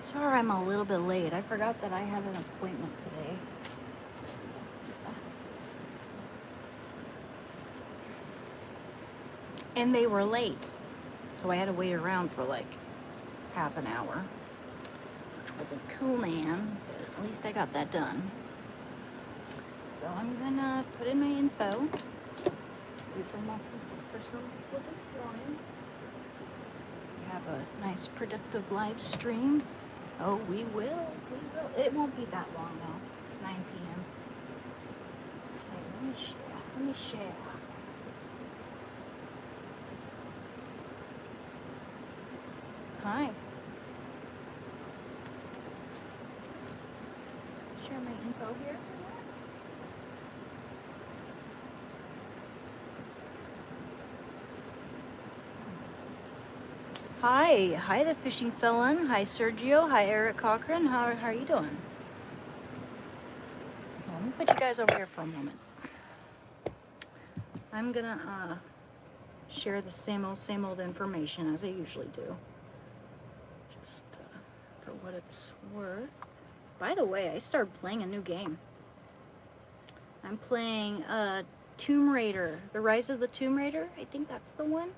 Sorry I'm a little bit late. I forgot that I had an appointment today. And they were late. So I had to wait around for like half an hour. Which wasn't cool, man. But at least I got that done. So I'm gonna put in my info. Wait for some people to join. We have a nice productive live stream. Oh, we will. It won't be that long though. It's 9 p.m. Okay, let me share. Hi. Oops. Share my info here. Hi the fishing felon. Hi Sergio. Hi Eric Cochran. How are you doing? Well, let me put you guys over here for a moment. I'm gonna share the same old information as I usually do. Just for what it's worth. By the way, I started playing a new game. I'm playing Tomb Raider, The Rise of the Tomb Raider. I think that's the one.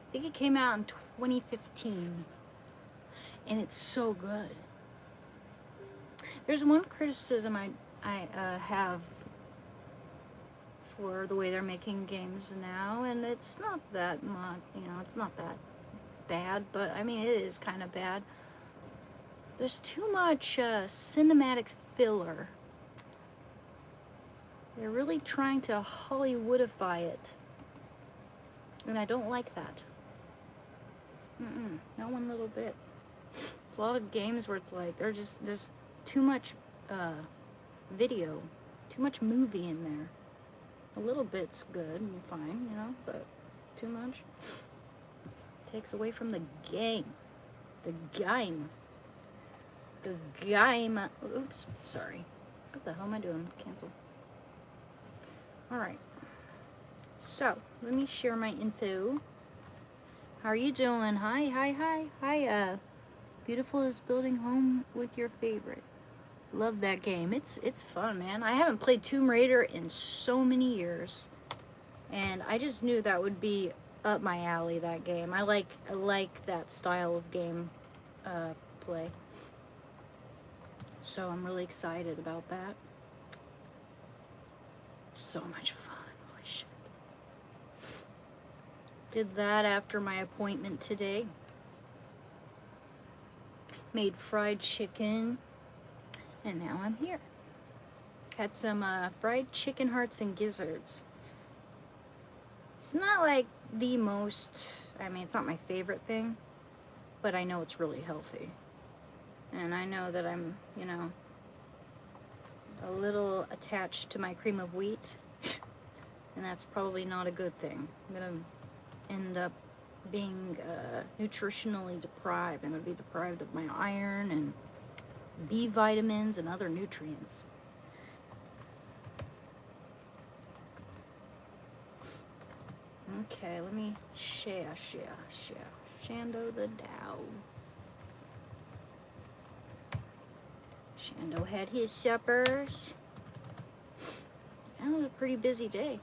I think it came out in 2015. And it's so good. There's one criticism I have for the way they're making games now, and it's not that much, it's not that bad, but I mean, it is kind of bad. There's too much cinematic filler. They're really trying to Hollywoodify it, and I don't like that. Not one little bit. There's a lot of games where it's like there's too much video, too much movie in there. A little bit's good and fine, but too much takes away from the game. The game. Oops, sorry. What the hell am I doing? Cancel. Alright. So, let me share my info. How are you doing? Hi. Beautiful is building home with your favorite. Love that game. It's fun, man. I haven't played Tomb Raider in so many years, and I just knew that would be up my alley. That game. I like that style of game play. So I'm really excited about that. It's so much fun. Holy shit. Did that after my appointment today. Made fried chicken. And now I'm here. Had some fried chicken hearts and gizzards. It's not like the most, it's not my favorite thing, but I know it's really healthy. And I know that I'm, a little attached to my cream of wheat. And that's probably not a good thing. I'm going to end up being nutritionally deprived. I'm going to be deprived of my iron and B vitamins and other nutrients. Okay, let me share. Shando the Dow. Shando had his suppers. That was a pretty busy day.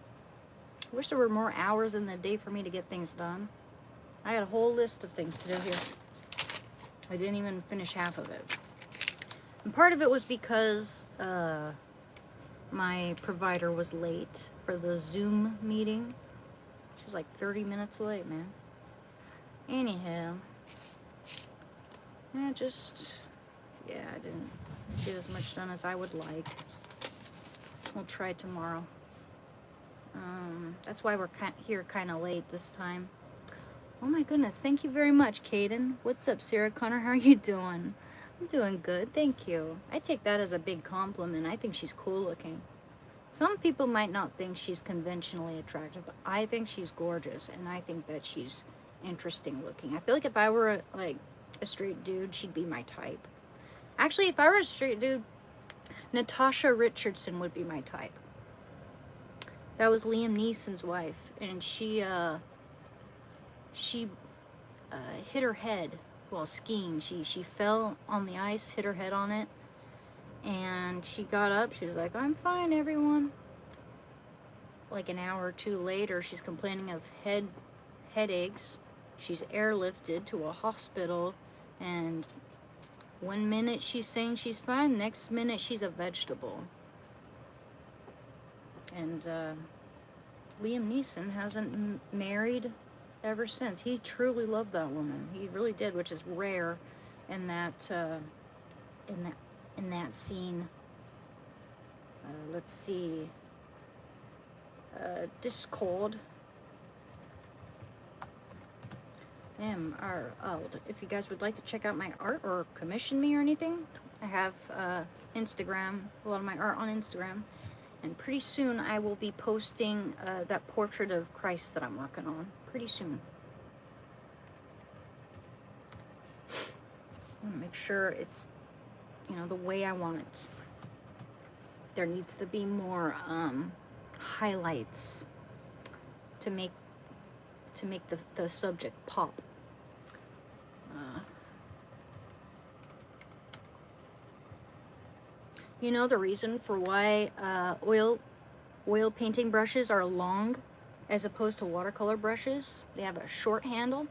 I wish there were more hours in the day for me to get things done. I had a whole list of things to do here. I didn't even finish half of it. And part of it was because my provider was late for the Zoom meeting. She was like 30 minutes late, man. Anyhow, I didn't get as much done as I would like. We'll try tomorrow. That's why we're here kind of late this time. Oh my goodness, thank you very much, Caden. What's up, Sarah Connor? How are you doing? I'm doing good, thank you. I take that as a big compliment. I think she's cool looking. Some people might not think she's conventionally attractive, but I think she's gorgeous, and I think that she's interesting looking. I feel like if I were a straight dude, she'd be my type. Actually, if I were a straight dude, Natasha Richardson would be my type. That was Liam Neeson's wife, and she hit her head well, skiing. She fell on the ice, hit her head on it, and she got up. She was like, "I'm fine, everyone." Like an hour or two later, she's complaining of headaches. She's airlifted to a hospital, and one minute she's saying she's fine, next minute she's a vegetable. And Liam Neeson hasn't married ever since. He truly loved that woman. He really did, which is rare in that in that scene. Let's see. Discord. If you guys would like to check out my art or commission me or anything, I have Instagram, a lot of my art on Instagram, and pretty soon I will be posting that portrait of Christ that I'm working on. Pretty soon. I want to make sure it's, the way I want it. There needs to be more highlights to make the subject pop. The reason for why oil painting brushes are long as opposed to watercolor brushes? They have a short handle.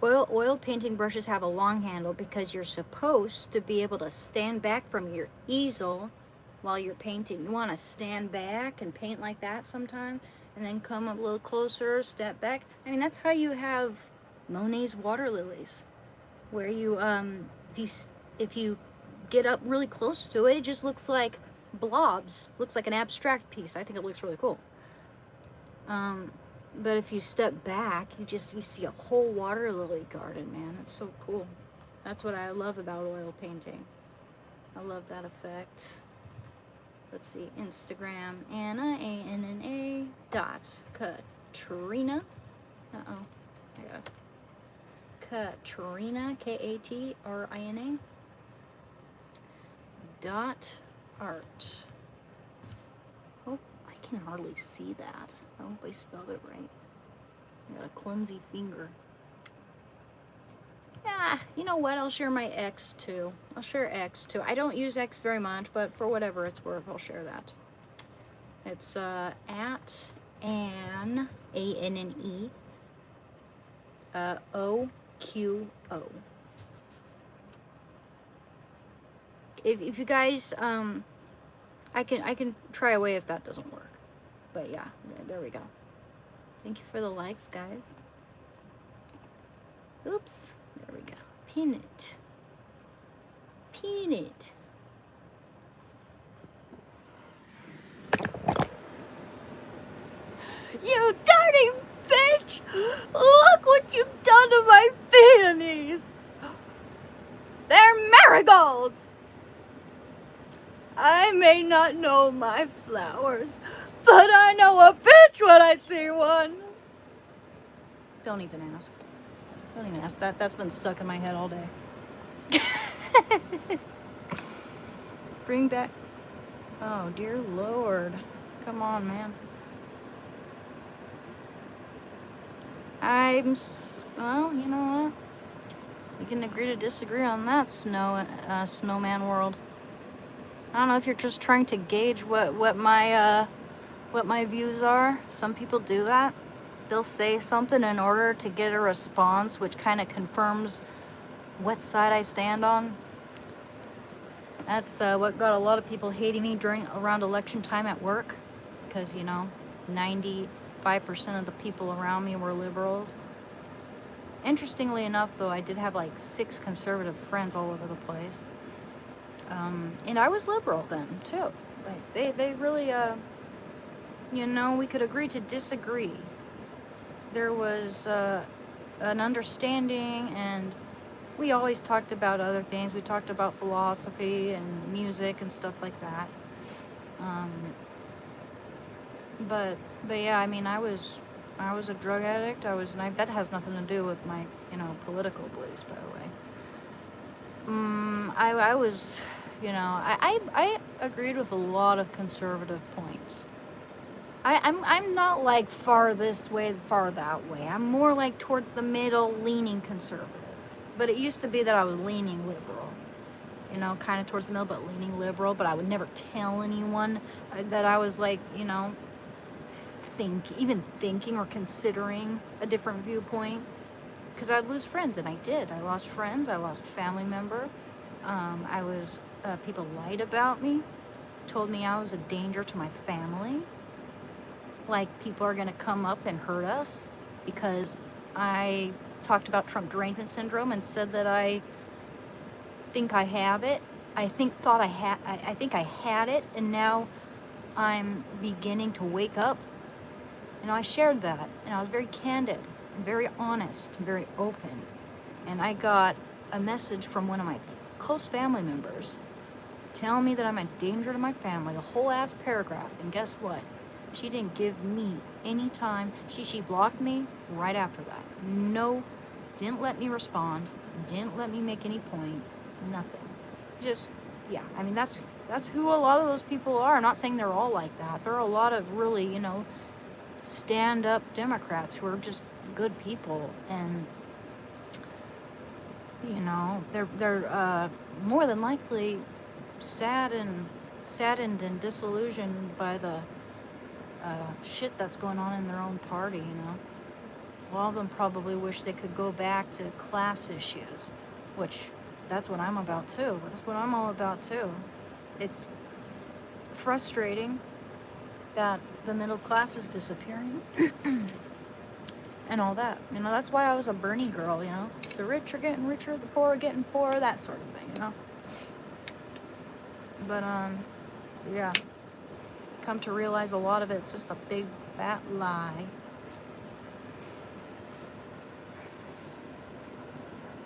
Oil painting brushes have a long handle because you're supposed to be able to stand back from your easel while you're painting. You want to stand back and paint like that sometimes, and then come a little closer, step back. I mean, that's how you have Monet's water lilies, where you if you get up really close to it, it just looks like blobs. Looks like an abstract piece. I think it looks really cool. But if you step back, you see a whole water lily garden, man. It's so cool. That's what I love about oil painting. I love that effect. Let's see, Instagram, Anna, ANNA, Katrina. Uh-oh, I got Katrina, Katrina, .art. Oh, I can hardly see that. I hope I spelled it right. I got a clumsy finger. You know what? I'll share my X too. I'll share X too. I don't use X very much, but for whatever it's worth, I'll share that. It's at Anne, ANNE, OQO. If you guys, I can try away if that doesn't work. But yeah, there we go. Thank you for the likes, guys. Oops. There we go. Pin it. Pin it. You dirty bitch! Look what you've done to my peonies! They're marigolds! I may not know my flowers, but I know a bitch when I see one. Don't even ask. Don't even ask. That's been stuck in my head all day. Bring back. Oh, dear Lord. Come on, man. Well, you know what? We can agree to disagree on that, snowman world. I don't know if you're just trying to gauge what my views are. Some people do that. They'll say something in order to get a response, which kind of confirms what side I stand on. That's what got a lot of people hating me around election time at work, because 95% of the people around me were liberals. Interestingly enough, though, I did have like 6 conservative friends all over the place, and I was liberal then too. Like they really, we could agree to disagree. There was an understanding, and we always talked about other things. We talked about philosophy and music and stuff like that. But yeah, I mean, I was a drug addict. That has nothing to do with my political beliefs, by the way. I was, I agreed with a lot of conservative points. I'm not like far this way, far that way. I'm more like towards the middle, leaning conservative. But it used to be that I was leaning liberal, you know, kind of towards the middle, but leaning liberal. But I would never tell anyone that I was like, you know, even thinking or considering a different viewpoint, because I'd lose friends, and I did. I lost friends. I lost family member. People lied about me, told me I was a danger to my family. Like, people are going to come up and hurt us because I talked about Trump derangement syndrome and said that I think I have it. I think I had it, and now I'm beginning to wake up. You know, I shared that, and I was very candid and very honest and very open. And I got a message from one of my close family members telling me that I'm a danger to my family, a whole ass paragraph. And guess what? She didn't give me any time. She blocked me right after that. No, didn't let me respond, didn't let me make any point, nothing. Just, yeah, I mean, that's who a lot of those people are. I'm not saying they're all like that. There are a lot of really, you know, stand-up Democrats who are just good people, and you know, they're more than likely saddened and disillusioned by the shit that's going on in their own party. You know, a lot of them probably wish they could go back to class issues, which that's what I'm about too. That's what I'm all about too. It's frustrating that the middle class is disappearing and all that. You know, that's why I was a Bernie girl, you know. The rich are getting richer, the poor are getting poorer, that sort of thing, you know. But, yeah. Come to realize a lot of it's just a big fat lie.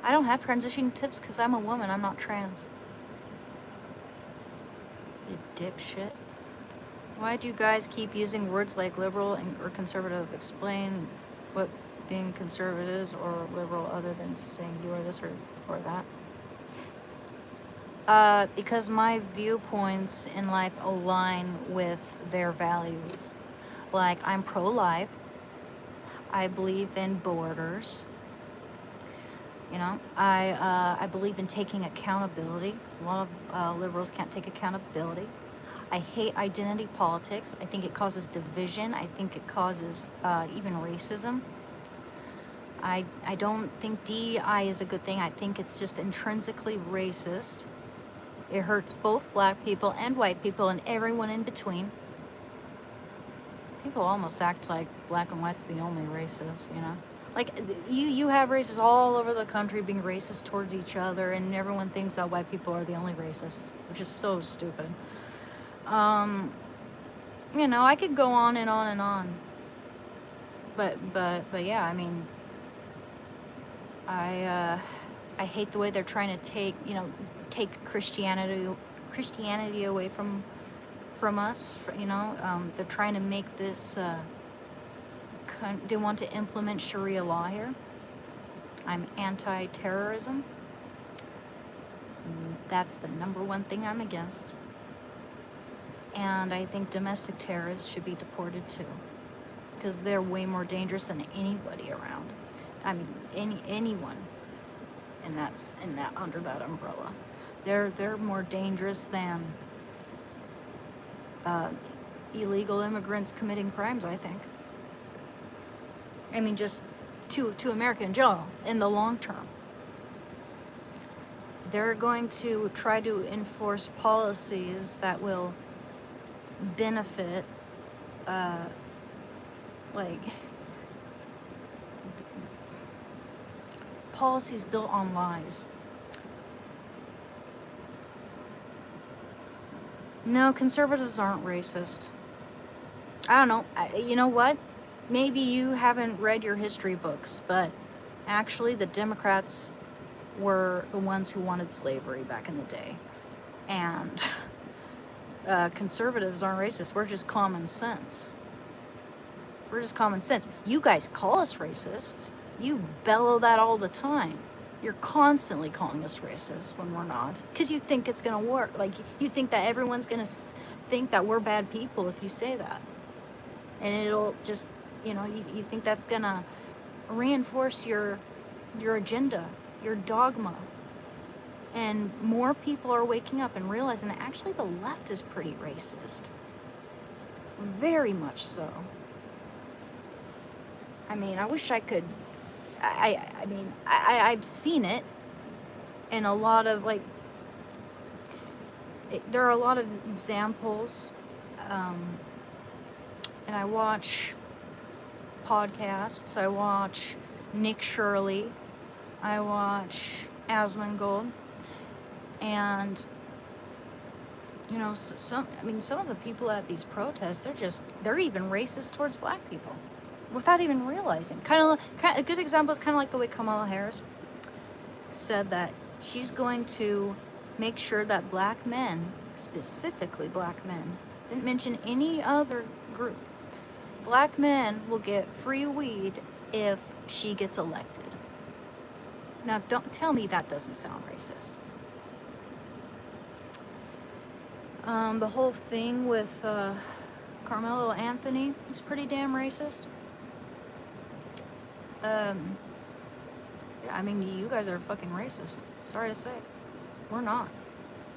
I don't have transition tips because I'm a woman, I'm not trans. You dipshit. Why do you guys keep using words like liberal or conservative? Explain what being conservative is or liberal other than saying you are this or that. Because my viewpoints in life align with their values. Like, I'm pro-life. I believe in borders. You know, I believe in taking accountability. A lot of liberals can't take accountability. I hate identity politics. I think it causes division. I think it causes even racism. I don't think DEI is a good thing. I think it's just intrinsically racist. It hurts both black people and white people and everyone in between. People almost act like black and white's the only races, you know? Like, you have races all over the country being racist towards each other, and everyone thinks that white people are the only racists, which is so stupid. You know, I could go on and on and on. But yeah, I mean, I hate the way they're trying to take Christianity away from us. You know, they're trying to make this. They want to implement Sharia law here. I'm anti-terrorism. That's the number one thing I'm against. And I think domestic terrorists should be deported too, because they're way more dangerous than anybody around. I mean, anyone, and that's under that umbrella. They're more dangerous than illegal immigrants committing crimes, I think. I mean, just to America in general, in the long term. They're going to try to enforce policies that will benefit, like, policies built on lies. No, conservatives aren't racist. I don't know. You know what? Maybe you haven't read your history books, but actually the Democrats were the ones who wanted slavery back in the day. And conservatives aren't racist. We're just common sense. We're just common sense. You guys call us racists. You bellow that all the time. You're constantly calling us racist when we're not. Because you think it's going to work. Like, you think that everyone's going to think that we're bad people if you say that. And it'll just, you know, you think that's going to reinforce your agenda. your dogma. And more people are waking up and realizing that actually the left is pretty racist. Very much so. I mean, I wish I could, I've seen it in a lot of, like, there are a lot of examples, and I watch podcasts, I watch Nick Shirley, I watch Asmongold, and, you know, some of the people at these protests, they're even racist towards black people without even realizing. A good example is kind of like the way Kamala Harris said that she's going to make sure that black men, specifically black men, didn't mention any other group, black men will get free weed if she gets elected. Now, don't tell me that doesn't sound racist. The whole thing with Carmelo Anthony is pretty damn racist. Yeah, I mean, you guys are fucking racist. Sorry to say. We're not,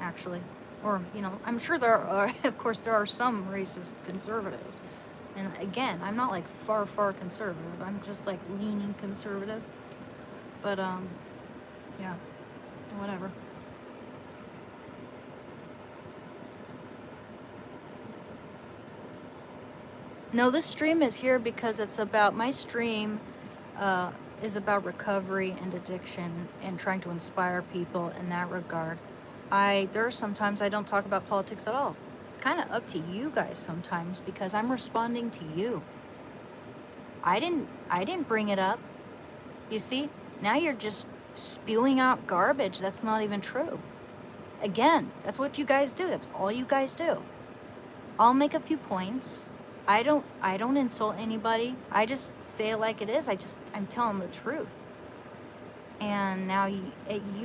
actually. Or, you know, I'm sure there are, of course, there are some racist conservatives. And again, I'm not like far conservative. I'm just like leaning conservative. But, yeah, whatever. No, this stream is here because it's about, my stream is about recovery and addiction and trying to inspire people in that regard. There are sometimes I don't talk about politics at all. It's kind of up to you guys sometimes because I'm responding to you. I didn't bring it up. You see, now you're just spewing out garbage that's not even true. Again, that's what you guys do. That's all you guys do. I'll make a few points. I don't insult anybody. I just say it like it is. I'm telling the truth. And now you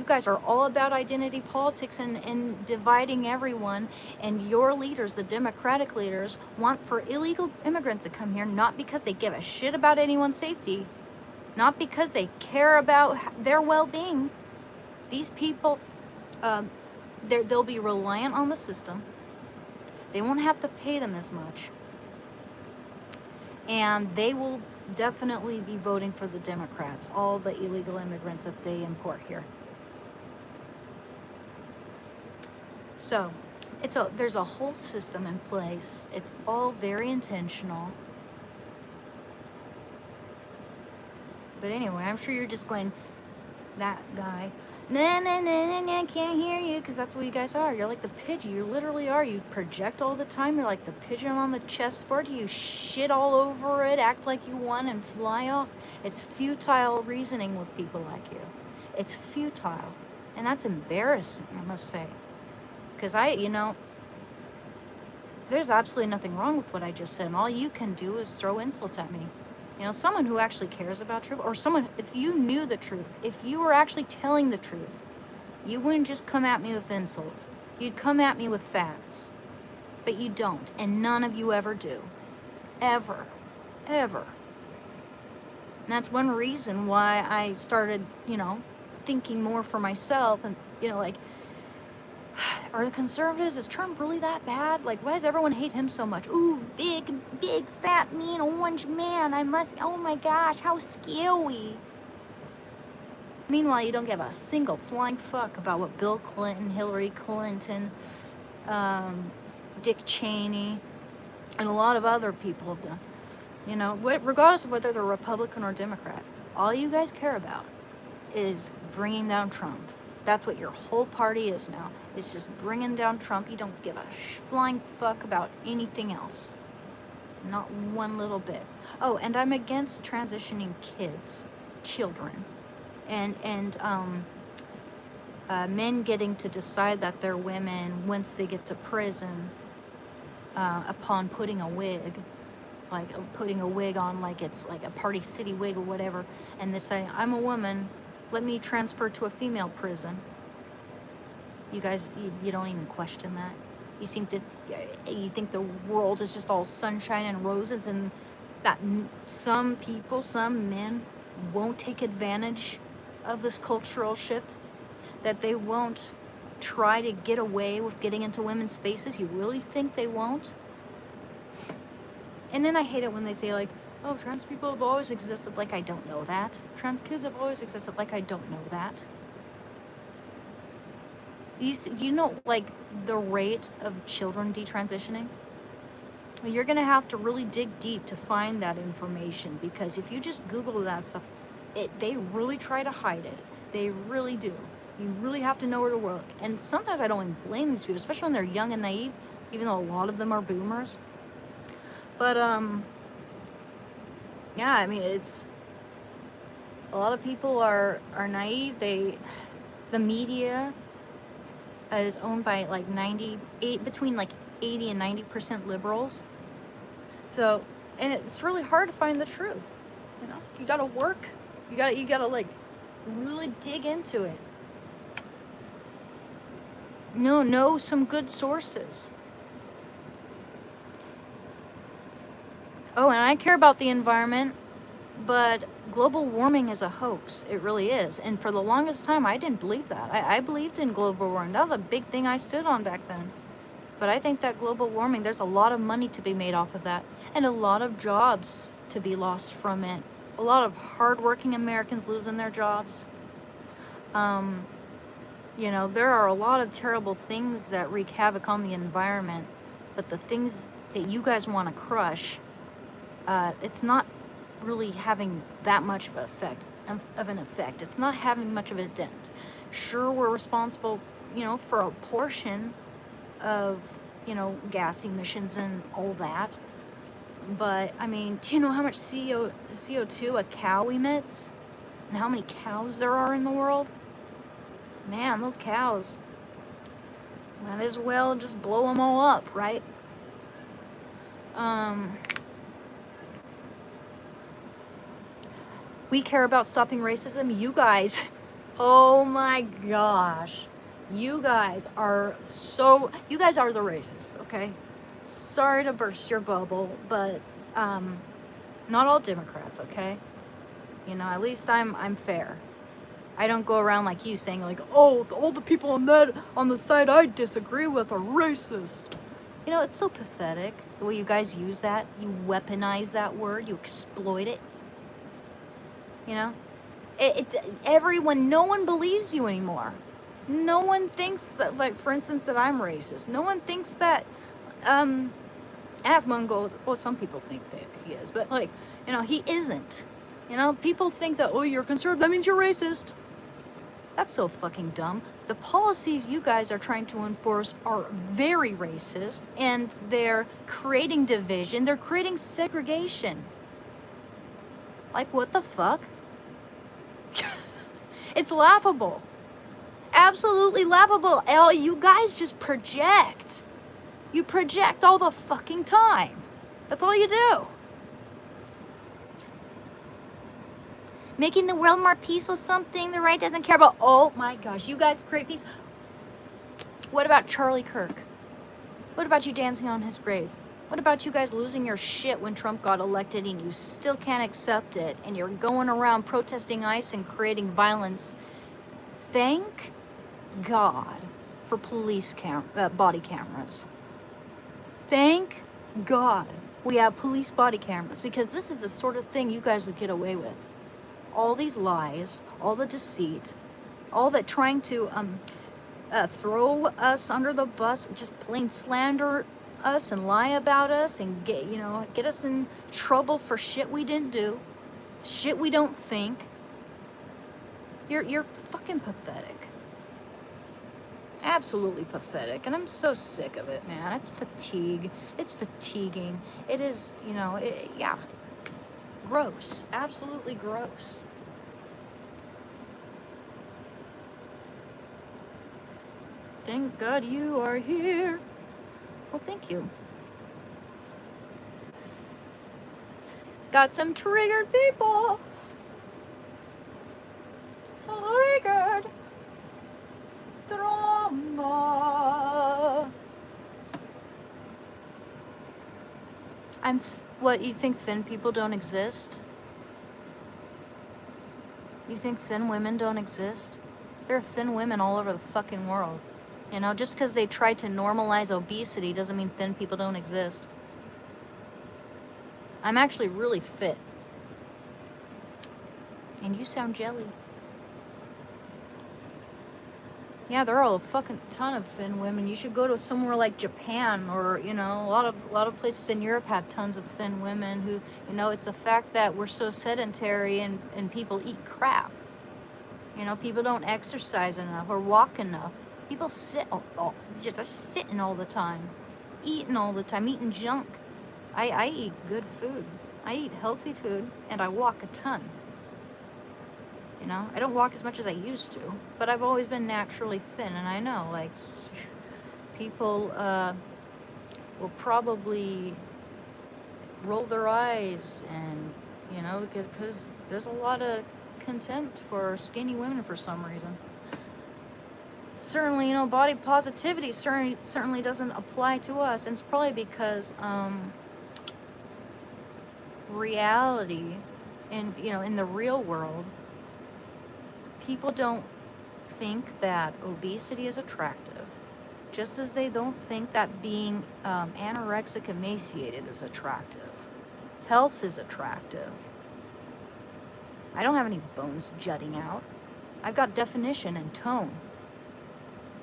guys are all about identity politics and dividing everyone. And your leaders, the Democratic leaders, want for illegal immigrants to come here, not because they give a shit about anyone's safety, not because they care about their well-being. These people, they'll be reliant on the system. They won't have to pay them as much. And they will definitely be voting for the Democrats, all the illegal immigrants that they import here. So, there's a whole system in place. It's all very intentional. But anyway, I'm sure you're just going, that guy, nah, I can't hear you, because that's what you guys are. You're like the pigeon. You literally are. You project all the time. You're like the pigeon on the chessboard. You shit all over it, act like you won, and fly off. It's futile reasoning with people like you. It's futile. And that's embarrassing, I must say. Because there's absolutely nothing wrong with what I just said. And all you can do is throw insults at me. You know, someone who actually cares about truth, or someone, if you knew the truth, if you were actually telling the truth, you wouldn't just come at me with insults. You'd come at me with facts. But you don't, and none of you ever do. Ever. Ever. And that's one reason why I started, thinking more for myself and, like, are the conservatives, is Trump really that bad? Like, why does everyone hate him so much? Ooh, big, fat, mean, orange man. Oh my gosh, how scary. Meanwhile, you don't give a single flying fuck about what Bill Clinton, Hillary Clinton, Dick Cheney, and a lot of other people have done. Regardless of whether they're Republican or Democrat, all you guys care about is bringing down Trump. That's what your whole party is now. It's just bringing down Trump. You don't give a flying fuck about anything else. Not one little bit. Oh, and I'm against transitioning children. And men getting to decide that they're women once they get to prison upon putting a wig. Like putting a wig on like it's like a Party City wig or whatever. And deciding, I'm a woman, let me transfer to a female prison. You guys, you don't even question that. You think the world is just all sunshine and roses, and that some people, some men, won't take advantage of this cultural shift, that they won't try to get away with getting into women's spaces? You really think they won't? And then I hate it when they say, like, oh, trans people have always existed. Like, I don't know that. Trans kids have always existed. Like, I don't know that. Do you know, like, the rate of children detransitioning? Well, you're going to have to really dig deep to find that information, because if you just Google that stuff, they really try to hide it. They really do. You really have to know where to look. And sometimes I don't even blame these people, especially when they're young and naive, even though a lot of them are boomers. But, yeah, I mean, it's, a lot of people are naive. The media is owned by like between like 80 and 90% liberals. So, and it's really hard to find the truth. You know, you gotta work. You gotta like really dig into it. Know some good sources. Oh, and I care about the environment, but global warming is a hoax. It really is. And for the longest time, I didn't believe that. I believed in global warming. That was a big thing I stood on back then. But I think that global warming, there's a lot of money to be made off of that, and a lot of jobs to be lost from it. A lot of hardworking Americans losing their jobs. You know, there are a lot of terrible things that wreak havoc on the environment, but the things that you guys want to crush, it's not really having that much of an effect. It's not having much of a dent. Sure, we're responsible, you know, for a portion of, you know, gas emissions and all that. But, I mean, do you know how much CO2 a cow emits? And how many cows there are in the world? Man, those cows. Might as well just blow them all up, right? We care about stopping racism. You guys, oh my gosh. You guys are the racists, okay? Sorry to burst your bubble, but not all Democrats, okay? You know, at least I'm fair. I don't go around like you saying, like, oh, all the people on the side I disagree with are racist. You know, it's so pathetic the way you guys use that. You weaponize that word. You exploit it. You know? No one believes you anymore. No one thinks that, like, for instance, that I'm racist. No one thinks that, Asmongold, well, some people think that he is, but, like, you know, he isn't. You know, people think that, oh, you're conservative, that means you're racist. That's so fucking dumb. The policies you guys are trying to enforce are very racist, and they're creating division. They're creating segregation. Like, what the fuck? It's laughable. It's absolutely laughable. You guys just project. You project all the fucking time. That's all you do. Making the world more peaceful, something the right doesn't care about. Oh my gosh, you guys create peace. What about Charlie Kirk? What about you dancing on his grave? What about you guys losing your shit when Trump got elected and you still can't accept it, and you're going around protesting ICE and creating violence? Thank God for police body cameras. Thank God we have police body cameras, because this is the sort of thing you guys would get away with. All these lies, all the deceit, all that trying to throw us under the bus, just plain slander us and lie about us and get us in trouble for shit we didn't do, shit we don't think. You're fucking pathetic. Absolutely pathetic. And I'm so sick of it, man. It's fatigue. It's fatiguing. It is, yeah. Gross. Absolutely gross. Thank God you are here. Well, thank you. Got some triggered people. Triggered. Drama. What, you think thin people don't exist? You think thin women don't exist? There are thin women all over the fucking world. You know, just because they try to normalize obesity doesn't mean thin people don't exist. I'm actually really fit. And you sound jelly. Yeah, there are a fucking ton of thin women. You should go to somewhere like Japan, or you know, a lot of places in Europe have tons of thin women who, you know, it's the fact that we're so sedentary and people eat crap. You know, people don't exercise enough or walk enough. People sit just sitting all the time, eating all the time, eating junk. I eat good food. I eat healthy food, and I walk a ton. You know, I don't walk as much as I used to, but I've always been naturally thin, and I know, like, people will probably roll their eyes, and, you know, because there's a lot of contempt for skinny women for some reason. Certainly, you know, body positivity certainly doesn't apply to us, and it's probably because reality, in the real world, people don't think that obesity is attractive, just as they don't think that being anorexic, emaciated is attractive. Health is attractive. I don't have any bones jutting out. I've got definition and tone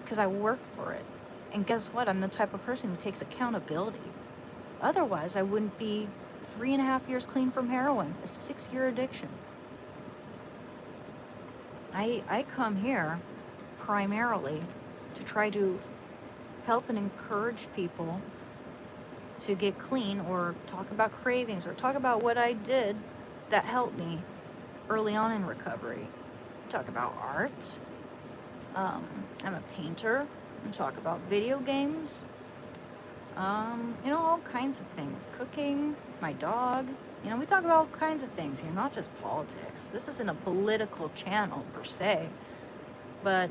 because I work for it. And guess what? I'm the type of person who takes accountability. Otherwise, I wouldn't be 3.5 years clean from heroin, a 6-year addiction. I come here primarily to try to help and encourage people to get clean, or talk about cravings, or talk about what I did that helped me early on in recovery. Talk about art. I'm a painter. And talk about video games. You know, all kinds of things. Cooking, my dog. You know, we talk about all kinds of things here, not just politics. This isn't a political channel per se, but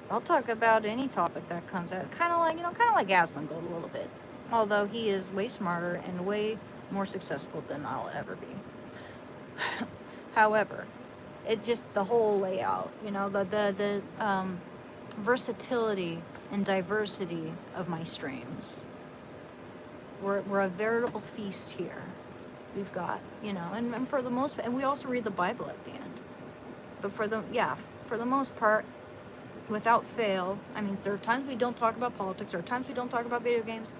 I'll talk about any topic that comes out. Kind of like Asmongold a little bit. Although he is way smarter and way more successful than I'll ever be. However, it just, the whole layout, you know, the versatility and diversity of my streams. We're a veritable feast here. We've got, you know, and for the most, and we also read the Bible at the end. But for the most part, without fail, I mean, there are times we don't talk about politics, there are times we don't talk about video games,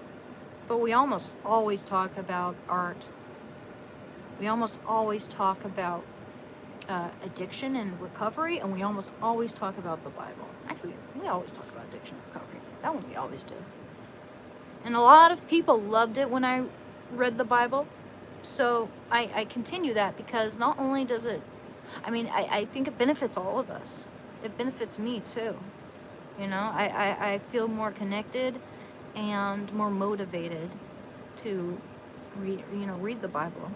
but we almost always talk about art. We almost always talk about addiction and recovery, and we almost always talk about the Bible. Actually, we always talk about addiction and recovery. That one we always do. And a lot of people loved it when I read the Bible. So I continue that, because not only does it, I think it benefits all of us. It benefits me too. You know, I feel more connected and more motivated to read the Bible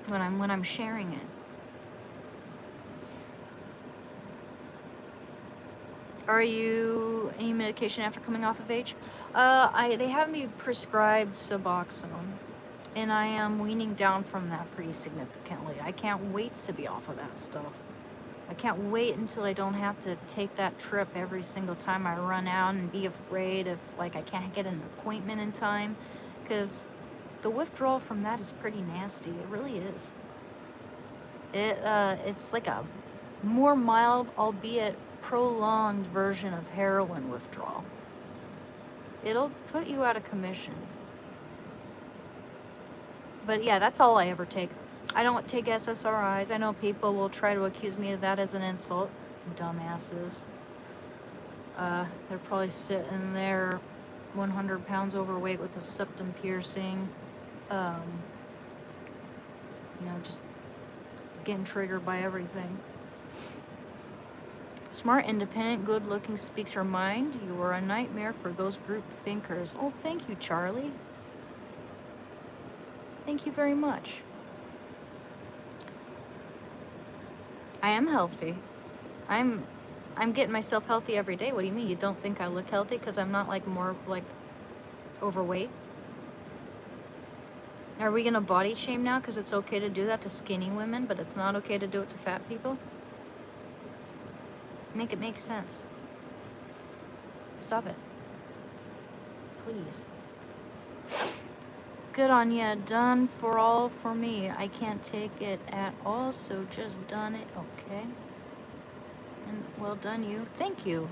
when I'm sharing it. Are you any medication after coming off of H? They have me prescribed Suboxone, and I am weaning down from that pretty significantly. I can't wait to be off of that stuff. I can't wait until I don't have to take that trip every single time I run out and be afraid if, like, I can't get an appointment in time, because the withdrawal from that is pretty nasty. It really is. It's like a more mild, albeit prolonged version of heroin withdrawal. It'll put you out of commission. But yeah, that's all I ever take. I don't take SSRIs. I know people will try to accuse me of that as an insult. Dumbasses. They're probably sitting there 100 pounds overweight with a septum piercing. Just getting triggered by everything. Smart, independent, good-looking, speaks her mind. You are a nightmare for those group thinkers. Oh, thank you, Charlie. Thank you very much. I am healthy. I'm getting myself healthy every day. What do you mean? You don't think I look healthy because I'm not more overweight? Are we gonna body shame now because it's okay to do that to skinny women, but it's not okay to do it to fat people? Make it make sense. Stop it. Please. Good on ya. Done for all for me. I can't take it at all, so just done it. Okay. And well done you. Thank you.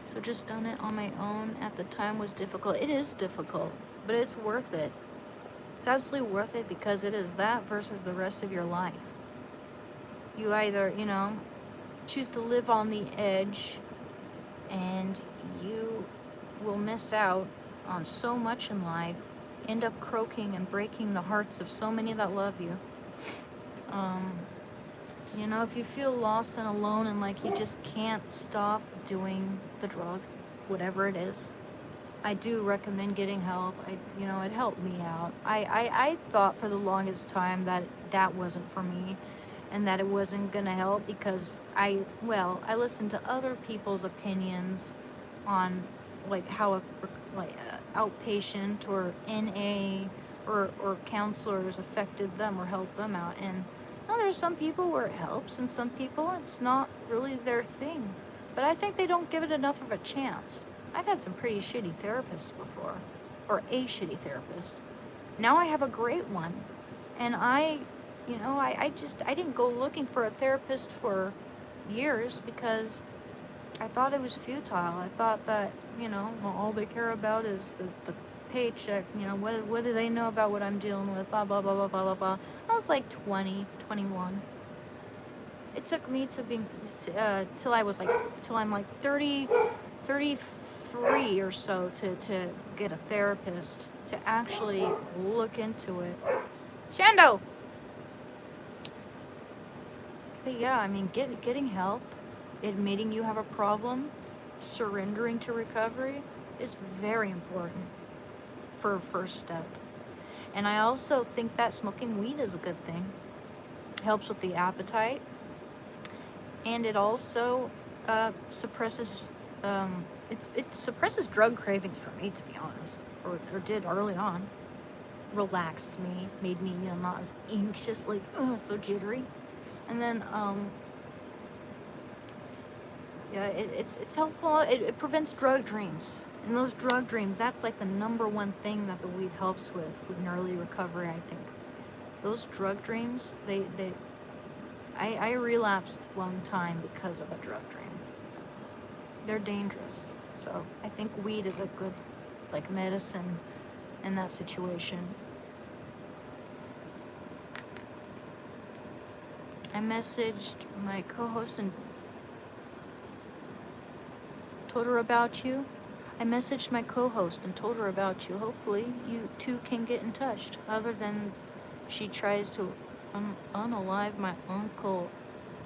So just done it on my own at the time was difficult. It is difficult, but it's worth it. It's absolutely worth it because it is that versus the rest of your life. You either, you know, choose to live on the edge and you will miss out on so much in life, end up croaking and breaking the hearts of so many that love you. You know, if you feel lost and alone and like you just can't stop doing the drug, whatever it is, I do recommend getting help. You know, it helped me out. I thought for the longest time that that wasn't for me and that it wasn't gonna help because I listened to other people's opinions on like how a outpatient or NA or counselors affected them or helped them out. And now there's some people where it helps and some people it's not really their thing. But I think they don't give it enough of a chance. I've had some pretty shitty therapists before, or a shitty therapist. Now I have a great one. And I didn't go looking for a therapist for years because I thought it was futile. I thought that, you know, well, all they care about is the paycheck, you know, what do they know about what I'm dealing with, blah, blah, blah, blah, blah, blah, blah. I was like 20, 21. It took me to being, till I'm like 30, 33 or so to get a therapist, to actually look into it. Shando! But yeah, I mean, getting help, admitting you have a problem, surrendering to recovery is very important for a first step. And I also think that smoking weed is a good thing. Helps with the appetite. And it also suppresses, it suppresses drug cravings for me, to be honest, or did early on. Relaxed me, made me, you know, not as anxious, like, so jittery. And then, yeah, it's helpful. It prevents drug dreams. And those drug dreams, that's like the number one thing that the weed helps with early recovery, I think. Those drug dreams, I relapsed one time because of a drug dream. They're dangerous. So I think weed is a good, like, medicine in that situation. I messaged my co-host and told her about you. I messaged my co-host and told her about you. Hopefully you two can get in touch. Other than she tries to unalive my Uncle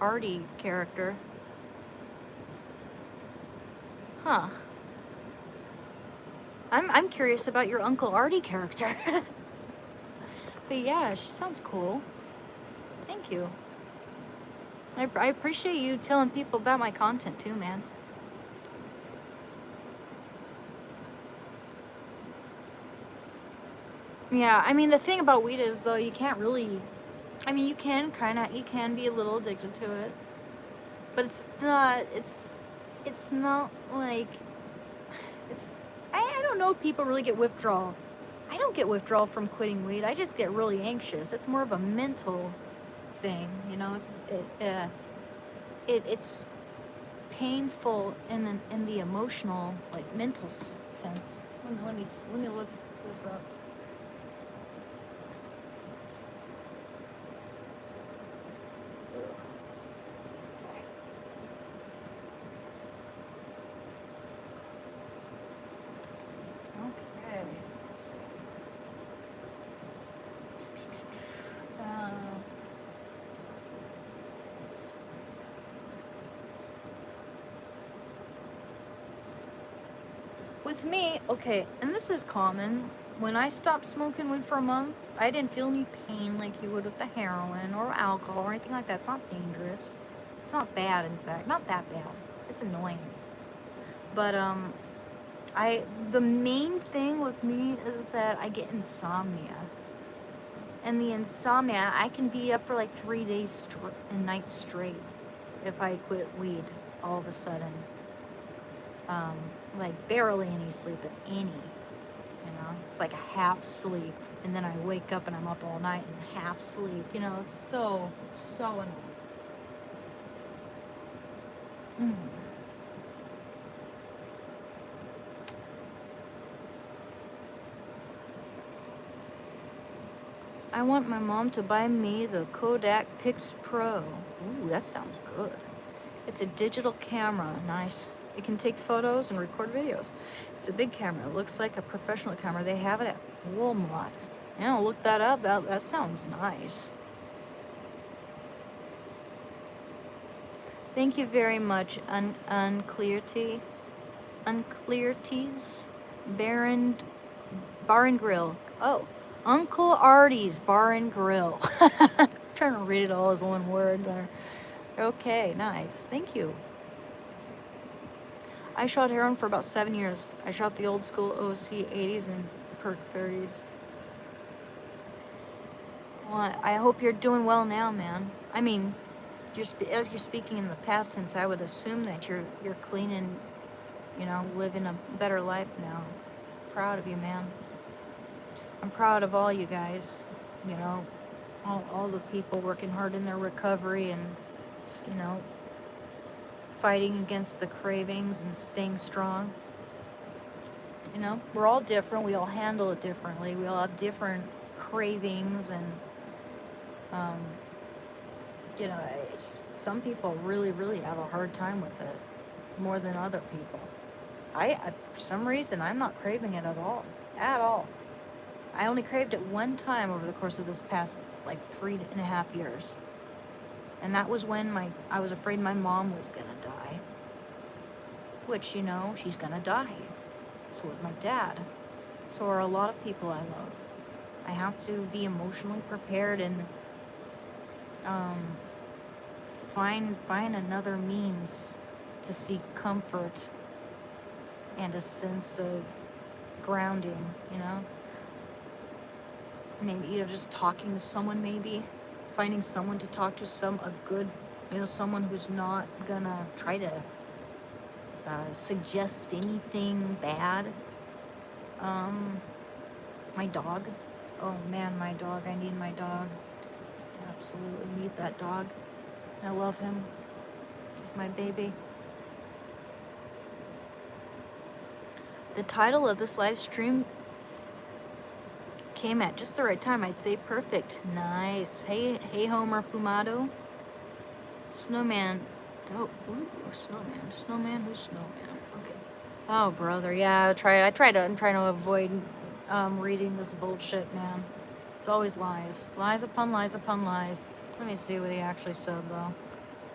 Artie character. Huh. I'm curious about your Uncle Artie character. But yeah, she sounds cool. Thank you. I appreciate you telling people about my content too, man. Yeah, I mean, the thing about weed is, though, you can't really... I mean, you can be a little addicted to it. But it's not like... I don't know if people really get withdrawal. I don't get withdrawal from quitting weed. I just get really anxious. It's more of a mental thing, you know. It's painful in the emotional, like, mental sense. Let me look this up. With me, okay, and this is common, when I stopped smoking weed for a month, I didn't feel any pain like you would with the heroin or alcohol or anything like that. It's not dangerous. It's not bad, in fact. Not that bad. It's annoying. But, the main thing with me is that I get insomnia. And the insomnia, I can be up for like 3 days and nights straight if I quit weed all of a sudden. Like barely any sleep, if any. You know, it's like a half sleep, and then I wake up and I'm up all night and half sleep. You know, it's so annoying. Mm. I want my mom to buy me the Kodak Pix Pro. Ooh, that sounds good. It's a digital camera. Nice. It can take photos and record videos. It's a big camera. It looks like a professional camera. They have it at Walmart. Yeah, look that up. That sounds nice. Thank you very much, Unclearty. Unclearties. Bar and Grill. Oh, Uncle Artie's Bar and Grill. I'm trying to read it all as one word there. Okay, nice. Thank you. I shot heroin for about 7 years. I shot the old school OC 80s and Perk 30s. Well, I hope you're doing well now, man. I mean, as you're speaking in the past tense, I would assume that you're clean and, you know, living a better life now. Proud of you, man. I'm proud of all you guys, you know, all the people working hard in their recovery and, you know, fighting against the cravings and staying strong. You know, we're all different. We all handle it differently. We all have different cravings and, you know, it's just, some people really, really have a hard time with it more than other people. I for some reason, I'm not craving it at all. At all. I only craved it one time over the course of this past, like, 3.5 years. And that was when I was afraid my mom was gonna die. Which, you know, she's gonna die. So is my dad. So are a lot of people I love. I have to be emotionally prepared and find another means to seek comfort and a sense of grounding, you know? Maybe, you know, just talking to someone, maybe finding someone to talk to, a good, you know, someone who's not gonna try to suggest anything bad. My dog. Oh man, my dog. I need my dog. I absolutely need that dog. I love him. He's my baby. The title of this live stream came at just the right time. I'd say perfect. Nice. Hey Homer Fumado. Snowman. Oh, ooh, snowman. Snowman? Who's snowman? Okay. Oh, brother. Yeah, I'm trying to avoid reading this bullshit, man. It's always lies. Lies upon lies upon lies. Let me see what he actually said, though.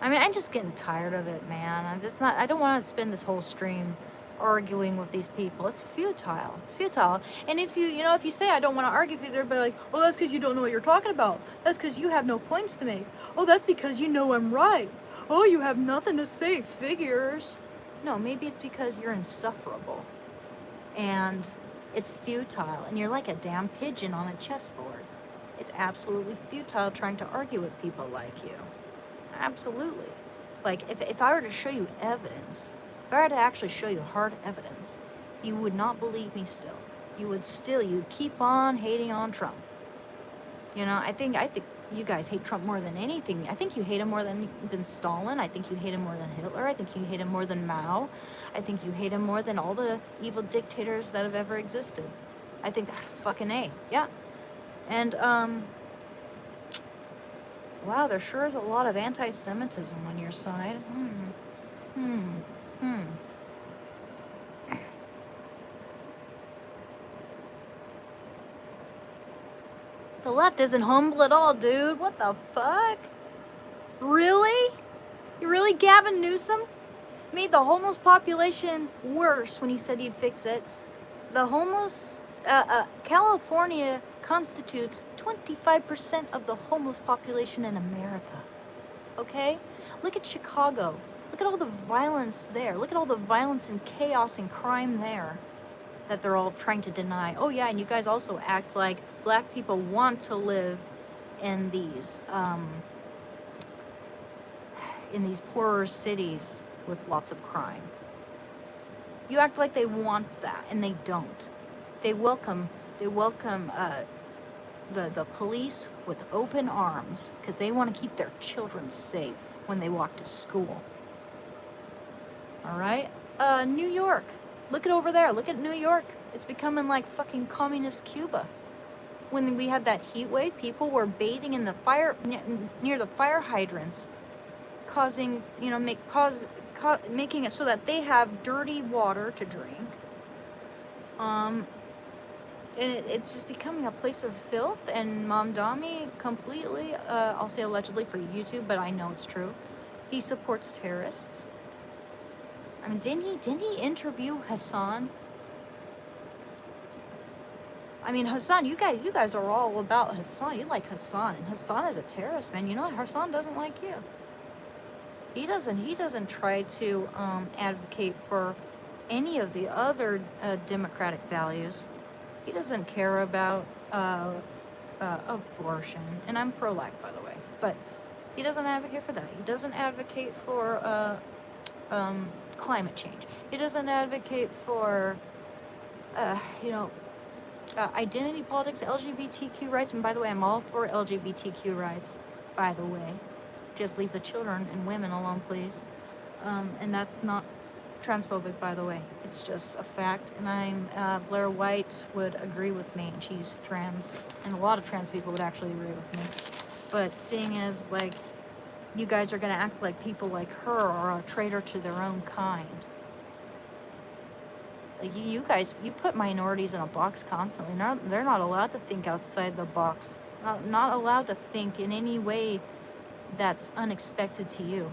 I mean, I'm just getting tired of it, man. I don't want to spend this whole stream arguing with these people. It's futile. It's futile. And if you say I don't want to argue with you, they'll be like, oh, that's because you don't know what you're talking about. That's because you have no points to make. Oh, that's because you know I'm right. Oh, you have nothing to say. Figures. No, maybe it's because you're insufferable. And it's futile. And you're like a damn pigeon on a chessboard. It's absolutely futile trying to argue with people like you. Absolutely. Like, if I were to show you evidence, if I were to actually show you hard evidence, you would not believe me still. You'd keep on hating on Trump. You know, I think you guys hate Trump more than anything. I think you hate him more than Stalin. I think you hate him more than Hitler. I think you hate him more than Mao. I think you hate him more than all the evil dictators that have ever existed. I think, fucking A. Yeah. And, wow, there sure is a lot of anti-Semitism on your side. The left isn't humble at all, dude. What the fuck? Really? You really, Gavin Newsom? Made the homeless population worse when he said he'd fix it. The homeless... California constitutes 25% of the homeless population in America. Okay? Look at Chicago. Look at all the violence there. Look at all the violence and chaos and crime there that they're all trying to deny. Oh yeah, and you guys also act like black people want to live in these poorer cities with lots of crime. You act like they want that, and they don't. They welcome the police with open arms because they want to keep their children safe when they walk to school. All right? New York. Look at over there. Look at New York. It's becoming like fucking communist Cuba. When we had that heat wave, people were bathing in the fire near the fire hydrants, causing, making it so that they have dirty water to drink. And it's just becoming a place of filth. And Mamdani completely, I'll say allegedly for YouTube, but I know it's true, he supports terrorists. I mean, didn't he interview Hassan? I mean, Hassan, you guys are all about Hassan. You like Hassan, and Hassan is a terrorist, man. You know what? Hassan doesn't like you. He doesn't try to advocate for any of the other democratic values. He doesn't care about abortion, and I'm pro-life, by the way. But he doesn't advocate for that. He doesn't advocate for climate change. He doesn't advocate for identity politics, LGBTQ rights. And by the way, I'm all for LGBTQ rights, by the way. Just leave the children and women alone, please. And that's not transphobic, by the way. It's just a fact. And Blair White would agree with me. And she's trans. And a lot of trans people would actually agree with me. But seeing as, like, you guys are going to act like people like her are a traitor to their own kind. Like, you guys, you put minorities in a box constantly. They're not allowed to think outside the box. Not allowed to think in any way that's unexpected to you.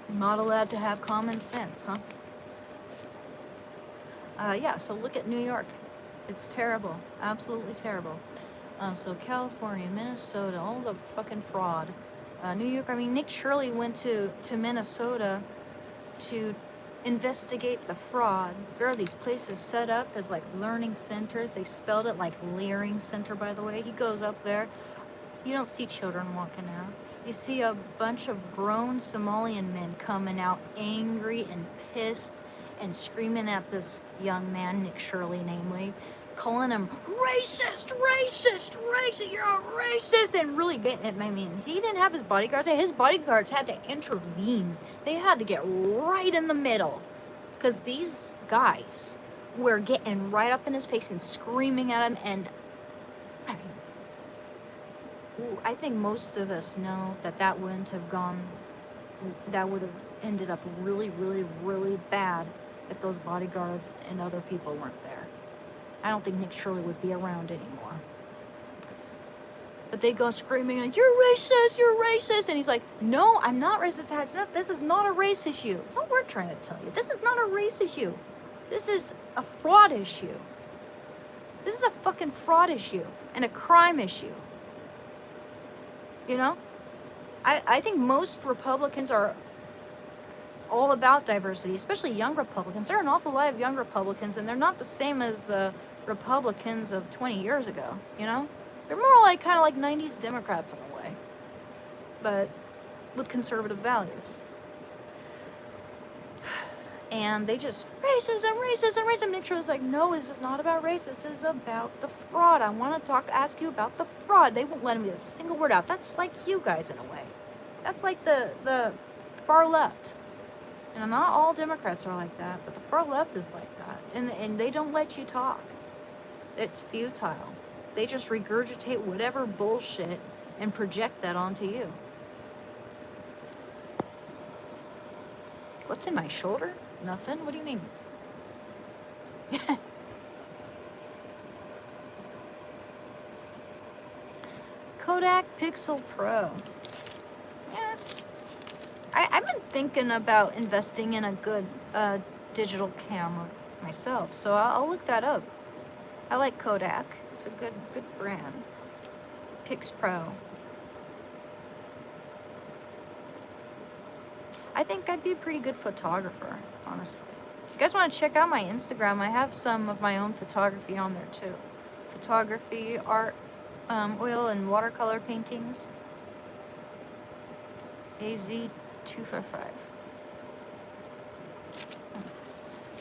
Not allowed to have common sense, huh? Yeah, so look at New York. It's terrible. Absolutely terrible. So California, Minnesota, all the fucking fraud. New York, I mean, Nick Shirley went to Minnesota to investigate the fraud. There are these places set up as like learning centers. They spelled it like Leering Center, by the way. He goes up there. You don't see children walking out. You see a bunch of grown Somalian men coming out angry and pissed and screaming at this young man, Nick Shirley, namely, calling him racist, you're a racist, and really getting, I mean, he didn't have his bodyguards. His bodyguards had to intervene. They had to get right in the middle because these guys were getting right up in his face and screaming at him. And I mean, I think most of us know that wouldn't have gone, that would have ended up really, really, really bad if those bodyguards and other people weren't there. I don't think Nick Shirley would be around anymore. But they go screaming like, you're racist, and he's like, no, I'm not racist. This is not a race issue. That's all we're trying to tell you. This is not a race issue. This is a fraud issue. This is a fucking fraud issue and a crime issue. You know? I think most Republicans are all about diversity, especially young Republicans. There are an awful lot of young Republicans, and they're not the same as the Republicans of 20 years ago, you know? They're more like kind of like 90s Democrats in a way, but with conservative values. And they just, racism. Nick Shirley's like, no, this is not about race. This is about the fraud. I want to ask you about the fraud. They won't let him get a single word out. That's like you guys in a way. That's like the far left. And not all Democrats are like that, but the far left is like that. And they don't let you talk. It's futile. They just regurgitate whatever bullshit and project that onto you. What's in my shoulder? Nothing? What do you mean? Kodak Pixel Pro. Yeah. I've been thinking about investing in a good digital camera myself, so I'll look that up. I like Kodak. It's a good brand. Pix Pro. I think I'd be a pretty good photographer, honestly. If you guys want to check out my Instagram, I have some of my own photography on there too. photography, art, oil and watercolor paintings. AZ255.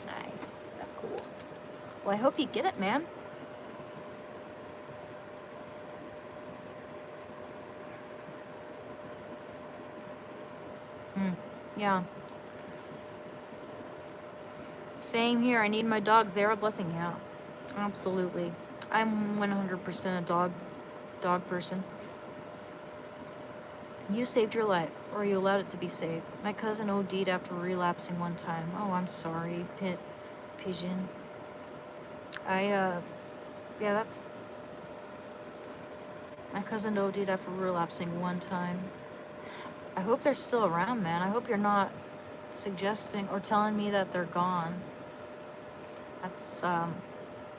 Nice. That's cool. Well, I hope you get it, man. Yeah. Same here. I need my dogs. They're a blessing. Yeah. Absolutely. I'm 100% a dog person. You saved your life, or you allowed it to be saved. My cousin OD'd after relapsing one time. Oh, I'm sorry, Pigeon. Yeah, that's... My cousin OD'd after relapsing one time. I hope they're still around, man. I hope you're not suggesting or telling me that they're gone. That's,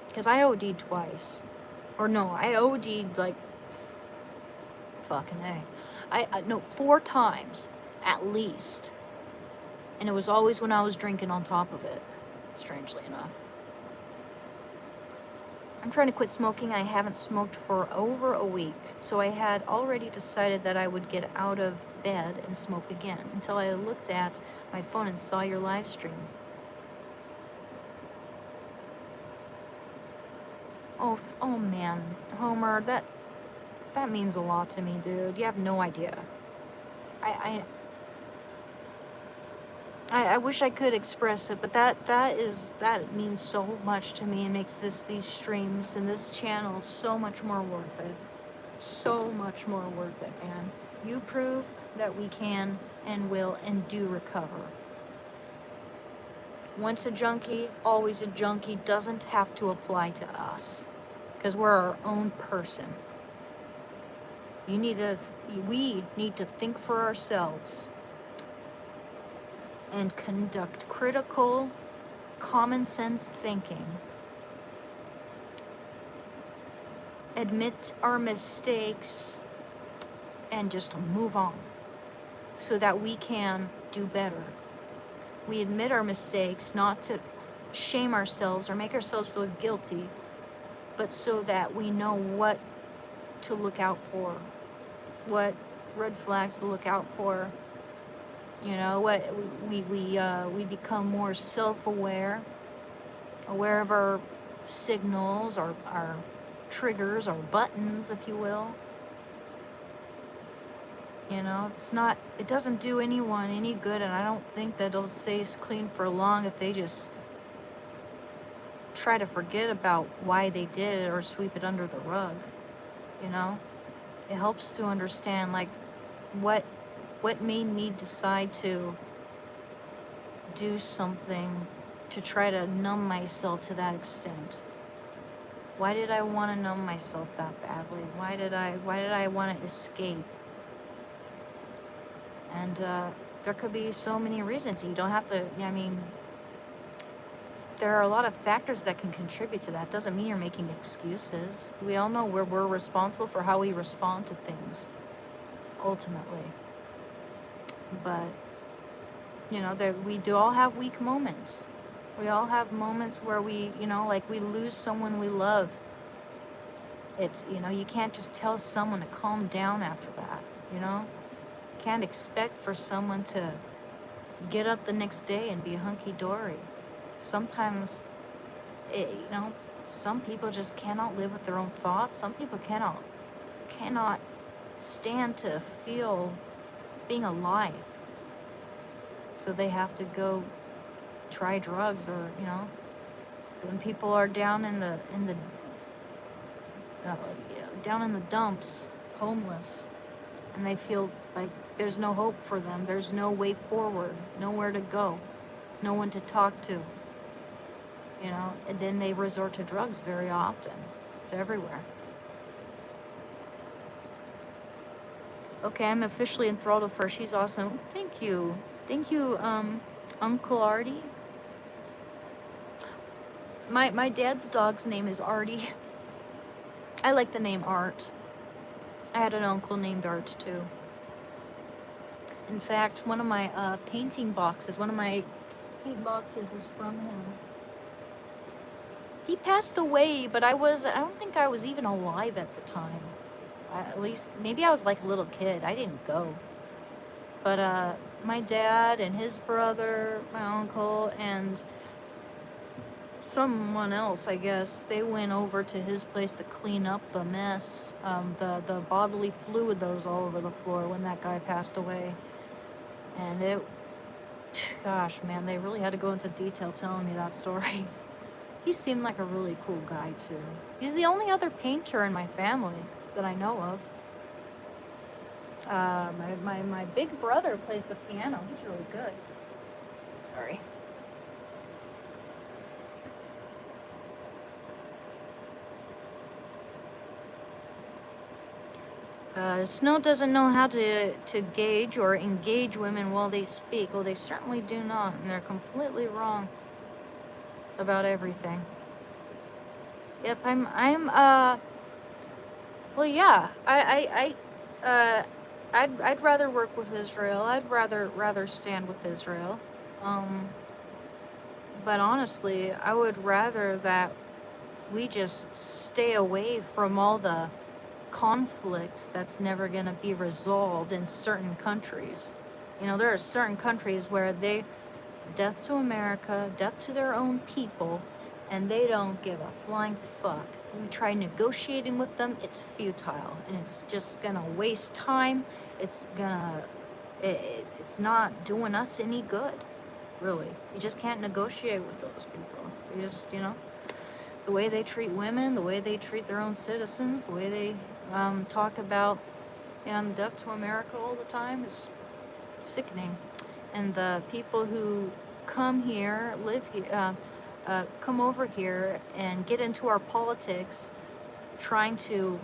because I OD'd twice. Or no, I OD'd, like, fucking A. No, 4 times, at least. And it was always when I was drinking on top of it, strangely enough. I'm trying to quit smoking. I haven't smoked for over a week, so I had already decided that I would get out of bed and smoke again until I looked at my phone and saw your live stream. Oh man, Homer, that means a lot to me, dude. You have no idea. I wish I could express it, but that means so much to me and makes these streams and this channel so much more worth it. So much more worth it, man. You prove that we can and will and do recover. Once a junkie, always a junkie doesn't have to apply to us, because we're our own person. We need to think for ourselves and conduct critical, common sense thinking. Admit our mistakes and just move on so that we can do better. We admit our mistakes not to shame ourselves or make ourselves feel guilty, but so that we know what to look out for, what red flags to look out for. You know, what we become more self-aware, aware of our signals, our triggers, our buttons, if you will. You know, it doesn't do anyone any good, and I don't think that it'll stay clean for long if they just try to forget about why they did it or sweep it under the rug. You know, it helps to understand, like, what made me decide to do something to try to numb myself to that extent. Why did I want to numb myself that badly? Why did I want to escape? And there could be so many reasons. You don't have to, I mean, there are a lot of factors that can contribute to that. Doesn't mean you're making excuses. We all know we're responsible for how we respond to things, ultimately. But, you know, we do all have weak moments. We all have moments where we, you know, like we lose someone we love. It's, you know, you can't just tell someone to calm down after that, you know? You can't expect for someone to get up the next day and be hunky-dory. Sometimes, you know, some people just cannot live with their own thoughts. Some people cannot stand to feel being alive. So they have to go try drugs, or, you know, when people are down in the down in the dumps, homeless, and they feel like there's no hope for them, there's no way forward, nowhere to go, no one to talk to, you know, and then they resort to drugs very often. It's everywhere. Okay, I'm officially enthralled with her. She's awesome. Thank you. Thank you, Uncle Artie. My dad's dog's name is Artie. I like the name Art. I had an uncle named Art too. In fact, one of my paint boxes is from him. He passed away, but I don't think I was even alive at the time. At least, maybe I was like a little kid. I didn't go. But my dad and his brother, my uncle, and someone else, I guess, they went over to his place to clean up the mess, the bodily fluid that was all over the floor when that guy passed away. And it, gosh, man, they really had to go into detail telling me that story. He seemed like a really cool guy, too. He's the only other painter in my family that I know of. My big brother plays the piano. He's really good. Sorry. Snow doesn't know how to gauge or engage women while they speak. Well, they certainly do not, and they're completely wrong about everything. Yep, well, yeah, I'd rather work with Israel. I'd rather stand with Israel. But honestly, I would rather that we just stay away from all the conflicts that's never going to be resolved in certain countries. You know, there are certain countries where it's death to America, death to their own people, and they don't give a flying fuck. We try negotiating with them, it's futile, and it's just gonna waste time. It's not doing us any good, really. You just can't negotiate with those people. You just, the way they treat women, the way they treat their own citizens, the way they talk about death to America all the time is sickening. And the people who come here, live here, come over here and get into our politics, trying to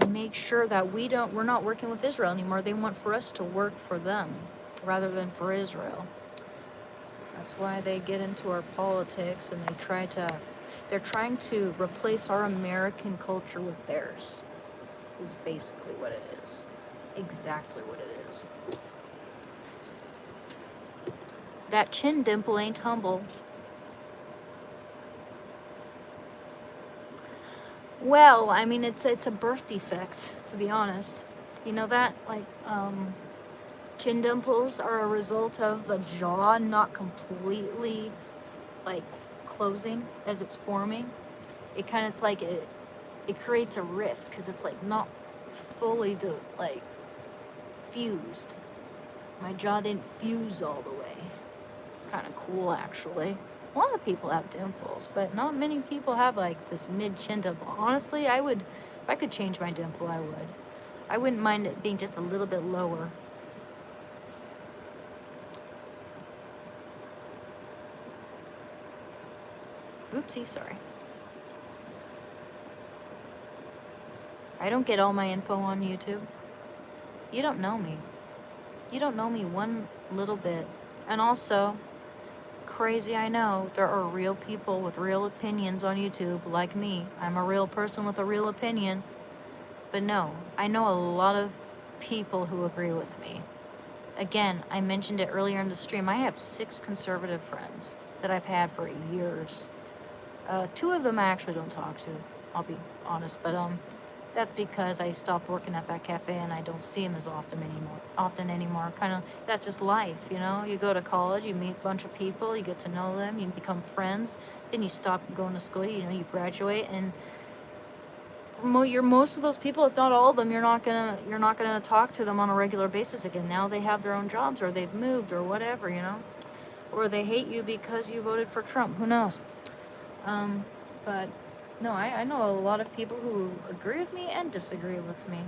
make sure that we're not working with Israel anymore. They want for us to work for them rather than for Israel. That's why they get into our politics, and they're trying to replace our American culture with theirs, is basically what it is. Exactly what it is. That chin dimple ain't humble. Well, I mean, it's a birth defect, to be honest. You know that? Like, chin dimples are a result of the jaw not completely, like, closing as it's forming. It kind of, it's like it creates a rift because it's, like, not fully, fused. My jaw didn't fuse all the way. It's kind of cool, actually. A lot of people have dimples, but not many people have, like, this mid-chin dimple. Honestly, if I could change my dimple, I would. I wouldn't mind it being just a little bit lower. Oopsie, sorry. I don't get all my info on YouTube. You don't know me. You don't know me one little bit. And also, crazy I know, there are real people with real opinions on YouTube like me. I'm a real person with a real opinion. But no, I know a lot of people who agree with me. Again, I mentioned it earlier in the stream. I have 6 conservative friends that I've had for years. 2 of them I actually don't talk to, I'll be honest, but that's because I stopped working at that cafe and I don't see them as often anymore. Kind of, that's just life, you know? You go to college, you meet a bunch of people, you get to know them, you become friends, then you stop going to school, you graduate, and most of those people, if not all of them, you're not gonna talk to them on a regular basis again. Now they have their own jobs, or they've moved, or whatever, or they hate you because you voted for Trump. Who knows? But no, I know a lot of people who agree with me and disagree with me.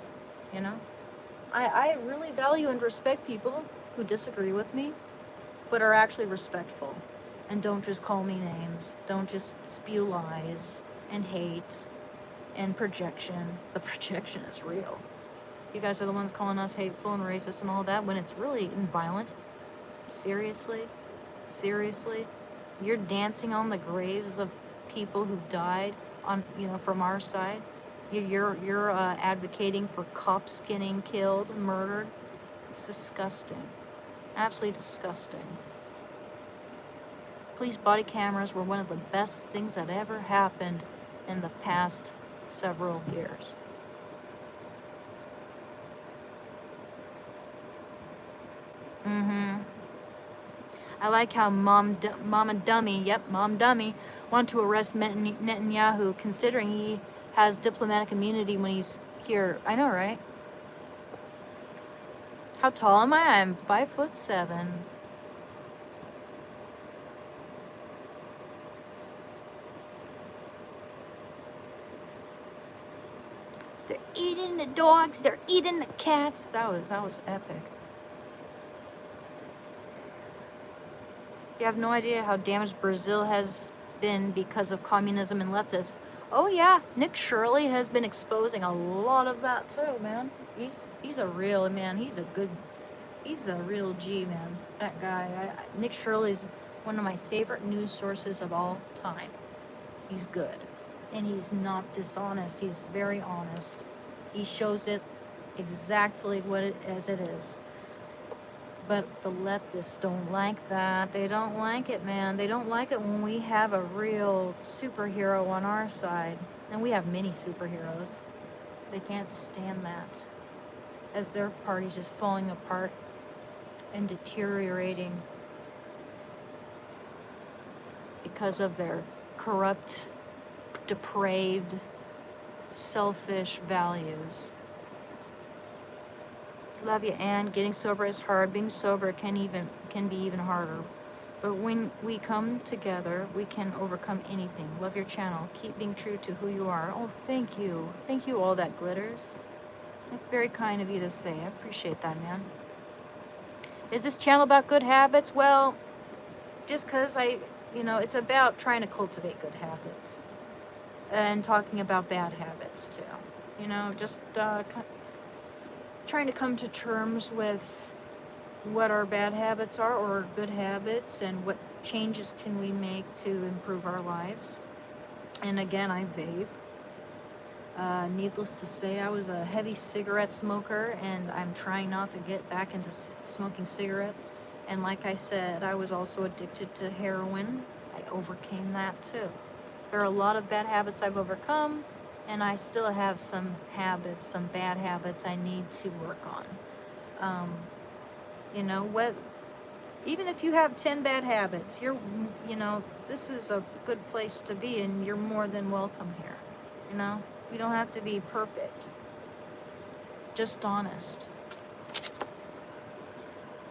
I really value and respect people who disagree with me, but are actually respectful and don't just call me names. Don't just spew lies and hate and projection. The projection is real. You guys are the ones calling us hateful and racist and all that when it's really violent. Seriously? You're dancing on the graves of people who've died from our side. You're advocating for cops getting killed, murdered. It's disgusting. Absolutely disgusting. police body cameras were one of the best things that ever happened in the past several years. I like how Mama Dummy, yep, Mom Dummy, want to arrest Netanyahu, considering he has diplomatic immunity when he's here. I know, right? How tall am I? I'm 5'7". They're eating the dogs. They're eating the cats. That was epic. You have no idea how damaged Brazil has been because of communism and leftists. Oh yeah, Nick Shirley has been exposing a lot of that too, man. He's a real man. He's a real G, man. That guy. Nick Shirley's one of my favorite news sources of all time. He's good, and he's not dishonest. He's very honest. He shows it exactly as it is. But the leftists don't like that. They don't like it, man. They don't like it when we have a real superhero on our side. And we have many superheroes. They can't stand that. As their party's just falling apart and deteriorating because of their corrupt, depraved, selfish values. Love you, Anne. Getting sober is hard. Being sober can be even harder. But when we come together, we can overcome anything. Love your channel. Keep being true to who you are. Oh, thank you. Thank you, all that glitters. It's very kind of you to say. I appreciate that, man. Is this channel about good habits? Well, just because it's about trying to cultivate good habits. And talking about bad habits, too. Just trying to come to terms with what our bad habits are or good habits, and what changes can we make to improve our lives. And again, I vape. Needless to say, I was a heavy cigarette smoker, and I'm trying not to get back into smoking cigarettes. And like I said, I was also addicted to heroin. I overcame that too. There are a lot of bad habits I've overcome, and I still have some bad habits I need to work on. Even if you have 10 bad habits, this is a good place to be, and you're more than welcome here. You don't have to be perfect. Just honest.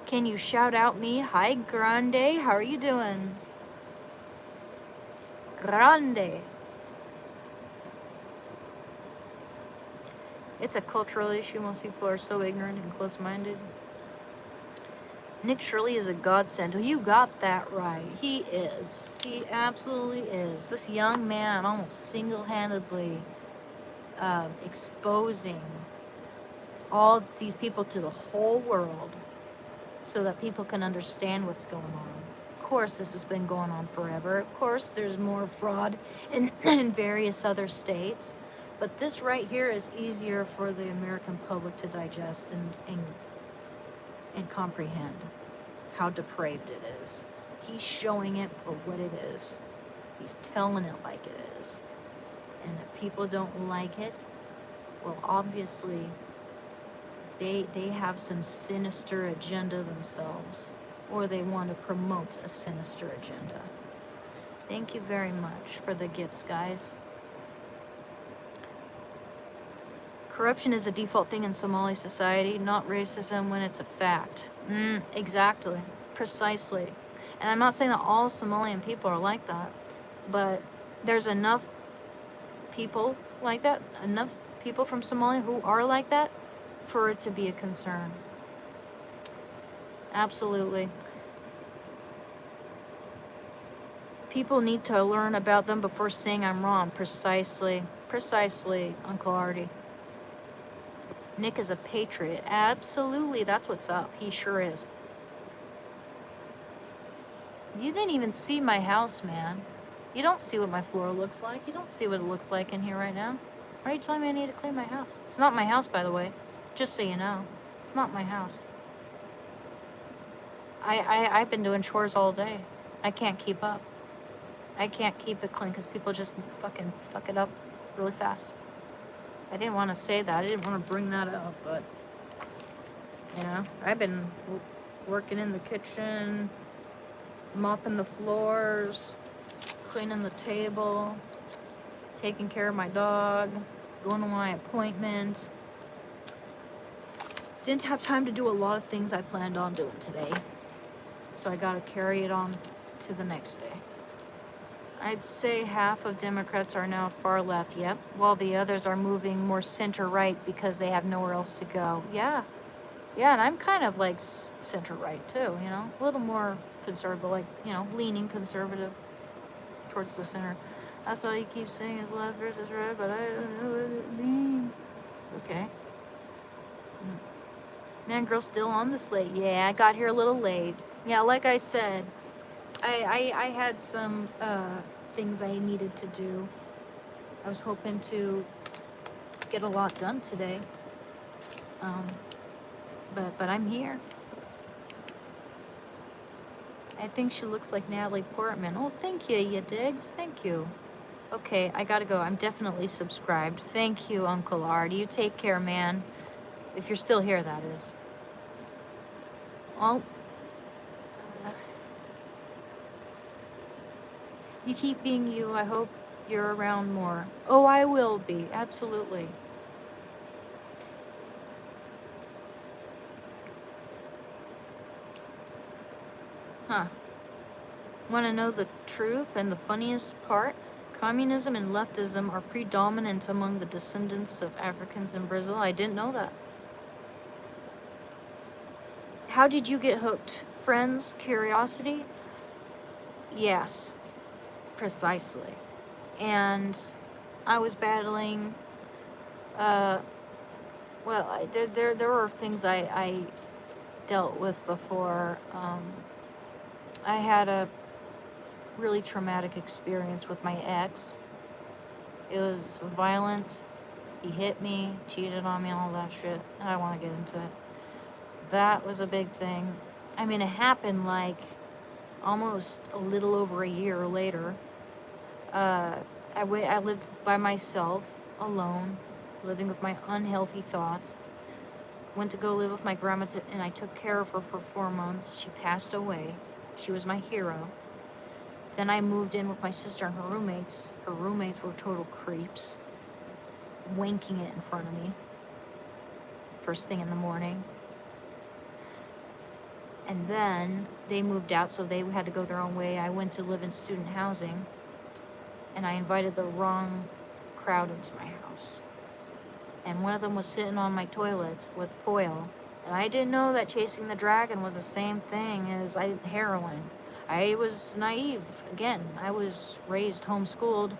Can you shout out me? Hi, Grande. How are you doing? Grande. It's a cultural issue. Most people are so ignorant and close-minded. Nick Shirley is a godsend. Oh, you got that right. He is. He absolutely is. This young man almost single-handedly exposing all these people to the whole world so that people can understand what's going on. Of course, this has been going on forever. Of course, there's more fraud in various other states. But this right here is easier for the American public to digest and comprehend how depraved it is. He's showing it for what it is. He's telling it like it is. And if people don't like it, well, obviously, they have some sinister agenda themselves, or they want to promote a sinister agenda. Thank you very much for the gifts, guys. Corruption is a default thing in Somali society, not racism when it's a fact. Exactly. Precisely. And I'm not saying that all Somalian people are like that, but there's enough people like that, enough people from Somalia who are like that, for it to be a concern. Absolutely. People need to learn about them before saying I'm wrong. Precisely. Precisely, Uncle Artie. Nick is a patriot. Absolutely, that's what's up. He sure is. You didn't even see my house, man. You don't see what my floor looks like. You don't see what it looks like in here right now. Why are you telling me I need to clean my house? It's not my house, by the way. Just so you know. It's not my house. I've been doing chores all day. I can't keep up. I can't keep it clean because people just fucking fuck it up really fast. I didn't want to say that. I didn't want to bring that up, but you know, I've been working in the kitchen, mopping the floors, cleaning the table, taking care of my dog, going to my appointment. Didn't have time to do a lot of things I planned on doing today, so I gotta carry it on to the next day. I'd say half of Democrats are now far left, yep, while the others are moving more center right because they have nowhere else to go. Yeah, and I'm kind of like center right too, you know, a little more conservative, like, you know, leaning conservative towards the center. That's all you keep saying is left versus right, but I don't know what it means. Okay. Man, girl, still on this late. Yeah, I got here a little late. Yeah, like I said, I had some things I needed to do. I was hoping to get a lot done today. But I'm here. I think she looks like Natalie Portman. Oh, thank you, you digs. Thank you. Okay, I gotta go. I'm definitely subscribed. Thank you, Uncle Art. You take care, man. If you're still here, that is. Oh. You keep being you. I hope you're around more. Oh, I will be. Absolutely. Huh. Want to know the truth and the funniest part? Communism and leftism are predominant among the descendants of Africans in Brazil. I didn't know that. How did you get hooked? Friends? Curiosity? Yes, precisely. And I was battling, well, there were things I dealt with before. I had a really traumatic experience with my ex. It was violent. He hit me, cheated on me, all that shit. And I don't want to get into it. That was a big thing. I mean, it happened like almost a little over a year later. I lived by myself, alone, living with my unhealthy thoughts. Went to go live with my grandma, and I took care of her for 4 months. She passed away. She was my hero. Then I moved in with my sister and her roommates. Her roommates were total creeps, wanking it in front of me first thing in the morning. And then they moved out, so they had to go their own way. I went to live in student housing, and I invited the wrong crowd into my house. And one of them was sitting on my toilet with foil. And I didn't know that chasing the dragon was the same thing as heroin. I was naive. Again, I was raised homeschooled.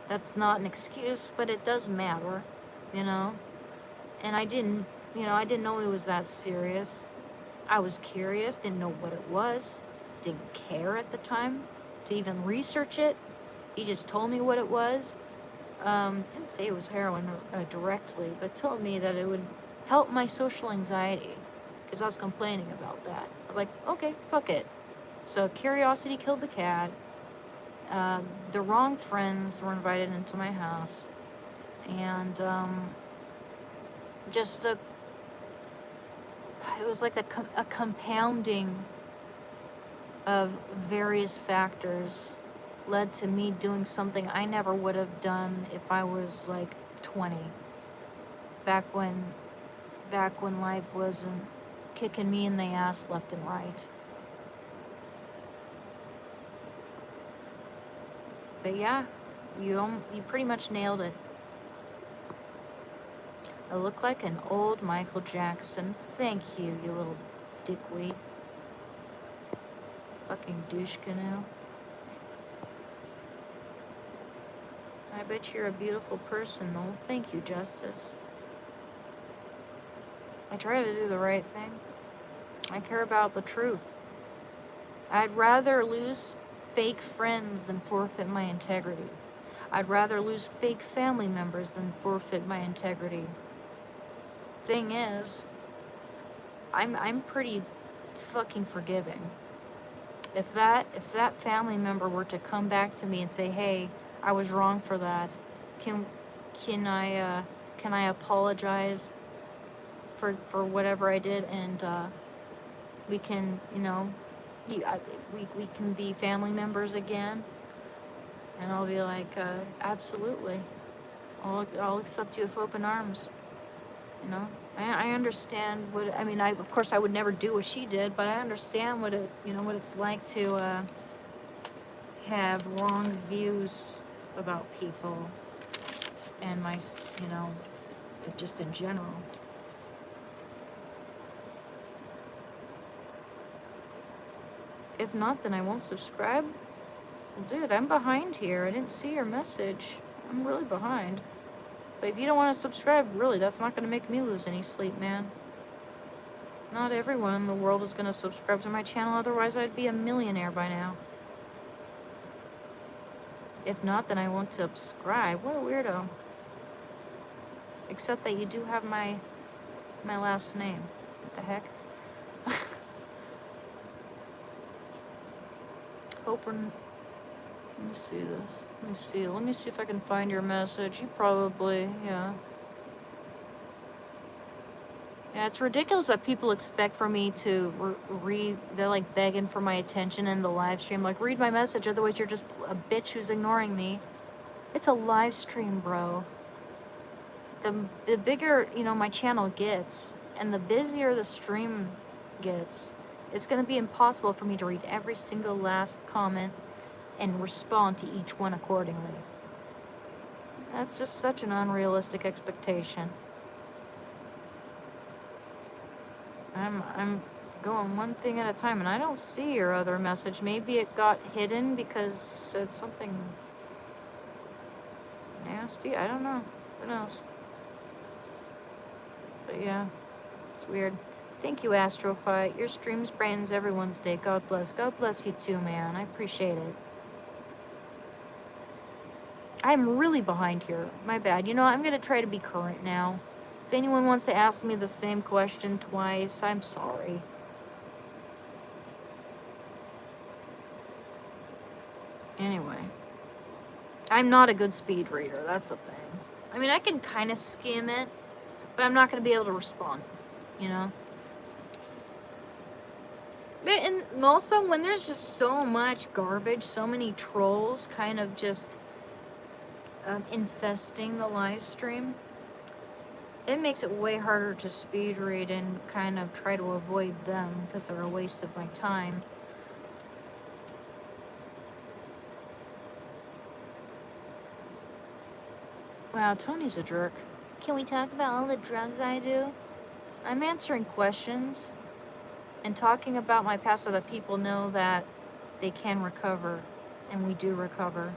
That's not an excuse, but it does matter, you know? And I didn't know it was that serious. I was curious, didn't know what it was, didn't care at the time to even research it. He just told me what it was. Didn't say it was heroin directly, but told me that it would help my social anxiety because I was complaining about that. I was like, okay, fuck it. So curiosity killed the cat. The wrong friends were invited into my house, and it was like a compounding of various factors led to me doing something I never would have done if I was like 20. Back when life wasn't kicking me in the ass left and right. But yeah, you pretty much nailed it. I look like an old Michael Jackson. Thank you, you little dickweed. Fucking douche canoe. I bet you're a beautiful person, though. Thank you, Justice. I try to do the right thing. I care about the truth. I'd rather lose fake friends than forfeit my integrity. I'd rather lose fake family members than forfeit my integrity. Thing is, I'm pretty fucking forgiving. If that family member were to come back to me and say, "Hey, I was wrong for that. Can can I can I apologize for whatever I did, and we can, we can be family members again?" And I'll be like, absolutely. I'll accept you with open arms. You know, I understand what, I mean, of course I would never do what she did, but I understand what what it's like to have wrong views about people and just in general. If not, then I won't subscribe. Well, dude, I'm behind here. I didn't see your message. I'm really behind. But if you don't want to subscribe, really, that's not going to make me lose any sleep, man. Not everyone in the world is going to subscribe to my channel, otherwise I'd be a millionaire by now. If not, then I won't subscribe. What a weirdo. Except that you do have my last name. What the heck? Hope we're... Let me see this. Let me see if I can find your message. You probably, yeah. Yeah, it's ridiculous that people expect for me to read. They're like begging for my attention in the live stream. Like, read my message, otherwise you're just a bitch who's ignoring me. It's a live stream, bro. The bigger, my channel gets, and the busier the stream gets, it's going to be impossible for me to read every single last comment and respond to each one accordingly. That's just such an unrealistic expectation. I'm going one thing at a time, and I don't see your other message. Maybe it got hidden because it said something nasty. I don't know. Who knows? But yeah, it's weird. Thank you, Astrophyte. Your streams brightens everyone's day. God bless. God bless you too, man. I appreciate it. I'm really behind here. My bad. I'm going to try to be current now. If anyone wants to ask me the same question twice, I'm sorry. Anyway. I'm not a good speed reader. That's the thing. I mean, I can kind of skim it, but I'm not going to be able to respond, And also, when there's just so much garbage, so many trolls kind of just infesting the live stream, it makes it way harder to speed read and kind of try to avoid them because they're a waste of my time. Wow, Tony's a jerk. Can we talk about all the drugs I do? I'm answering questions and talking about my past so that people know that they can recover, and we do recover.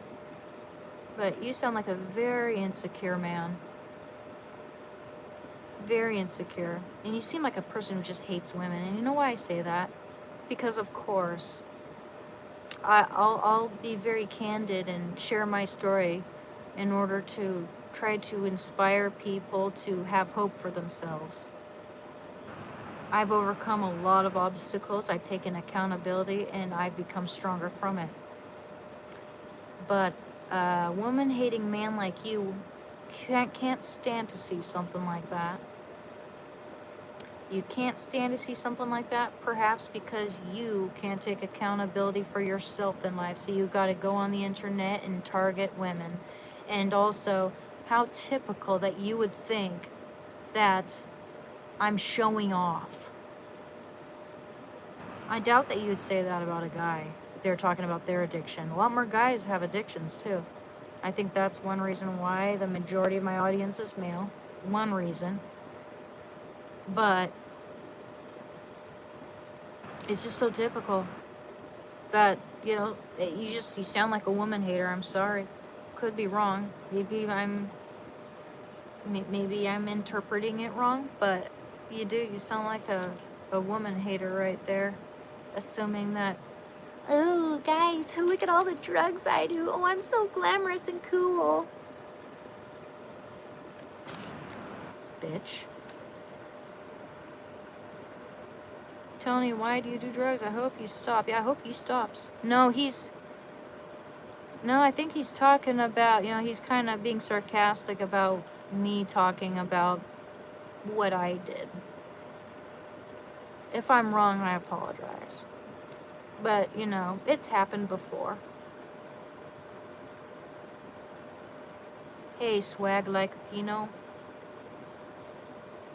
But you sound like a very insecure man. Very insecure. And you seem like a person who just hates women. And you know why I say that? Because, of course, I'll be very candid and share my story in order to try to inspire people to have hope for themselves. I've overcome a lot of obstacles. I've taken accountability, and I've become stronger from it. But a woman-hating man like you can't stand to see something like that. You can't stand to see something like that, perhaps because you can't take accountability for yourself in life. So you got to go on the internet and target women. And also, how typical that you would think that I'm showing off. I doubt that you would say that about a guy if they're talking about their addiction. A lot more guys have addictions too. I think that's one reason why the majority of my audience is male. One reason. But it's just so typical that, you sound like a woman hater. I'm sorry. Could be wrong. Maybe I'm interpreting it wrong, but you do. You sound like a woman hater right there. Assuming that, oh, guys, look at all the drugs I do. Oh, I'm so glamorous and cool. Bitch. Tony, why do you do drugs? I hope you stop. Yeah, I hope he stops. No, I think he's talking about, he's kind of being sarcastic about me talking about what I did. If I'm wrong, I apologize. But, it's happened before. Hey, swag like a Pinot.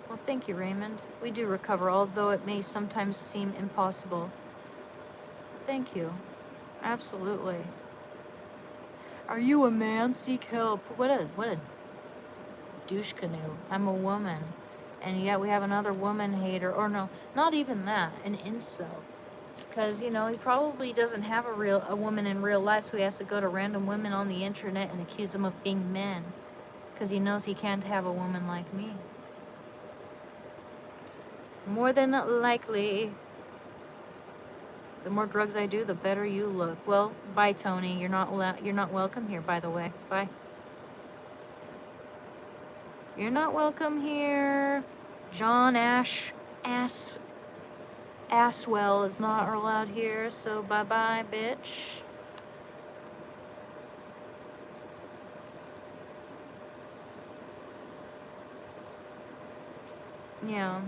Well, thank you, Raymond. We do recover, although it may sometimes seem impossible. Thank you. Absolutely. Are you a man? Seek help. What a douche canoe. I'm a woman. And yet we have another woman hater. Or no, not even that. An incel. Because, he probably doesn't have a woman in real life, so he has to go to random women on the internet and accuse them of being men. Because he knows he can't have a woman like me. More than likely. The more drugs I do, the better you look. Well, bye, Tony. You're not welcome here, by the way. Bye. You're not welcome here. John Aswell is not allowed here, so bye-bye, bitch. Yeah.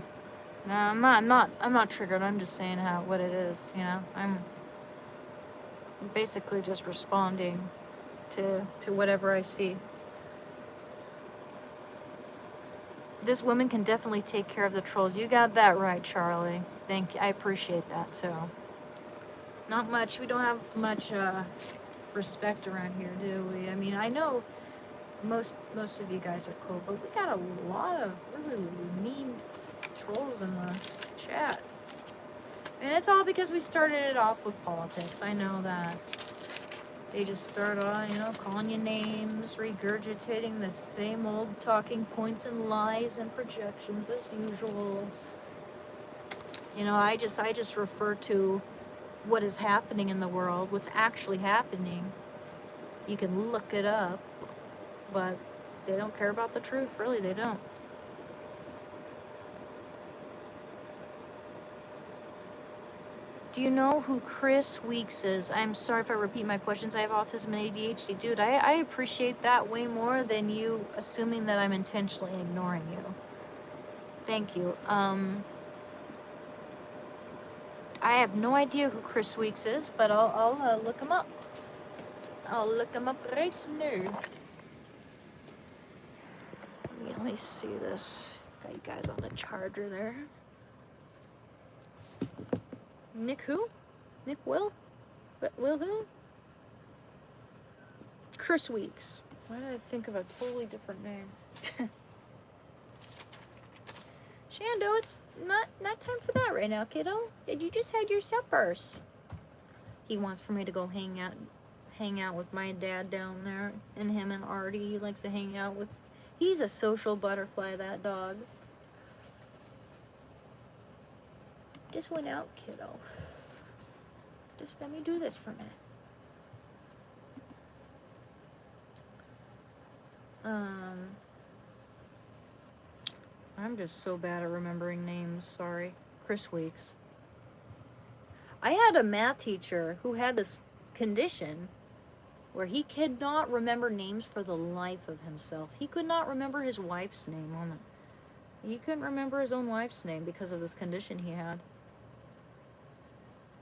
No, I'm not triggered. I'm just saying what it is, I'm basically just responding to whatever I see. This woman can definitely take care of the trolls. You got that right, Charlie. Thank you. I appreciate that too. Not much. We don't have much respect around here, do we? I mean, I know most of you guys are cool, but we got a lot of really mean trolls in the chat. And it's all because we started it off with politics. I know that. They just start on, calling you names, regurgitating the same old talking points and lies and projections as usual. I just refer to what is happening in the world, what's actually happening. You can look it up, but they don't care about the truth. Really, they don't. Do you know who Chris Weeks is? I'm sorry if I repeat my questions. I have autism and ADHD. Dude, I appreciate that way more than you assuming that I'm intentionally ignoring you. Thank you. I have no idea who Chris Weeks is, but I'll look him up. I'll look him up right now. Let me see this. Got you guys on the charger there. Nick who? Nick Will? Will who? Chris Weeks. Why did I think of a totally different name? Shando, it's not time for that right now, kiddo. You just had your suppers. He wants for me to go hang out with my dad down there, and him and Artie. He likes to hang out with. He's a social butterfly, that dog. Just went out, kiddo. Just let me do this for a minute. I'm just so bad at remembering names, sorry. Chris Weeks. I had a math teacher who had this condition where he could not remember names for the life of himself. He could not remember his wife's name. He couldn't remember his own wife's name because of this condition he had.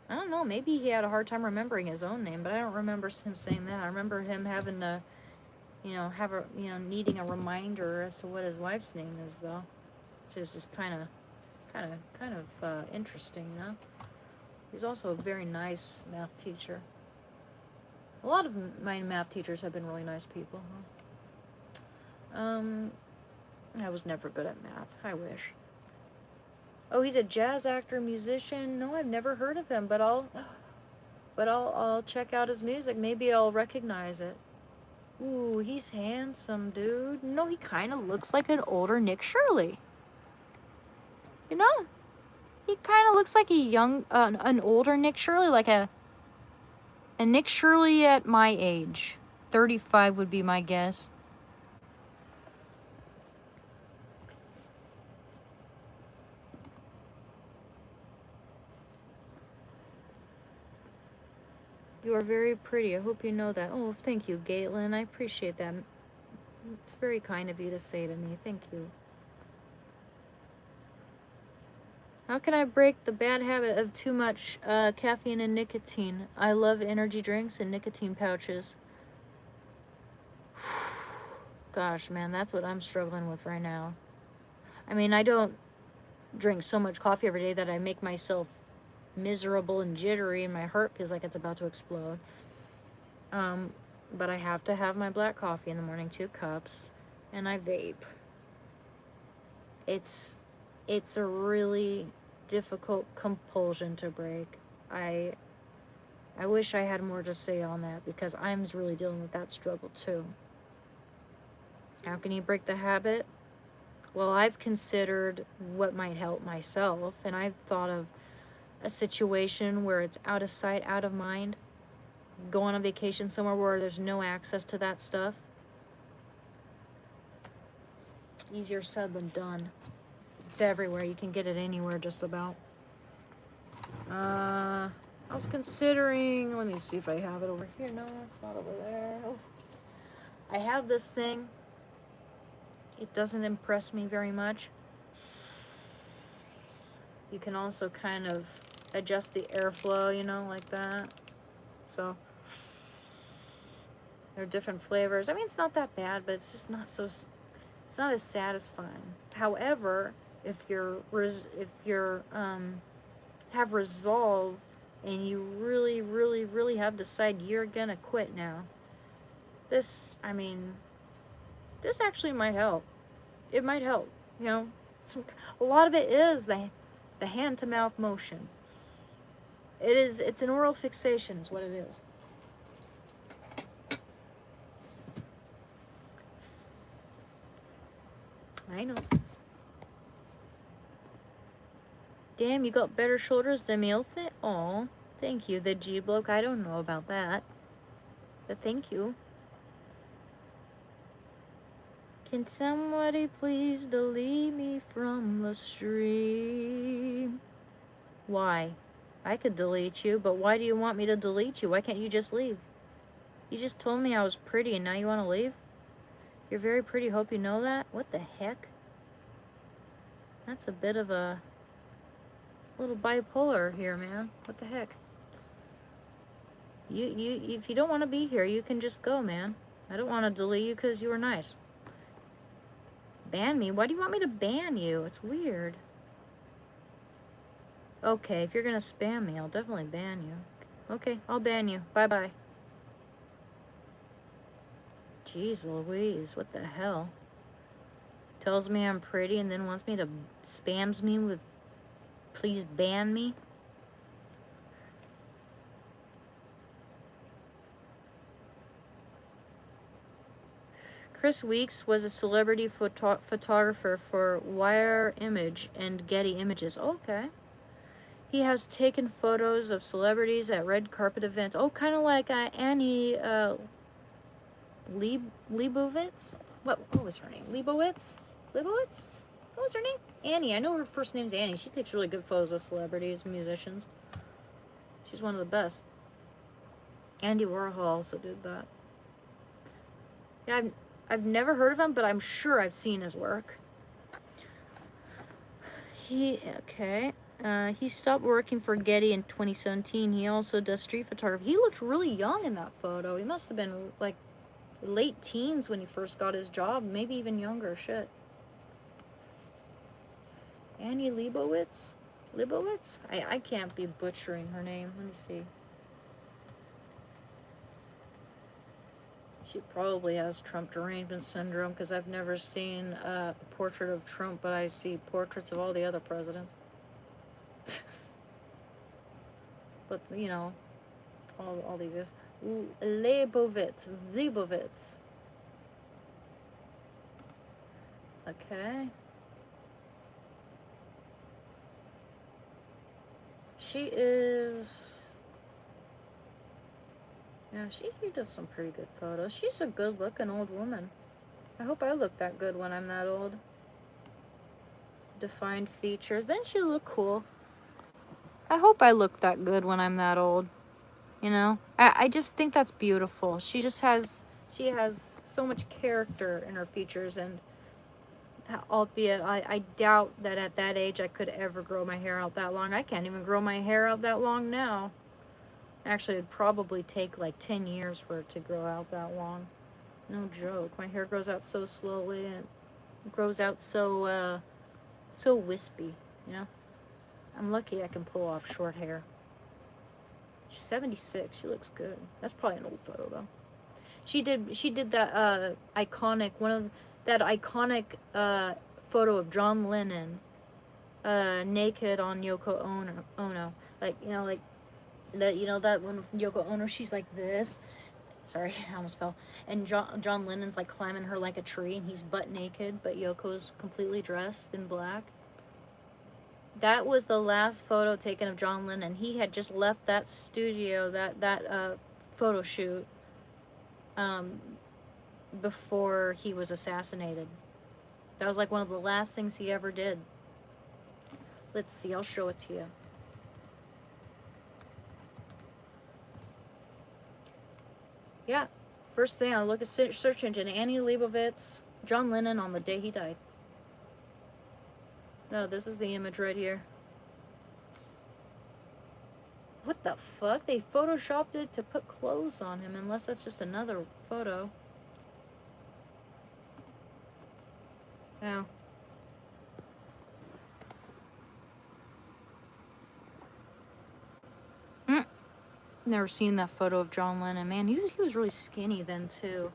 I don't know, maybe he had a hard time remembering his own name, but I don't remember him saying that. I remember him having to, needing a reminder as to what his wife's name is, though. Which is just kind of interesting, He's also a very nice math teacher. A lot of my math teachers have been really nice people, I was never good at math. I wish. Oh, he's a jazz actor, musician. No, I've never heard of him, but I'll check out his music. Maybe I'll recognize it. Ooh, he's handsome, dude. No, he kind of looks like an older Nick Shirley. He kind of looks like an older Nick Shirley, like a Nick Shirley at my age. 35 would be my guess. are very pretty. I hope you know that. Oh, thank you, Gaitlin. I appreciate that. It's very kind of you to say to me. Thank you. How can I break the bad habit of too much caffeine and nicotine? I love energy drinks and nicotine pouches. Gosh, man, that's what I'm struggling with right now. I mean, I don't drink so much coffee every day that I make myself miserable and jittery and my heart feels like it's about to explode. But I have to have my black coffee in the morning, 2 cups, and I vape. It's a really difficult compulsion to break. I wish I had more to say on that because I'm really dealing with that struggle too. How can you break the habit? Well, I've considered what might help myself, and I've thought of a situation where it's out of sight, out of mind. Go on a vacation somewhere where there's no access to that stuff. Easier said than done. It's everywhere. You can get it anywhere just about. I was considering, let me see if I have it over here. No, it's not over there. Oh. I have this thing. It doesn't impress me very much. You can also kind of adjust the airflow, you know, like that. So there are different flavors. I mean, it's not that bad, but it's just not so, it's not as satisfying. However, if you're have resolve and you really have decided you're gonna quit now, this actually might help. It might help, you know. A lot of it is the hand to mouth motion. It's an oral fixation is what it is. I know. Damn, you got better shoulders than me. Aw, thank you. The G bloke, I don't know about that. But thank you. Can somebody please delete me from the stream? Why? I could delete you, but why do you want me to delete you? Why can't you just leave? You just told me I was pretty and now you want to leave? You're very pretty, hope you know that? What the heck? That's a bit of a little bipolar here, man. What the heck? If you don't want to be here, you can just go, man. I don't want to delete you because you were nice. Ban me? Why do you want me to ban you? It's weird. Okay, if you're gonna spam me, I'll definitely ban you. Okay, I'll ban you. Bye-bye. Jeez Louise, what the hell? Tells me I'm pretty and then wants me to spams me with please ban me? Chris Weeks was a celebrity photographer for Wire Image and Getty Images. Okay. He has taken photos of celebrities at red carpet events. Oh, kind of like Annie Leibovitz? What was her name? Leibovitz? What was her name? Annie. I know her first name's Annie. She takes really good photos of celebrities, musicians. She's one of the best. Andy Warhol also did that. Yeah, I've never heard of him, but I'm sure I've seen his work. He stopped working for Getty in 2017. He also does street photography. He looked really young in that photo. He must have been like late teens when he first got his job, maybe even younger. Shit. Annie Leibovitz? I can't be butchering her name. Let me see. She probably has Trump derangement syndrome because I've never seen a portrait of Trump, but I see portraits of all the other presidents. But, you know, all these is. Leibovitz. Okay. She is... Yeah, she does some pretty good photos. She's a good-looking old woman. I hope I look that good when I'm that old. Defined features. Then she'll look cool. I hope I look that good when I'm that old. You know, I just think that's beautiful. She has so much character in her features, and albeit I doubt that at that age I could ever grow my hair out that long. I can't even grow my hair out that long now. Actually, it'd probably take like 10 years for it to grow out that long. No joke. My hair grows out so slowly, and it grows out so wispy, you know? I'm lucky I can pull off short hair. She's 76. She looks good. That's probably an old photo though. She did that iconic photo of John Lennon naked on Yoko Ono. Like, you know, like that, you know, that one with Yoko Ono, she's like this. Sorry, I almost fell. And John Lennon's like climbing her like a tree, and he's butt naked, but Yoko's completely dressed in black. That was the last photo taken of John Lennon. He had just left that studio, that photo shoot, before he was assassinated. That was like one of the last things he ever did. Let's see, I'll show it to you. Yeah, first thing I look at search engine, Annie Leibovitz, John Lennon on the day he died. No, this is the image right here. What the fuck? They photoshopped it to put clothes on him, unless that's just another photo. Wow. Never seen that photo of John Lennon. Man, he was really skinny then, too.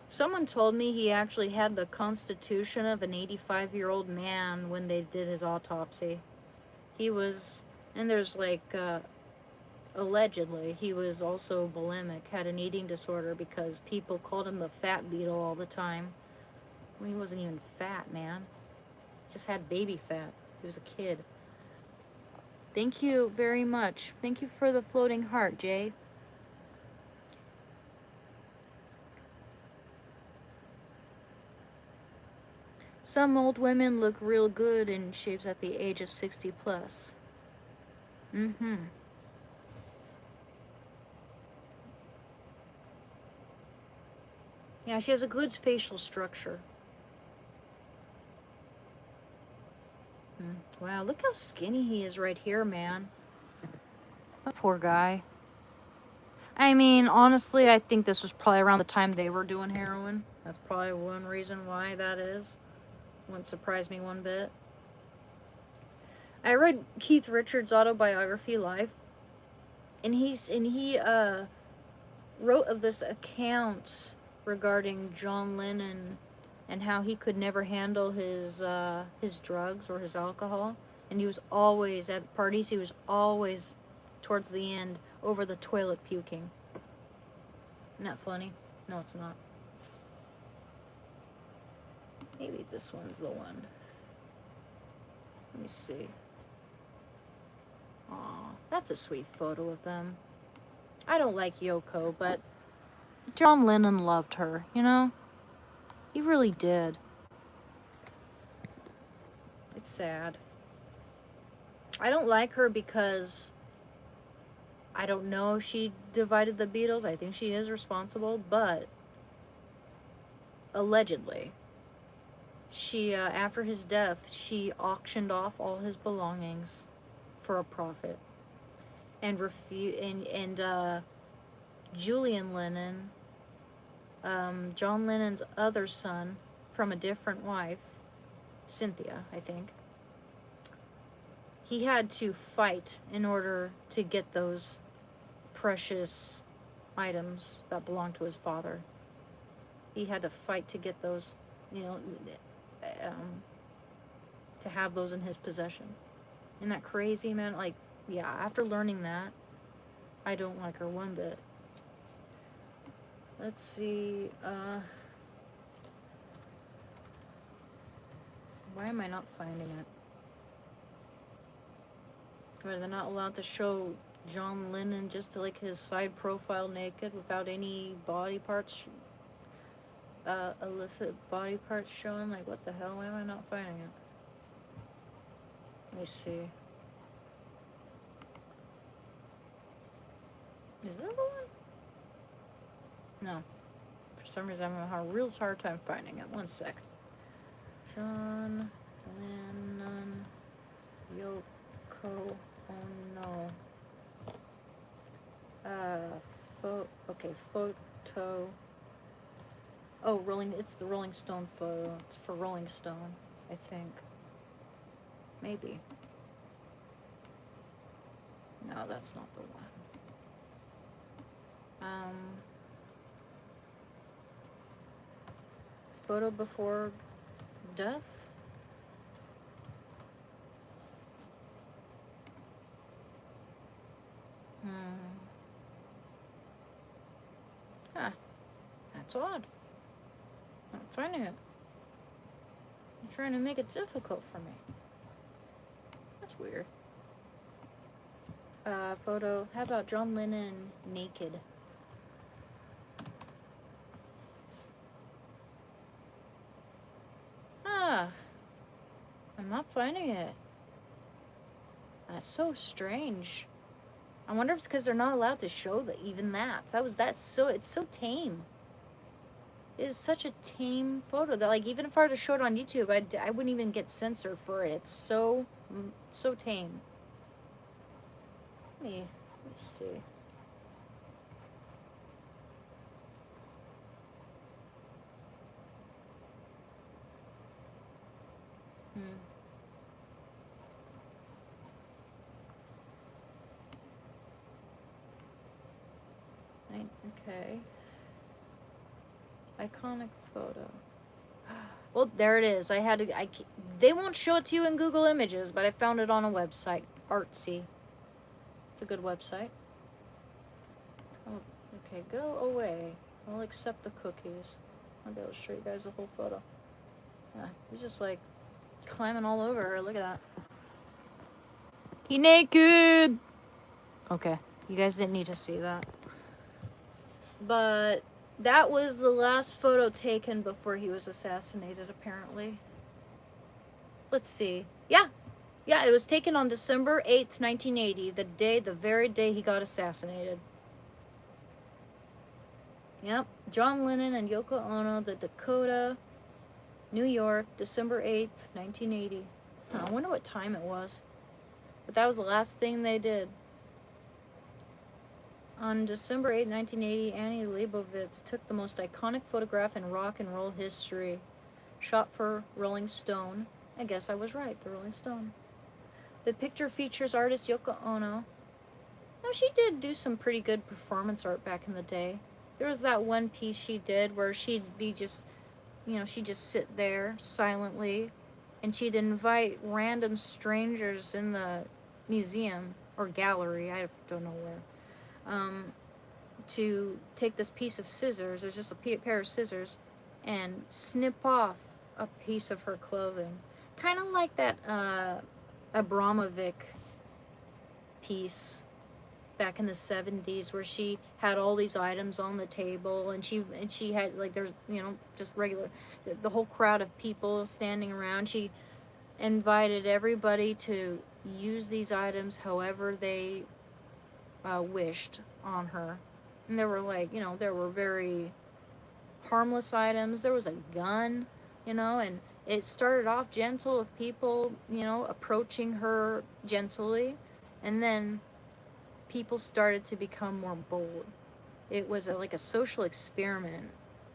Someone told me he actually had the constitution of an 85-year-old man when they did his autopsy. He was, and there's like, allegedly, he was also bulimic, had an eating disorder because people called him the fat beetle all the time. When he wasn't even fat, man. Just had baby fat. He was a kid. Thank you very much. Thank you for the floating heart, Jay. Some old women look real good in shapes at the age of 60 plus. Yeah, she has a good facial structure. Wow, look how skinny he is right here, man. Poor guy. I mean, honestly, I think this was probably around the time they were doing heroin. That's probably one reason why that is. Wouldn't surprise me one bit. I read Keith Richards' autobiography, Life, and he wrote of this account regarding John Lennon and how he could never handle his drugs or his alcohol, and he was always at parties. He was always towards the end over the toilet puking. Isn't that funny? No, it's not. Maybe this one's the one. Let me see. Aw, that's a sweet photo of them. I don't like Yoko, but John Lennon loved her, you know? He really did. It's sad. I don't like her because I don't know if she divided the Beatles. I think she is responsible, but allegedly, she after his death, she auctioned off all his belongings for a profit, and Julian Lennon, John Lennon's other son from a different wife, Cynthia, I think, he had to fight in order to get those precious items that belonged to his father. He had to fight to get those, you know, to have those in his possession. Isn't that crazy, man? Like, yeah, after learning that, I don't like her one bit. Let's see, why am I not finding it? Where they're not allowed to show John Lennon just to like his side profile naked without any body parts, illicit body parts showing. Like, what the hell? Why am I not finding it? Let me see. Is this the one? No. For some reason, I'm having a real hard time finding it. One sec. John Lennon, Yoko Ono. Okay, photo. Oh, it's the Rolling Stone photo. It's for Rolling Stone, I think. Maybe. No, that's not the one. Photo before death? Huh. That's odd. I'm not finding it. I'm trying to make it difficult for me. That's weird. Photo. How about John Lennon naked? I'm not finding it. That's so strange. I wonder if it's because they're not allowed to show even that. It's so tame. It is such a tame photo that, like, even if I were to show it on YouTube, I wouldn't even get censored for it. It's so tame. Let me see. Okay. Iconic photo. Well, there it is. They won't show it to you in Google Images, but I found it on a website, Artsy. It's a good website. Oh, okay, go away. I'll accept the cookies. I'll be able to show you guys the whole photo. Yeah, he's just like climbing all over her. Look at that. He naked! Okay, you guys didn't need to see that. But that was the last photo taken before he was assassinated, apparently. Let's see. Yeah, it was taken on December 8th, 1980, the very day he got assassinated. Yep, John Lennon and Yoko Ono, the Dakota, New York, December 8th, 1980. I wonder what time it was. But that was the last thing they did. On December 8, 1980, Annie Leibovitz took the most iconic photograph in rock and roll history. Shot for Rolling Stone. I guess I was right, the Rolling Stone. The picture features artist Yoko Ono. Now, she did do some pretty good performance art back in the day. There was that one piece she did where she'd be just, she'd just sit there silently, and she'd invite random strangers in the museum or gallery, I don't know where, to take this piece of scissors, there's just a pair of scissors, and snip off a piece of her clothing. Kind of like that Abramovic piece back in the 70s where she had all these items on the table, and she had, like, there's, just regular, the whole crowd of people standing around. She invited everybody to use these items however they wished on her. And there were, like, there were very harmless items. There was a gun, and it started off gentle with people, approaching her gently, and then people started to become more bold. It was like a social experiment.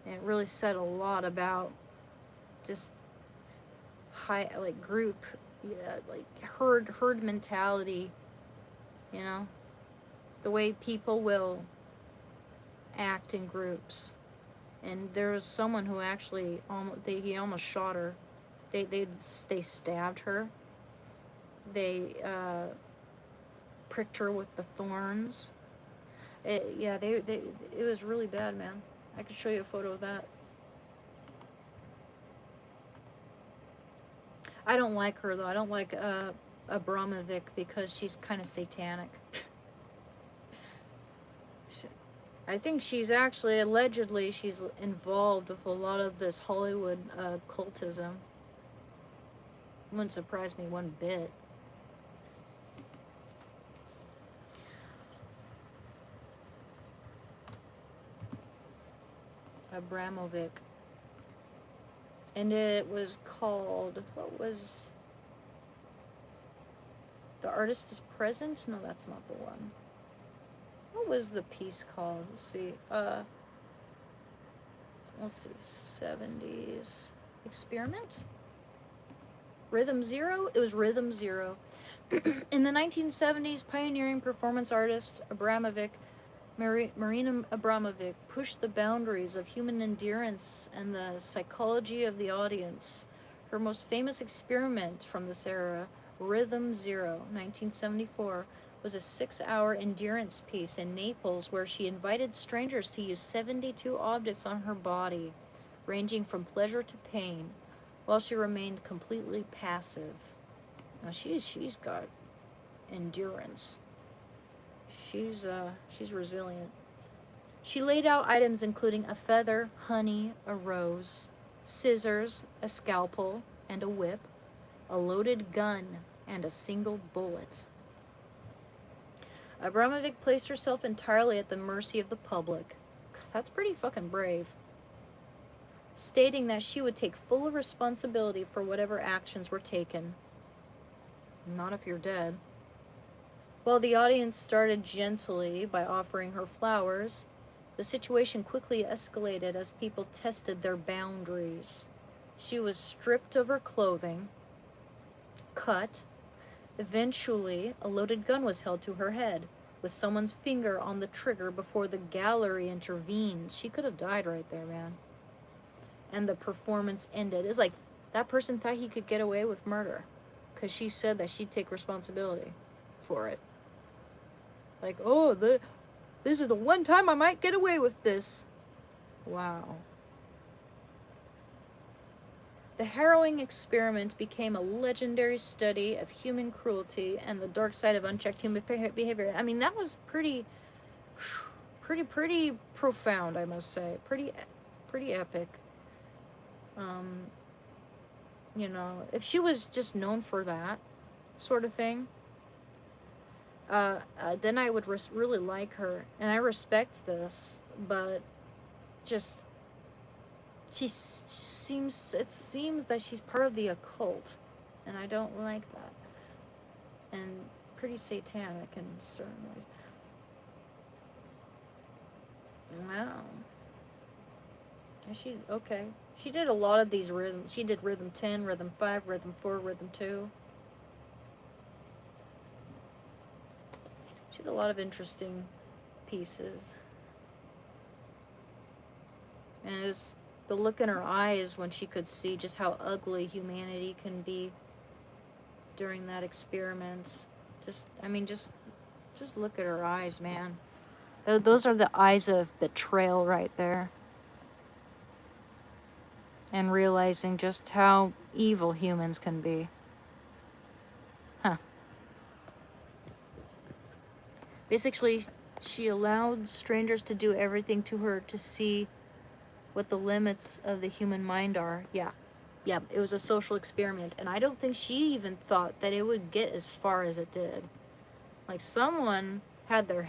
And it really said a lot about just group, like herd mentality, the way people will act in groups. And there was someone who actually he almost shot her. They stabbed her. They pricked her with the thorns. It was really bad, man. I could show you a photo of that. I don't like her, though. I don't like Abramovic because she's kind of satanic. I think allegedly she's involved with a lot of this Hollywood cultism. Wouldn't surprise me one bit. Abramovic. And it was called, what was, The Artist is Present? No, that's not the one. What was the piece called? Let's see, 70s. Experiment? Rhythm Zero? It was Rhythm Zero. In the 1970s, pioneering performance artist Abramovic, Marina Abramovic, pushed the boundaries of human endurance and the psychology of the audience. Her most famous experiment from this era, Rhythm Zero, 1974, was a 6-hour endurance piece in Naples where she invited strangers to use 72 objects on her body, ranging from pleasure to pain, while she remained completely passive. Now she's got endurance. She's resilient. She laid out items including a feather, honey, a rose, scissors, a scalpel, and a whip, a loaded gun, and a single bullet. Abramovic placed herself entirely at the mercy of the public. That's pretty fucking brave. Stating that she would take full responsibility for whatever actions were taken. Not if you're dead. While the audience started gently by offering her flowers, the situation quickly escalated as people tested their boundaries. She was stripped of her clothing, cut. Eventually, a loaded gun was held to her head, with someone's finger on the trigger before the gallery intervened. She could have died right there, man. And the performance ended. It's like that person thought he could get away with murder because she said that she'd take responsibility for it. Like, oh, this is the one time I might get away with this. Wow. The harrowing experiment became a legendary study of human cruelty and the dark side of unchecked human behavior. I mean, that was pretty profound, I must say. Pretty epic. You know, if she was just known for that sort of thing, then I would really like her, and I respect this, but just it seems that she's part of the occult, and I don't like that, and pretty satanic in certain ways. Wow. She did a lot of these rhythms. She did rhythm 10, rhythm 5, rhythm 4, rhythm 2. She did a lot of interesting pieces. And it was the look in her eyes when she could see just how ugly humanity can be during that experiment. Just look at her eyes, man. Those are the eyes of betrayal right there. And realizing just how evil humans can be. Huh. Basically, she allowed strangers to do everything to her to see what the limits of the human mind are. Yeah, it was a social experiment. And I don't think she even thought that it would get as far as it did. Like, someone had their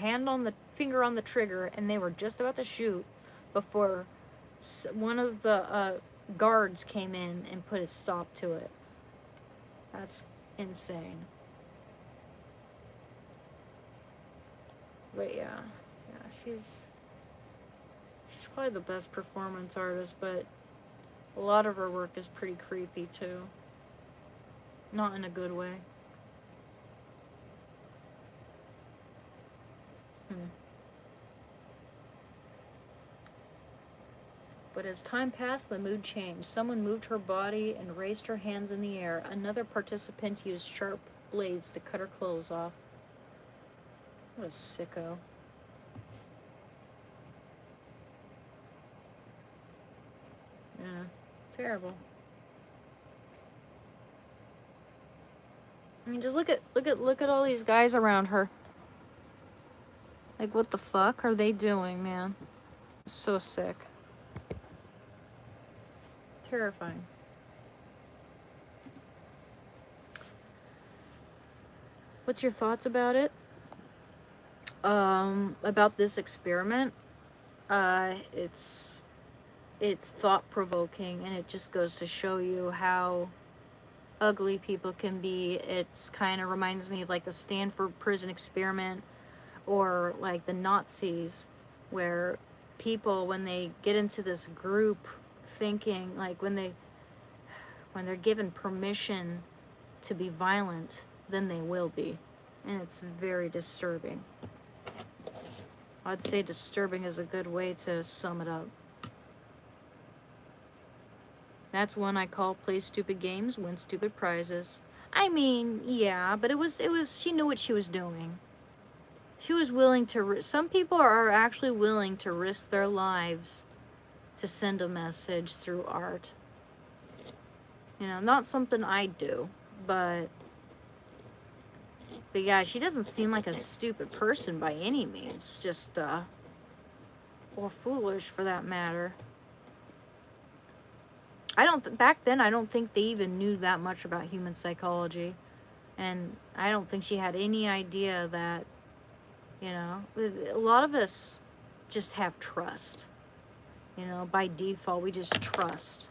finger on the trigger and they were just about to shoot before one of the guards came in and put a stop to it. That's insane. But yeah, she's probably the best performance artist, but a lot of her work is pretty creepy too. Not in a good way. But as time passed, the mood changed. Someone moved her body and raised her hands in the air. Another participant used sharp blades to cut her clothes off. What a sicko. Yeah, terrible. I mean, just look at all these guys around her. Like, what the fuck are they doing, man? So sick. Terrifying. What's your thoughts about it? About this experiment? It's it's thought-provoking, and it just goes to show you how ugly people can be. It's kind of reminds me of like the Stanford prison experiment, or like the Nazis, where people, when they get into this group thinking, like when they're given permission to be violent, then they will be. And it's very disturbing. I'd say disturbing is a good way to sum it up. That's one I call play stupid games, win stupid prizes. I mean, yeah, but it was, she knew what she was doing. She was willing to, some people are actually willing to risk their lives to send a message through art. You know, not something I do, but yeah, she doesn't seem like a stupid person by any means, just, or foolish for that matter. Back then, I don't think they even knew that much about human psychology. And I don't think she had any idea that, you know, a lot of us just have trust. You know, by default, we just trust.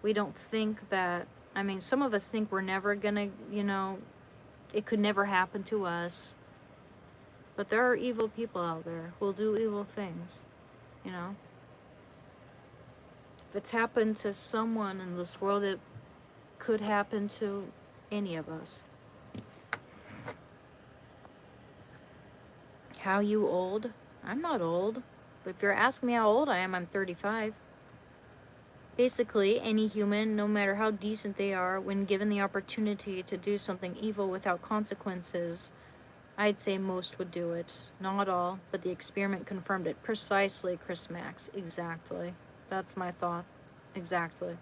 We don't think that, I mean, some of us think we're never gonna, you know, it could never happen to us. But there are evil people out there who'll do evil things, you know. If it's happened to someone in this world, it could happen to any of us. How you old? I'm not old. But if you're asking me how old I am, I'm 35. Basically, any human, no matter how decent they are, when given the opportunity to do something evil without consequences, I'd say most would do it. Not all, but the experiment confirmed it. Precisely, Chris Max. Exactly. That's my thought. Exactly.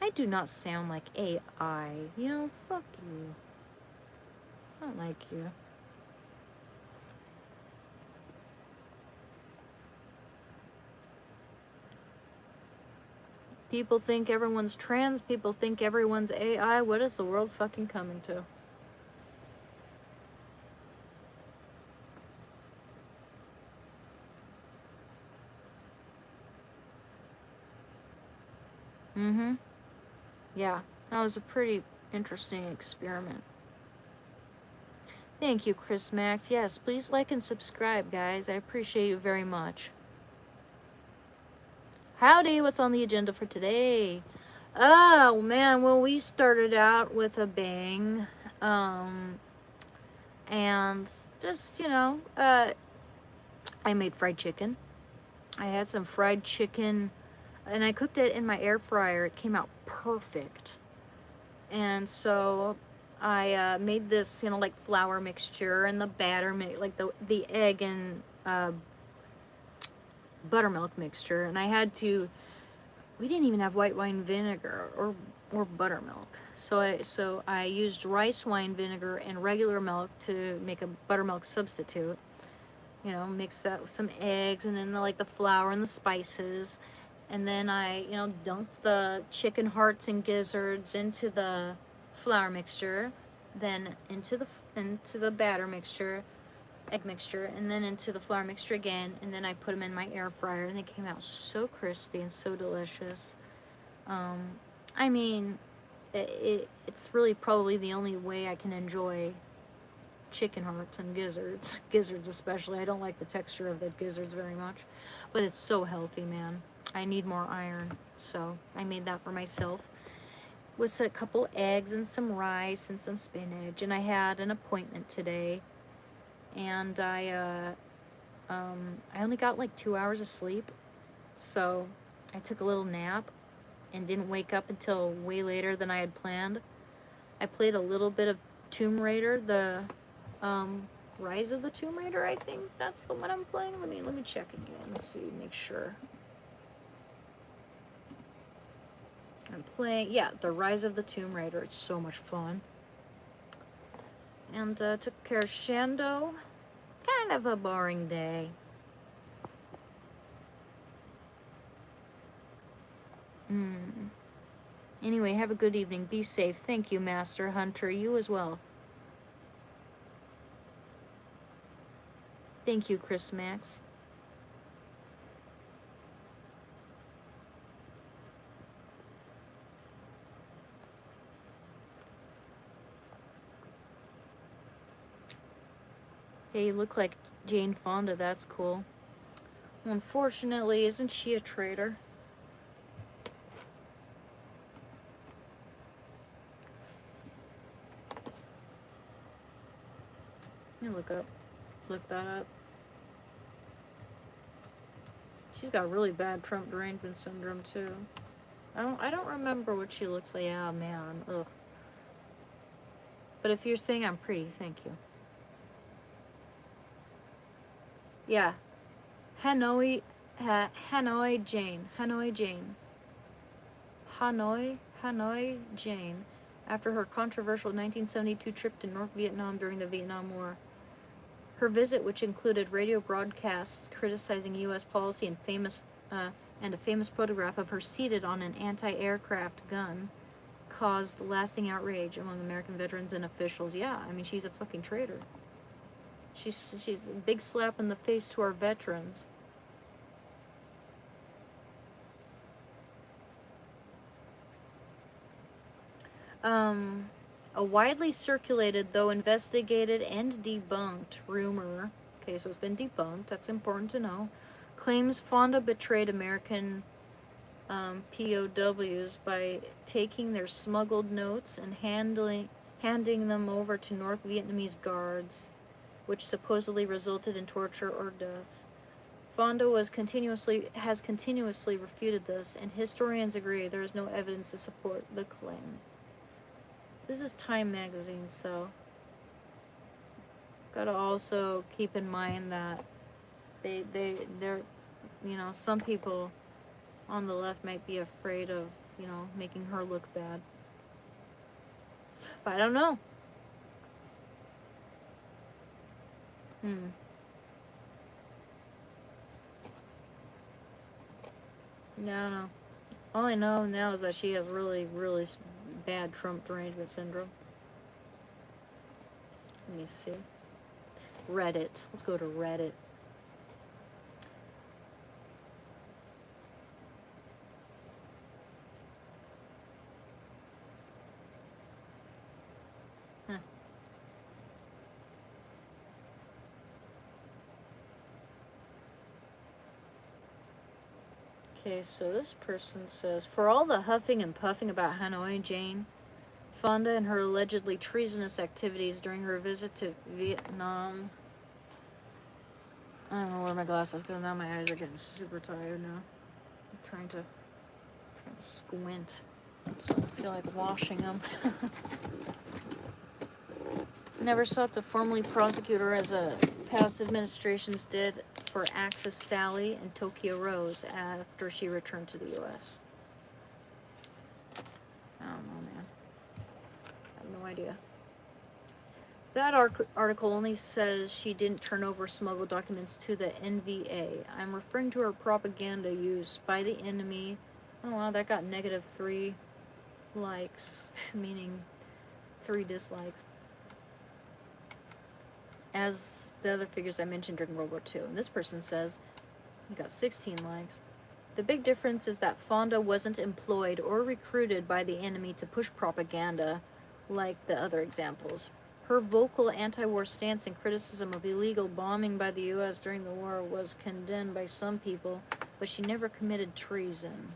I do not sound like AI. You know, fuck you. I don't like you. People think everyone's trans. People think everyone's AI. What is the world fucking coming to? Mm-hmm. Yeah, that was a pretty interesting experiment. Thank you, Chris Max. Yes, please like and subscribe, guys. I appreciate you very much. Howdy, what's on the agenda for today? Oh, man, well, we started out with a bang. And just, you know, I made fried chicken. I had some fried chicken, and I cooked it in my air fryer. It came out perfect. And so I made this, you know, like flour mixture and the batter, like the egg and buttermilk mixture. And I had to, we didn't even have white wine vinegar or buttermilk. So I used rice wine vinegar and regular milk to make a buttermilk substitute. You know, mix that with some eggs and then like the flour and the spices. And then I, you know, dunked the chicken hearts and gizzards into the flour mixture, then into the batter mixture, egg mixture, and then into the flour mixture again, and then I put them in my air fryer, and they came out so crispy and so delicious. I mean, it's really probably the only way I can enjoy chicken hearts and gizzards. Gizzards especially. I don't like the texture of the gizzards very much, but it's so healthy, man. I need more iron, so I made that for myself with a couple eggs and some rice and some spinach. And I had an appointment today, and I only got like 2 hours of sleep, so I took a little nap and didn't wake up until way later than I had planned. I played a little bit of Tomb Raider, the Rise of the Tomb Raider, I think that's the one I'm playing. Let me check again and see, make sure. I'm playing, yeah, the Rise of the Tomb Raider. It's so much fun. And took care of Shando. Kind of a boring day. Anyway, have a good evening. Be safe. Thank you, Master Hunter. You as well. Thank you, Chris Max. Okay, you look like Jane Fonda. That's cool. Well, unfortunately, isn't she a traitor? Let me look that up. She's got really bad Trump derangement syndrome too. I don't remember what she looks like. Yeah, man. Ugh. But if you're saying I'm pretty, thank you. Yeah. Hanoi Jane. Hanoi Jane. After her controversial 1972 trip to North Vietnam during the Vietnam War. Her visit, which included radio broadcasts criticizing U.S. policy and a famous photograph of her seated on an anti-aircraft gun, caused lasting outrage among American veterans and officials. Yeah, I mean, she's a fucking traitor. She's a big slap in the face to our veterans. A widely circulated, though investigated and debunked, rumor, okay, so it's been debunked, that's important to know, claims Fonda betrayed American POWs by taking their smuggled notes and handing them over to North Vietnamese guards, which supposedly resulted in torture or death. Fonda has continuously refuted this, and historians agree there is no evidence to support the claim. This is Time magazine, so gotta also keep in mind that they're, you know, some people on the left might be afraid of, you know, making her look bad. But I don't know. I don't know. All I know now is that she has really, really bad Trump derangement syndrome. Let me see. Reddit. Let's go to Reddit. Huh. Okay, so this person says, for all the huffing and puffing about Hanoi Jane Fonda and her allegedly treasonous activities during her visit to Vietnam. I don't know where my glasses go now. My eyes are getting super tired now. I'm trying to squint, so I don't feel like washing them. Never sought to formally prosecute her as past administrations did for Axis Sally and Tokyo Rose after she returned to the U.S. I don't know, man. I have no idea. That article only says she didn't turn over smuggled documents to the NVA. I'm referring to her propaganda use by the enemy. Oh wow, that got -3 likes, meaning 3 dislikes, as the other figures I mentioned during World War II. And this person says he got 16 likes. The big difference is that Fonda wasn't employed or recruited by the enemy to push propaganda like the other examples. Her vocal anti-war stance and criticism of illegal bombing by the U.S. during the war was condemned by some people, but she never committed treason.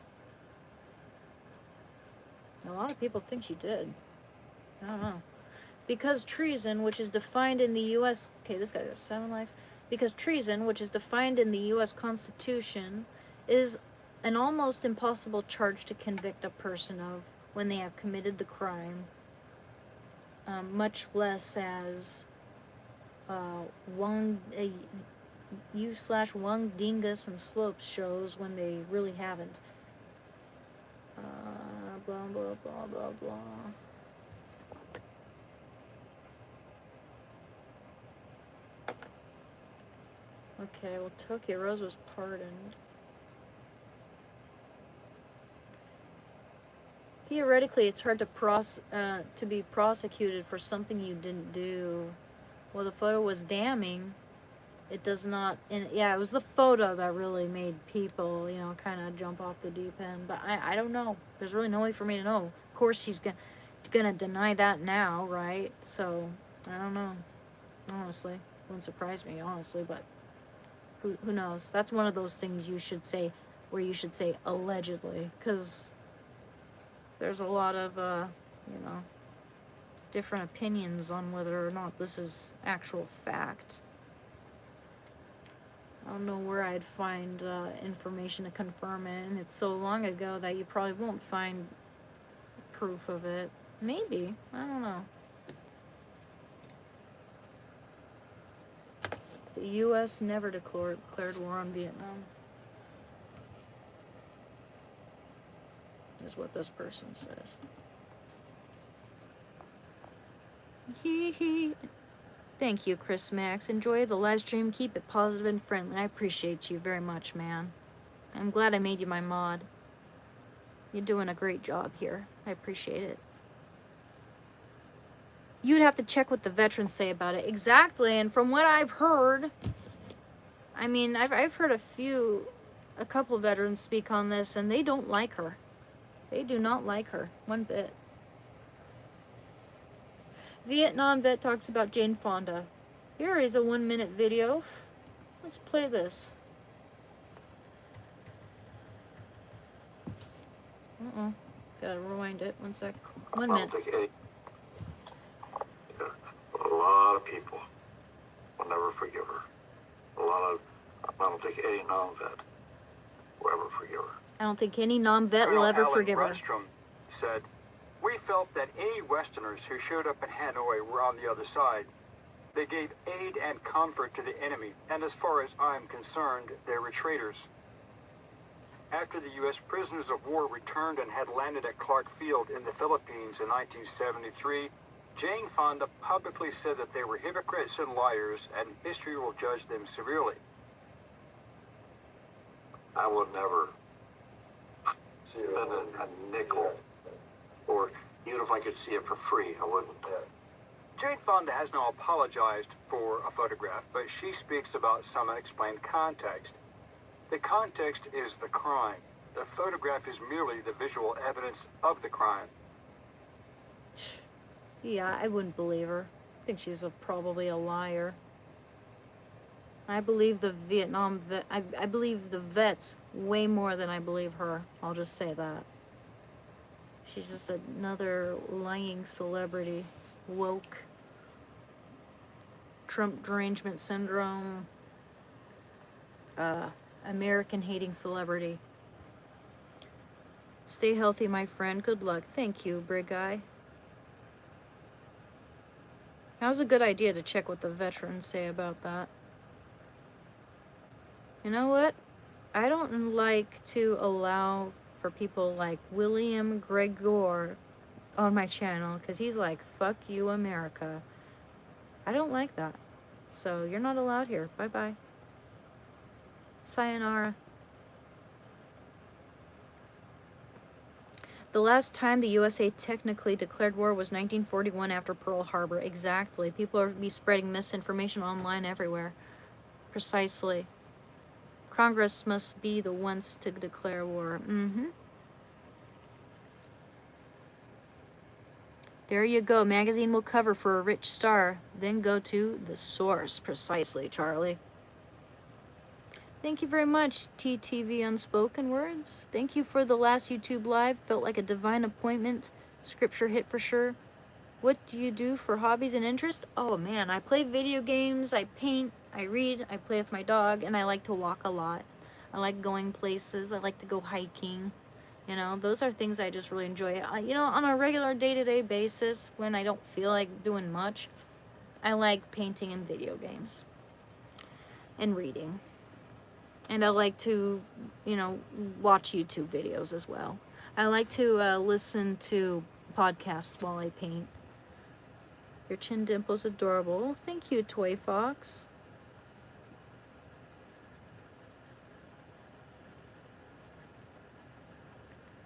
A lot of people think she did. I don't know. Because treason, which is defined in the U.S. Okay, this guy got 7 likes. Because treason, which is defined in the U.S. Constitution, is an almost impossible charge to convict a person of when they have committed the crime. Much less as Wang U/Wang Dingus and Slopes shows when they really haven't. Blah blah blah blah blah. Okay, well, Tokyo Rose was pardoned. Theoretically, it's hard to be prosecuted for something you didn't do. Well, the photo was damning. It does not, and yeah, it was the photo that really made people, you know, kind of jump off the deep end. But I don't know. There's really no way for me to know. Of course, she's gonna deny that now, right? So I don't know, honestly. Wouldn't surprise me, honestly, but who knows? That's one of those things you should say, where you should say allegedly, because there's a lot of, you know, different opinions on whether or not this is actual fact. I don't know where I'd find information to confirm it, and it's so long ago that you probably won't find proof of it. Maybe. I don't know. The U.S. never declared war on Vietnam, is what this person says. Hee hee. Thank you, Chris Max. Enjoy the live stream. Keep it positive and friendly. I appreciate you very much, man. I'm glad I made you my mod. You're doing a great job here. I appreciate it. You'd have to check what the veterans say about it. Exactly, and from what I've heard, I mean, I've heard a couple veterans speak on this, and they don't like her. They do not like her one bit. Vietnam vet talks about Jane Fonda. Here is a 1-minute video. Let's play this. Gotta rewind it. 1 sec. 1 minute. A lot of people will never forgive her. I don't think any non-vet will ever forgive her. I don't think any non-vet will ever forgive her. Brunstrom said, "We felt that any Westerners who showed up in Hanoi were on the other side. They gave aid and comfort to the enemy, and as far as I'm concerned, they were traitors." After the U.S. prisoners of war returned and had landed at Clark Field in the Philippines in 1973, Jane Fonda publicly said that they were hypocrites and liars, and history will judge them severely. I would never spend a nickel, or even if I could see it for free, I wouldn't. Jane Fonda has now apologized for a photograph, but she speaks about some unexplained context. The context is the crime. The photograph is merely the visual evidence of the crime. Yeah, I wouldn't believe her. I think she's probably a liar. I believe the Vietnam vet. I believe the vets way more than I believe her. I'll just say that. She's just another lying celebrity. Woke. Trump derangement syndrome. American hating celebrity. Stay healthy, my friend. Good luck. Thank you, Brig Guy. That was a good idea to check what the veterans say about that. You know what? I don't like to allow for people like William Gregor on my channel, because he's like, fuck you, America. I don't like that. So you're not allowed here. Bye-bye. Sayonara. The last time the USA technically declared war was 1941 after Pearl Harbor. Exactly. People are spreading misinformation online everywhere. Precisely. Congress must be the ones to declare war. There you go. Magazine will cover for a rich star. Then go to the source. Precisely, Charlie. Thank you very much, TTV Unspoken Words. Thank you for the last YouTube live. Felt like a divine appointment. Scripture hit for sure. What do you do for hobbies and interests? Oh man, I play video games, I paint, I read, I play with my dog, and I like to walk a lot. I like going places. I like to go hiking. You know, those are things I just really enjoy. You know, on a regular day-to-day basis, when I don't feel like doing much, I like painting and video games. And reading. And I like to, you know, watch YouTube videos as well. I like to listen to podcasts while I paint. Your chin dimple's adorable. Thank you, Toy Fox.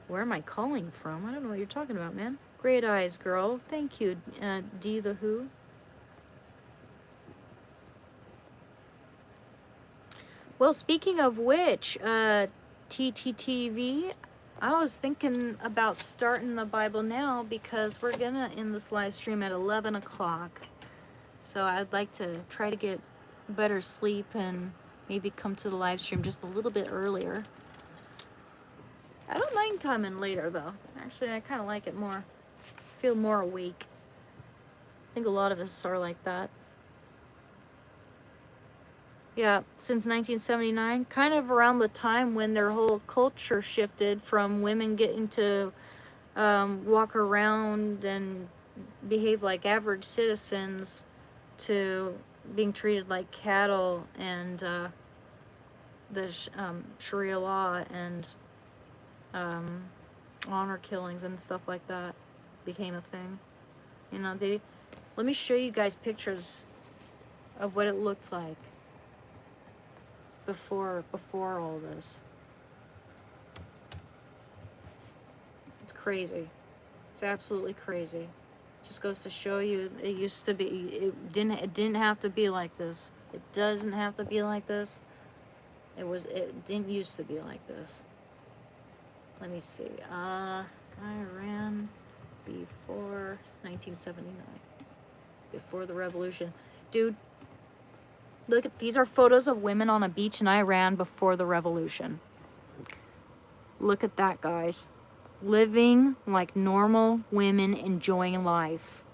Where am I calling from? I don't know what you're talking about, man. Great eyes, girl. Thank you, D the Who. Well, speaking of which, TTTV, I was thinking about starting the Bible now because we're gonna end this live stream at 11 o'clock. So I'd like to try to get better sleep and maybe come to the live stream just a little bit earlier. I don't mind coming later though. Actually, I kind of like it more. Feel more awake. I think a lot of us are like that. Yeah, since 1979, kind of around the time when their whole culture shifted from women getting to walk around and behave like average citizens to being treated like cattle, and the Sharia law and honor killings and stuff like that became a thing. You know, let me show you guys pictures of what it looked like before all this. It's crazy. It's absolutely crazy. It just goes to show you it used to be, it didn't have to be like this. It doesn't have to be like this. It didn't used to be like this. Let me see. Iran before 1979. Before the revolution. Dude, look at these are photos of women on a beach in Iran before the revolution. Look at that, guys. Living like normal women, enjoying life.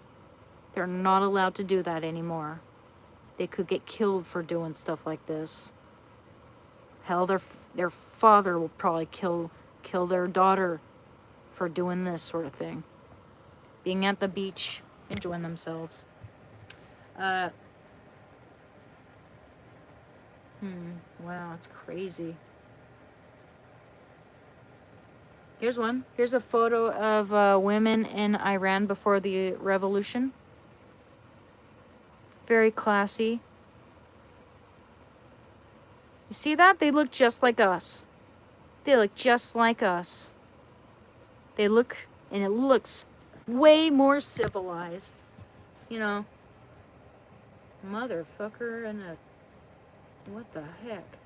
They're not allowed to do that anymore. They could get killed for doing stuff like this. Hell, their father will probably kill their daughter for doing this sort of thing. Being at the beach, enjoying themselves. Wow, it's crazy. Here's one. Here's a photo of women in Iran before the revolution. Very classy. You see that? They look just like us. They look just like us. They look, and it looks way more civilized. You know. Motherfucker and a... What the heck?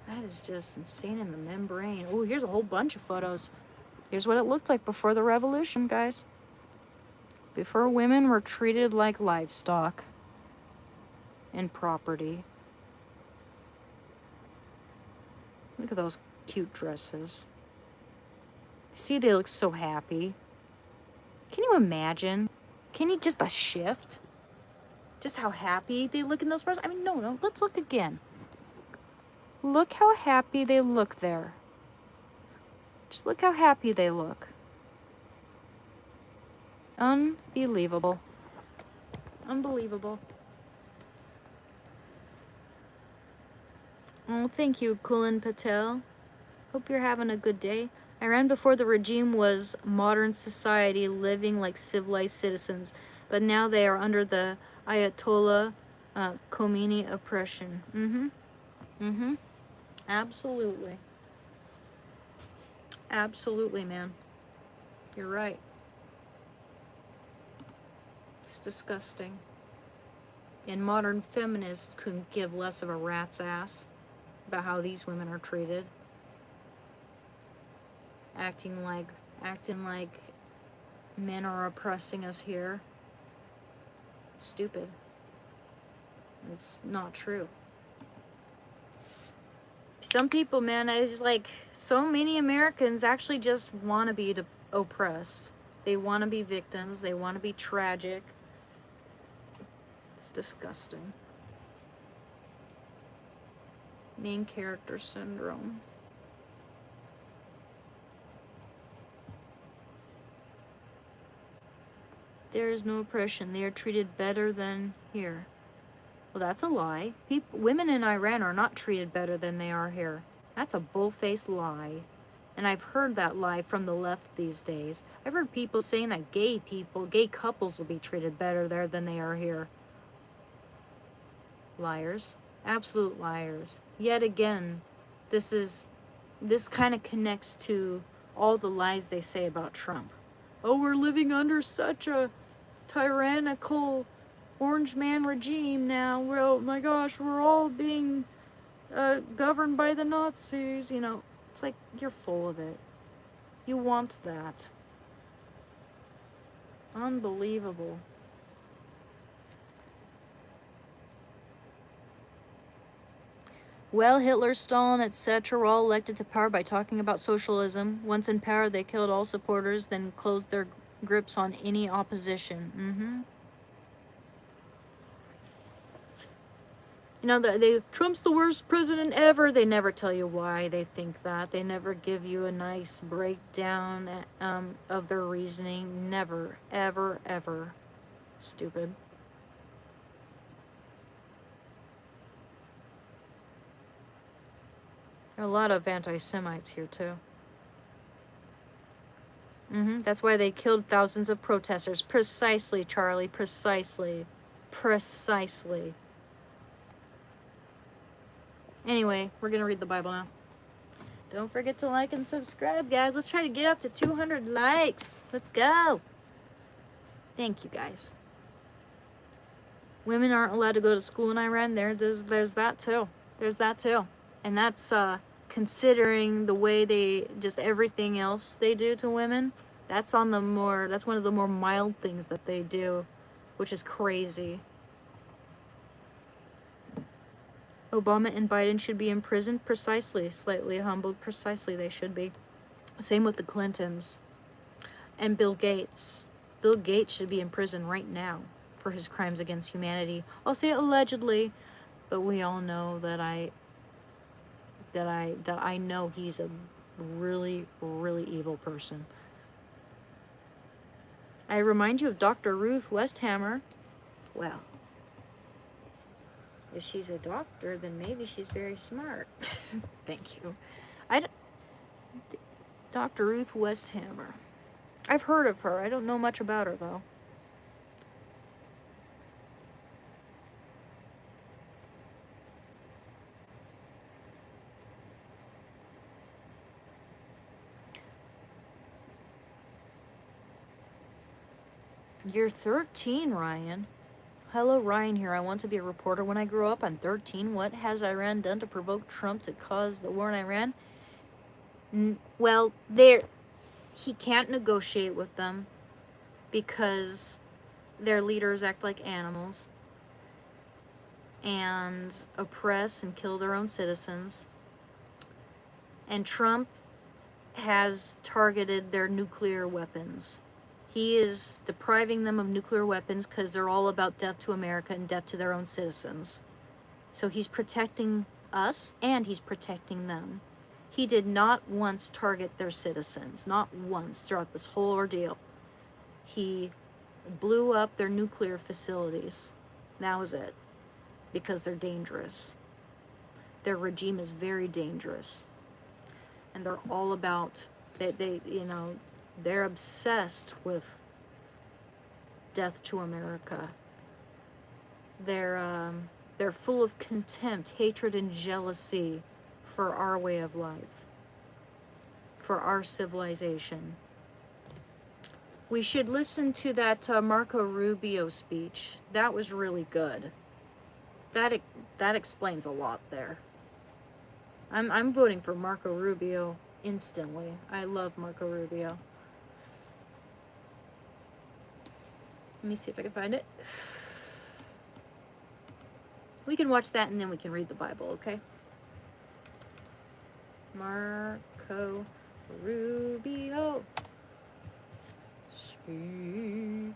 That is just insane in the membrane. Oh, here's a whole bunch of photos. Here's what it looked like before the revolution, guys. Before women were treated like livestock and property. Look at those cute dresses. See, they look so happy. Can you imagine? Can you just a shift? Just how happy they look in those photos? I mean, no, let's look again. Look how happy they look there. Just look how happy they look. Unbelievable. Unbelievable. Oh, thank you, Kulin Patel. Hope you're having a good day. Iran before the regime was modern society, living like civilized citizens, but now they are under the Ayatollah Khomeini oppression. Absolutely. Absolutely, man. You're right. It's disgusting. And modern feminists couldn't give less of a rat's ass about how these women are treated. Acting like men are oppressing us here. It's stupid. It's not true. Some people, man, it's like so many Americans actually just want to be oppressed. They want to be victims. They want to be tragic. It's disgusting. Main character syndrome. There is no oppression. They are treated better than here. Well, that's a lie. Women in Iran are not treated better than they are here. That's a bull-faced lie. And I've heard that lie from the left these days. I've heard people saying that gay couples will be treated better there than they are here. Liars. Absolute liars. Yet again, this kind of connects to all the lies they say about Trump. Oh, we're living under such a tyrannical orange man regime now. Oh my gosh, we're all being governed by the Nazis. You know, it's like you're full of it. You want that. Unbelievable. Well, Hitler, Stalin, etc. were all elected to power by talking about socialism. Once in power, they killed all supporters, then closed their grips on any opposition. You know, Trump's the worst president ever. They never tell you why they think that. They never give you a nice breakdown of their reasoning. Never, ever, ever. Stupid. There are a lot of anti-Semites here, too. That's why they killed thousands of protesters. Precisely, Charlie. Precisely. Precisely. Anyway, we're going to read the Bible now. Don't forget to like and subscribe, guys. Let's try to get up to 200 likes. Let's go. Thank you, guys. Women aren't allowed to go to school in Iran. There's that, too. There's that, too. And that's considering the way they, just everything else they do to women. That's one of the more mild things that they do, which is crazy. Obama and Biden should be imprisoned. Precisely. Slightly humbled. Precisely, they should be. Same with the Clintons. And Bill Gates. Bill Gates should be in prison right now for his crimes against humanity. I'll say allegedly, but we all know that I know he's a really, really evil person. I remind you of Dr. Ruth Westhammer. Well, if she's a doctor, then maybe she's very smart. Thank you. Dr. Ruth Westhammer. I've heard of her. I don't know much about her, though. You're 13, Ryan. Hello, Ryan here. I want to be a reporter when I grow up. I'm 13. What has Iran done to provoke Trump to cause the war in Iran? Well, he can't negotiate with them because their leaders act like animals and oppress and kill their own citizens. And Trump has targeted their nuclear weapons. He is depriving them of nuclear weapons because they're all about death to America and death to their own citizens. So he's protecting us and he's protecting them. He did not once target their citizens, not once throughout this whole ordeal. He blew up their nuclear facilities. That was it. Because they're dangerous. Their regime is very dangerous. And they're all about, they're obsessed with death to America. They're full of contempt, hatred, and jealousy for our way of life, for our civilization. We should listen to that Marco Rubio speech. That was really good. That explains a lot there. I'm voting for Marco Rubio instantly. I love Marco Rubio. Let me see if I can find it. We can watch that and then we can read the Bible, okay? Marco Rubio speech.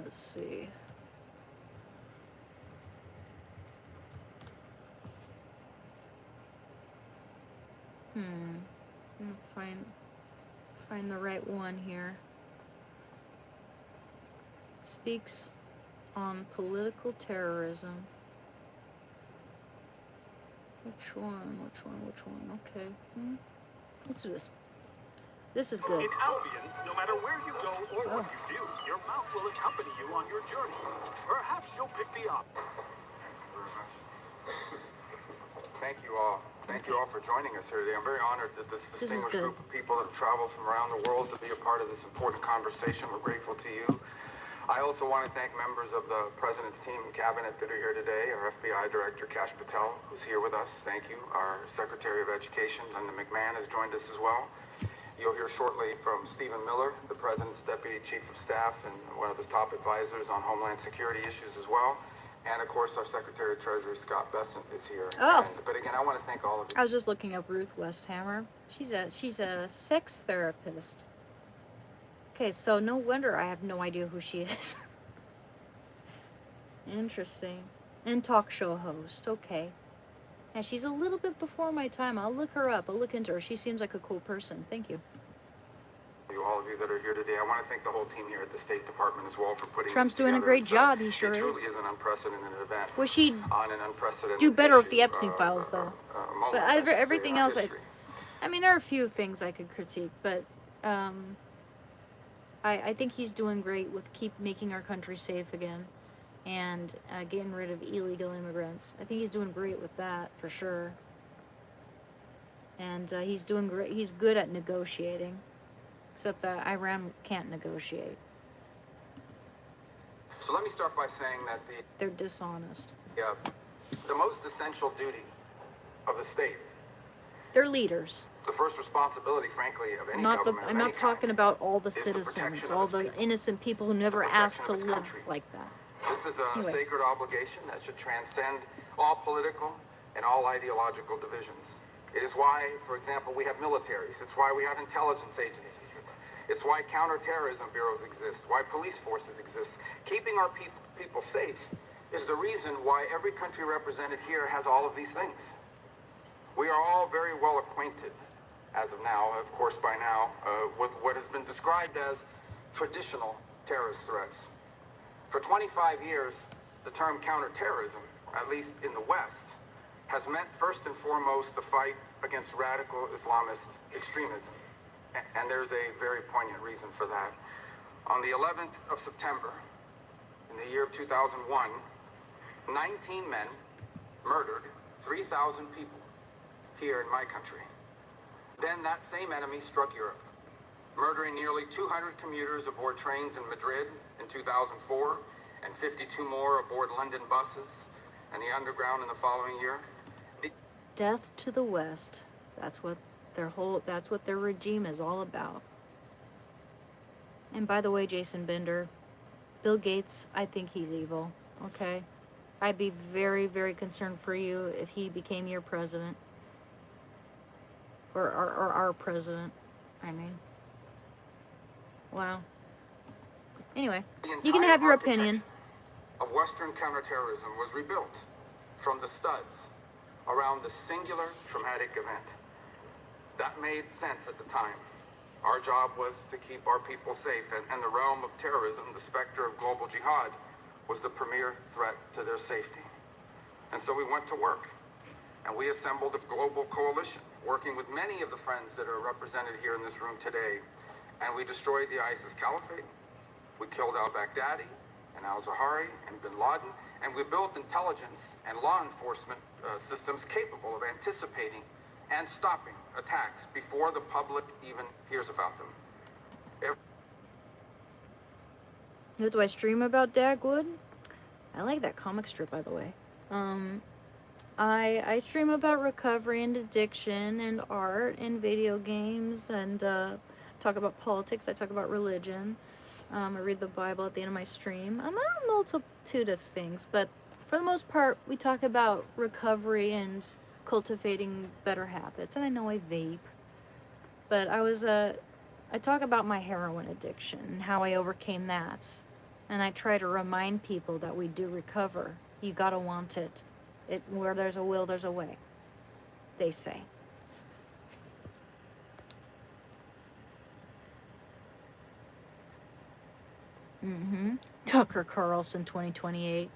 Let's see. I'm gonna find the right one here. Speaks on political terrorism. Which one? Okay. Let's do this. This is good. In Albion, no matter where you go or what you do, your mouth will accompany you on your journey. Perhaps you'll pick me up. Thank you all. Thank you all for joining us here today. I'm very honored that this distinguished group of people that have traveled from around the world to be a part of this important conversation. We're grateful to you. I also want to thank members of the President's team and cabinet that are here today. Our FBI Director, Kash Patel, who's here with us. Thank you. Our Secretary of Education, Linda McMahon, has joined us as well. You'll hear shortly from Stephen Miller, the President's Deputy Chief of Staff and one of his top advisors on Homeland Security issues as well. And of course, our Secretary of Treasury, Scott Bessent, is here. Oh. But again, I want to thank all of you. I was just looking up Ruth Westhammer. She's a sex therapist. Okay, so no wonder I have no idea who she is. Interesting. And talk show host. Okay. Yeah, she's a little bit before my time. I'll look her up. I'll look into her. She seems like a cool person. Thank you. All of you that are here today. I want to thank the whole team here at the State Department as well for putting Trump's this doing a together. great job. He sure It is. truly is an unprecedented event. Wish he'd on an unprecedented do better with issue, the Epstein files, though. moment, But I should say, everything in our else, history. I mean, there are a few things I could critique, but I think he's doing great with keep making our country safe again, and getting rid of illegal immigrants. I think he's doing great with that for sure. And he's doing great. He's good at negotiating, except that Iran can't negotiate. So let me start by saying that They're dishonest. the most essential duty of the state, They're leaders. the first responsibility, frankly, of any Not the. government. of I'm any not talking about all the is the citizens, protection of all its the people. innocent people who never protection asked to of its live country. like that. This is a Anyway. sacred obligation that should transcend all political and all ideological divisions. It is why, for example, we have militaries. It's why we have intelligence agencies. It's why counterterrorism bureaus exist, why police forces exist. Keeping our people safe is the reason why every country represented here has all of these things. We are all very well acquainted, as of now, of course by now, with what has been described as traditional terrorist threats. For 25 years, the term counterterrorism, at least in the West, has meant first and foremost the fight against radical Islamist extremism. And there's a very poignant reason for that. On the 11th of September, in the year of 2001, 19 men murdered 3,000 people here in my country. Then that same enemy struck Europe, murdering nearly 200 commuters aboard trains in Madrid in 2004, and 52 more aboard London buses and the underground in the following year. Death to the West. That's what their regime is all about. And by the way, Jason Bender, Bill Gates, I think he's evil. Okay? I'd be very, very concerned for you if he became your president. Or our president, I mean. Wow. Anyway, you can have your opinion. Of Western counterterrorism was rebuilt from the studs around the singular traumatic event. That made sense at the time. Our job was to keep our people safe, and the realm of terrorism, the specter of global jihad, was the premier threat to their safety. And so we went to work, and we assembled a global coalition, working with many of the friends that are represented here in this room today, and we destroyed the ISIS caliphate. We killed al-Baghdadi and al-Zahari and bin Laden, and we built intelligence and law enforcement systems capable of anticipating and stopping attacks before the public even hears about them. What do I stream about, Dagwood? I like that comic strip, by the way. I stream about recovery and addiction and art and video games, and talk about politics. I talk about religion. I read the Bible at the end of my stream. I'm a multitude of things, but for the most part, we talk about recovery and cultivating better habits. And I know I vape, but I talk about my heroin addiction and how I overcame that. And I try to remind people that we do recover. You gotta want it. Where there's a will, there's a way, they say. Tucker Carlson 2028.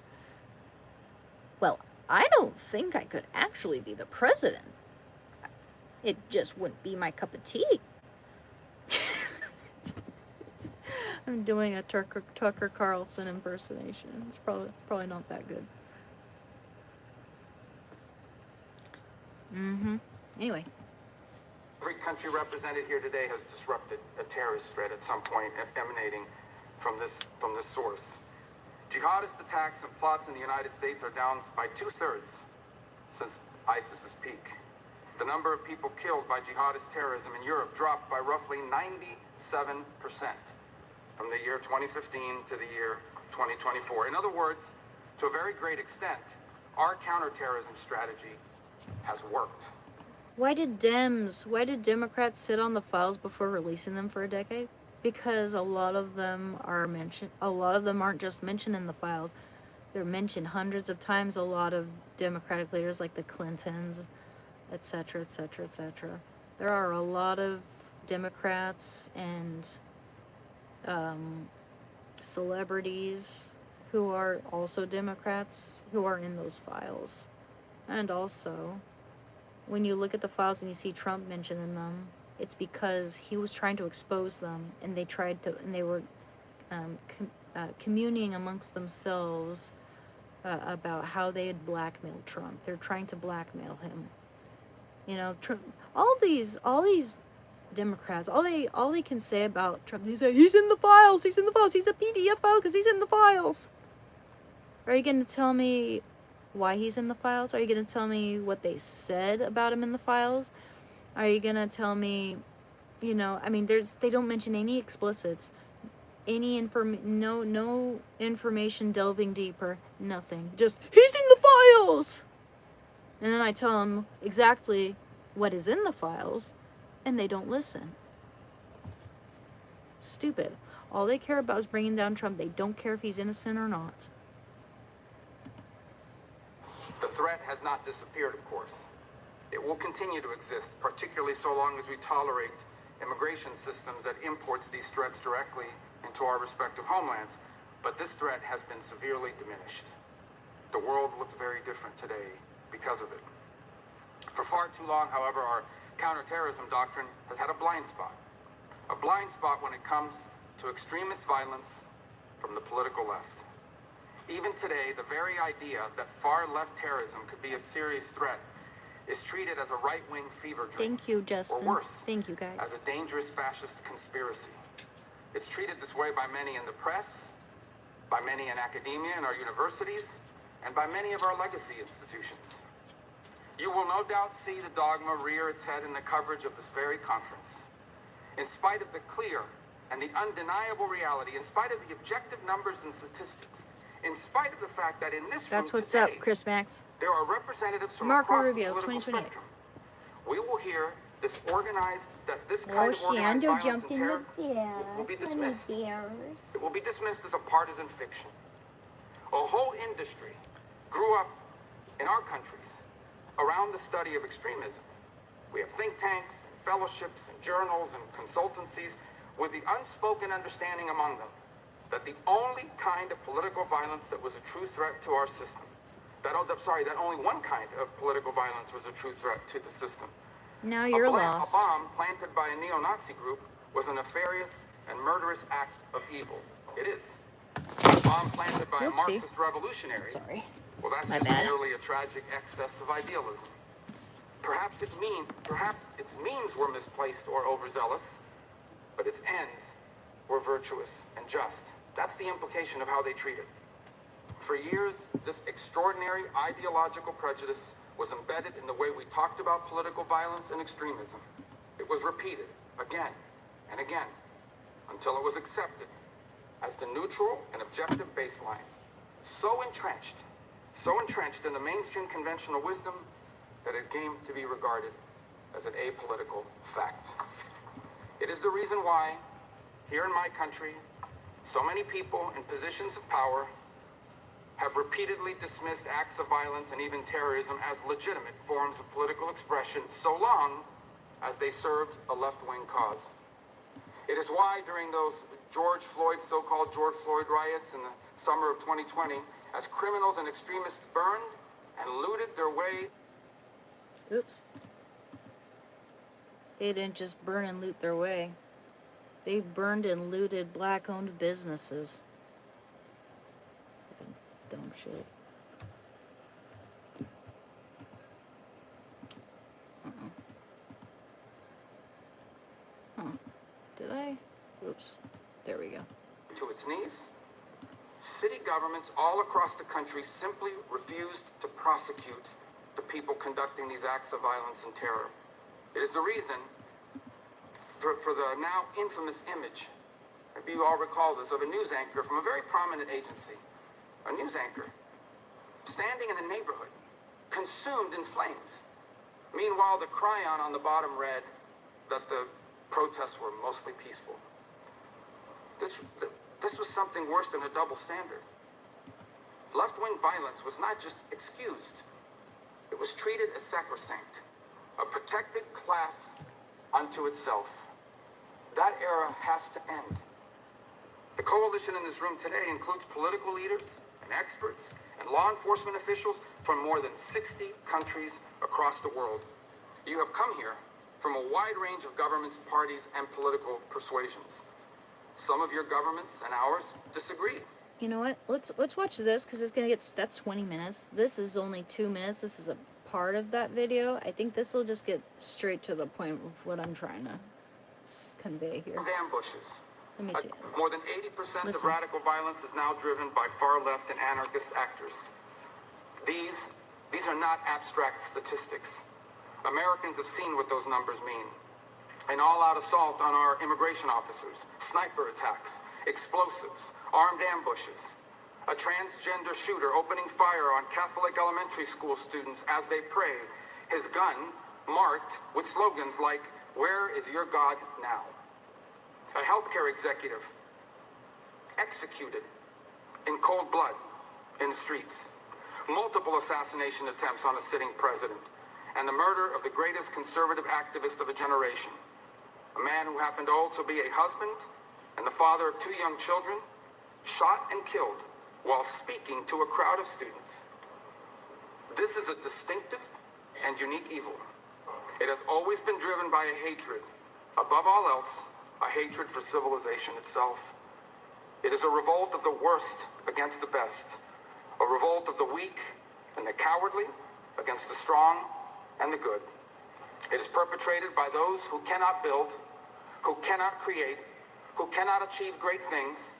Well, I don't think I could actually be the president. It just wouldn't be my cup of tea. I'm doing a Tucker Carlson impersonation. It's probably not that good. Anyway. Every country represented here today has disrupted a terrorist threat at some point emanating from this source. Jihadist attacks and plots in the United States are down by 2/3 since ISIS's peak. the number of people killed by jihadist terrorism in Europe dropped by roughly 97% from the year 2015 to the year 2024. In other words, to a very great extent, our counterterrorism strategy has worked. Why did Democrats sit on the files before releasing them for a decade? Because a lot of them aren't just mentioned in the files. They're mentioned hundreds of times. A lot of Democratic leaders like the Clintons, etc., etc., etc. There are a lot of Democrats and celebrities who are also Democrats who are in those files. And also, when you look at the files and you see Trump mentioned in them, it's because he was trying to expose them, and they were communing amongst themselves about how they had blackmailed Trump. They're trying to blackmail him. You know, Trump, all these Democrats, all they can say about Trump, they say he's in the files, he's a PDF file because he's in the files. Are you going to tell me why he's in the files? Are you going to tell me what they said about him in the files? Are you going to tell me, you know, I mean, they don't mention any explicits, no information delving deeper, nothing. Just, he's in the files! And then I tell them exactly what is in the files, and they don't listen. Stupid. All they care about is bringing down Trump. They don't care if he's innocent or not. The threat has not disappeared, of course. It will continue to exist, particularly so long as we tolerate immigration systems that imports these threats directly into our respective homelands. But this threat has been severely diminished. The world looks very different today because of it. For far too long, however, our counterterrorism doctrine has had a blind spot. A blind spot when it comes to extremist violence from the political left. Even today, the very idea that far-left terrorism could be a serious threat is treated as a right-wing fever dream. Thank you, Justin. Or worse, thank you, guys. as a dangerous fascist conspiracy. It's treated this way by many in the press, by many in academia and our universities, and by many of our legacy institutions. You will no doubt see the dogma rear its head in the coverage of this very conference. In spite of the clear and the undeniable reality, in spite of the objective numbers and statistics, in spite of the fact that in this room That's what's today, up, Chris Max. there are representatives from Marco across Rubio, the political 2028. spectrum. We will hear this kind of Shando organized violence jumped and in terror the will be dismissed. bears. It will be dismissed as a partisan fiction. A whole industry grew up in our countries around the study of extremism. We have think tanks, and fellowships, and journals, and consultancies with the unspoken understanding among them that the only kind of political violence that was a true threat to our system, that only one kind of political violence was a true threat to the system. Now you're A lost. bomb planted by a neo-Nazi group was a nefarious and murderous act of evil. It is. A bomb planted by a Oopsie. Marxist revolutionary. Sorry. Well, that's My just bad. merely a tragic excess of idealism. Perhaps its means were misplaced or overzealous, but its ends were virtuous and just. That's the implication of how they treated. For years, this extraordinary ideological prejudice was embedded in the way we talked about political violence and extremism. It was repeated again and again until it was accepted as the neutral and objective baseline. So entrenched in the mainstream conventional wisdom that it came to be regarded as an apolitical fact. It is the reason why, here in my country, so many people in positions of power have repeatedly dismissed acts of violence and even terrorism as legitimate forms of political expression, so long as they served a left-wing cause. It is why during those so-called George Floyd riots in the summer of 2020, as criminals and extremists burned and looted their way. Oops. They didn't just burn and loot their way. They burned and looted black-owned businesses. Fucking dumb shit. Huh. Did I? Oops. There we go. To its knees. City governments all across the country simply refused to prosecute the people conducting these acts of violence and terror. It is the reason for the now infamous image, maybe you all recall this, of a news anchor from a very prominent agency, a news anchor, standing in a neighborhood, consumed in flames. Meanwhile, the chyron on the bottom read that the protests were mostly peaceful. This was something worse than a double standard. Left-wing violence was not just excused, it was treated as sacrosanct, a protected class unto itself. That era has to end. The coalition in this room today includes political leaders and experts and law enforcement officials from more than 60 countries across the world. You have come here from a wide range of governments, parties, and political persuasions. Some of your governments and ours disagree. You know what? Let's watch this because it's gonna get, that's 20 minutes. This is only 2 minutes. This is a part of that video. I think this will just get straight to the point of what I'm trying to convey here. Ambushes. Let me see. More than 80% of Listen. radical violence is now driven by far-left and anarchist actors. These are not abstract statistics. Americans have seen what those numbers mean. An all-out assault on our immigration officers, sniper attacks, explosives, armed ambushes, a transgender shooter opening fire on Catholic elementary school students as they pray, his gun marked with slogans like, "Where is your God now?" A healthcare executive executed in cold blood in the streets. Multiple assassination attempts on a sitting president. And the murder of the greatest conservative activist of a generation. A man who happened to also be a husband and the father of 2 young children, shot and killed while speaking to a crowd of students. This is a distinctive and unique evil. It has always been driven by a hatred, above all else, a hatred for civilization itself. It is a revolt of the worst against the best, a revolt of the weak and the cowardly against the strong and the good. It is perpetrated by those who cannot build, who cannot create, who cannot achieve great things,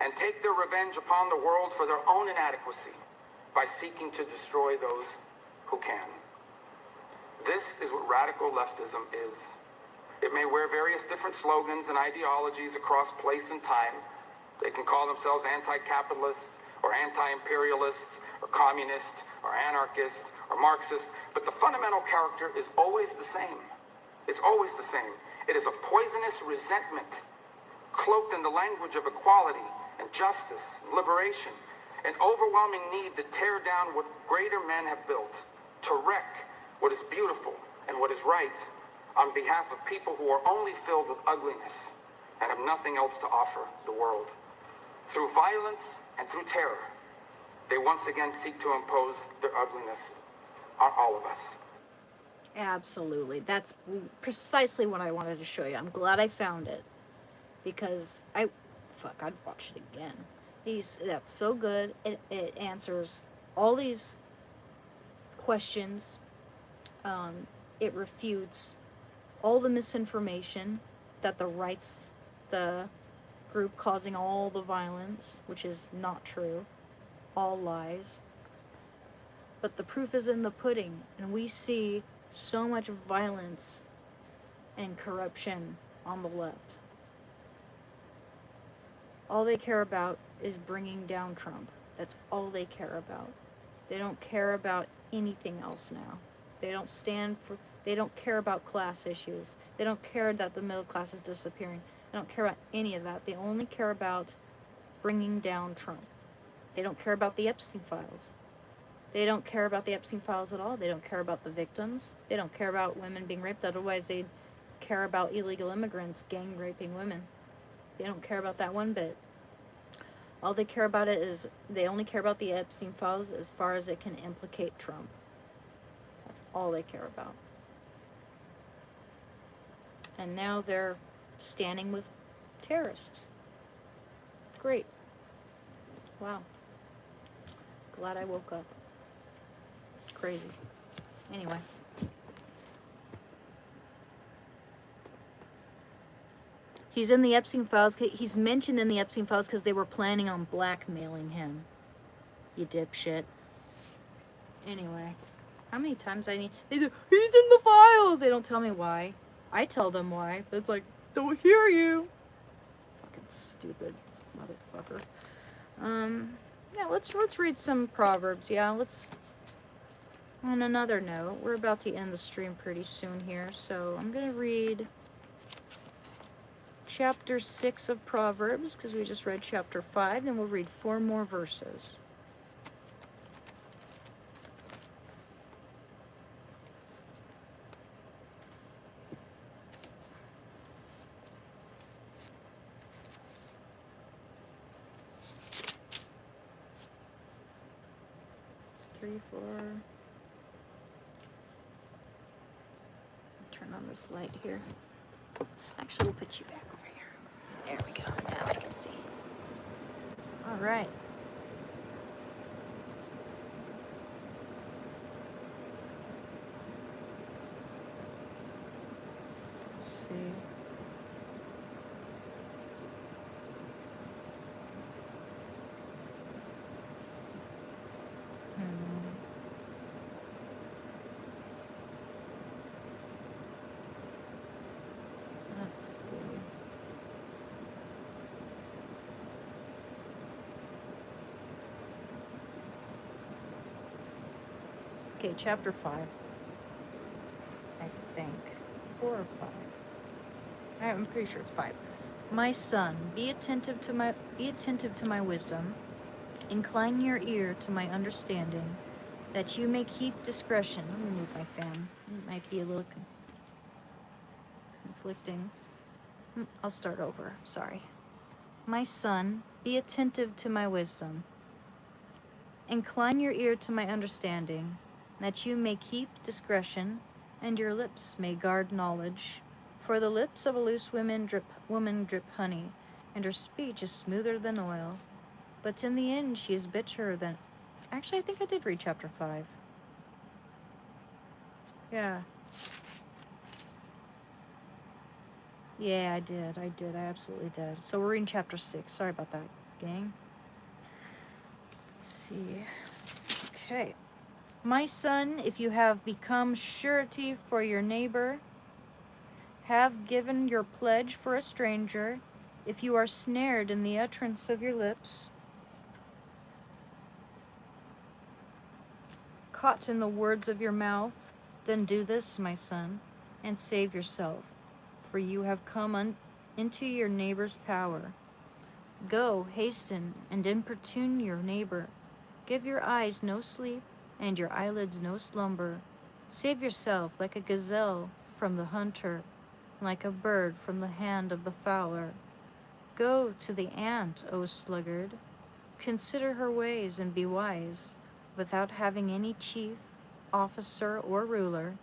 and take their revenge upon the world for their own inadequacy by seeking to destroy those who can. This is what radical leftism is. It may wear various different slogans and ideologies across place and time. They can call themselves anti-capitalist or anti-imperialist or communist or anarchist or Marxist, but the fundamental character is always the same. It's always the same. It is a poisonous resentment cloaked in the language of equality and justice, and liberation, an overwhelming need to tear down what greater men have built, to wreck what is beautiful and what is right on behalf of people who are only filled with ugliness and have nothing else to offer the world. Through violence and through terror, they once again seek to impose their ugliness on all of us. Absolutely. That's precisely what I wanted to show you. I'm glad I found it. Because I'd watch it again. That's so good. It answers all these questions. It refutes all the misinformation that the group causing all the violence, which is not true, all lies. But the proof is in the pudding, and we see so much violence and corruption on the left. All they care about is bringing down Trump. That's all they care about. They don't care about anything else now. They don't care about class issues. They don't care that the middle class is disappearing. They don't care about any of that. They only care about bringing down Trump. They don't care about the Epstein files. They don't care about the Epstein files at all. They don't care about the victims. They don't care about women being raped. Otherwise, they'd care about illegal immigrants gang raping women. They don't care about that one bit. All they care about they only care about the Epstein files as far as it can implicate Trump. That's all they care about. And now they're standing with terrorists. Great. Wow. Glad I woke up. Crazy. Anyway. He's in the Epstein files. He's mentioned in the Epstein files because they were planning on blackmailing him. You dipshit. Anyway. How many times I need... They say, he's in the files! They don't tell me why. I tell them why. But it's like, don't hear you. Fucking stupid motherfucker. Yeah, let's read some Proverbs. Yeah, let's... On another note, we're about to end the stream pretty soon here. So I'm going to read chapter 6 of Proverbs, because we just read chapter 5. Then we'll read 4 more verses. Three, 4. Turn on this light here. Actually, we'll put you back over here. There we go. Now I can see. All right. Let's see. Let's see. Okay, chapter 5. I think. 4 or 5. I'm pretty sure it's 5. My son, be attentive to my wisdom. Incline your ear to my understanding, that you may keep discretion. Let me move my fan. It might be a little conflicting. I'll start over. Sorry. My son, be attentive to my wisdom. Incline your ear to my understanding, that you may keep discretion, and your lips may guard knowledge. For the lips of a loose woman drip honey, and her speech is smoother than oil. But in the end she is bitterer than... Actually, I think I did read chapter 5. Yeah. Yeah, I did. I absolutely did. So we're reading chapter 6. Sorry about that, gang. Let's see. Okay. My son, if you have become surety for your neighbor, have given your pledge for a stranger, if you are snared in the utterance of your lips, caught in the words of your mouth, then do this, my son, and save yourself, for you have come into your neighbor's power. Go, hasten, and importune your neighbor. Give your eyes no sleep, and your eyelids no slumber. Save yourself like a gazelle from the hunter, like a bird from the hand of the fowler. Go to the ant, O sluggard. Consider her ways and be wise. Without having any chief, officer, or ruler,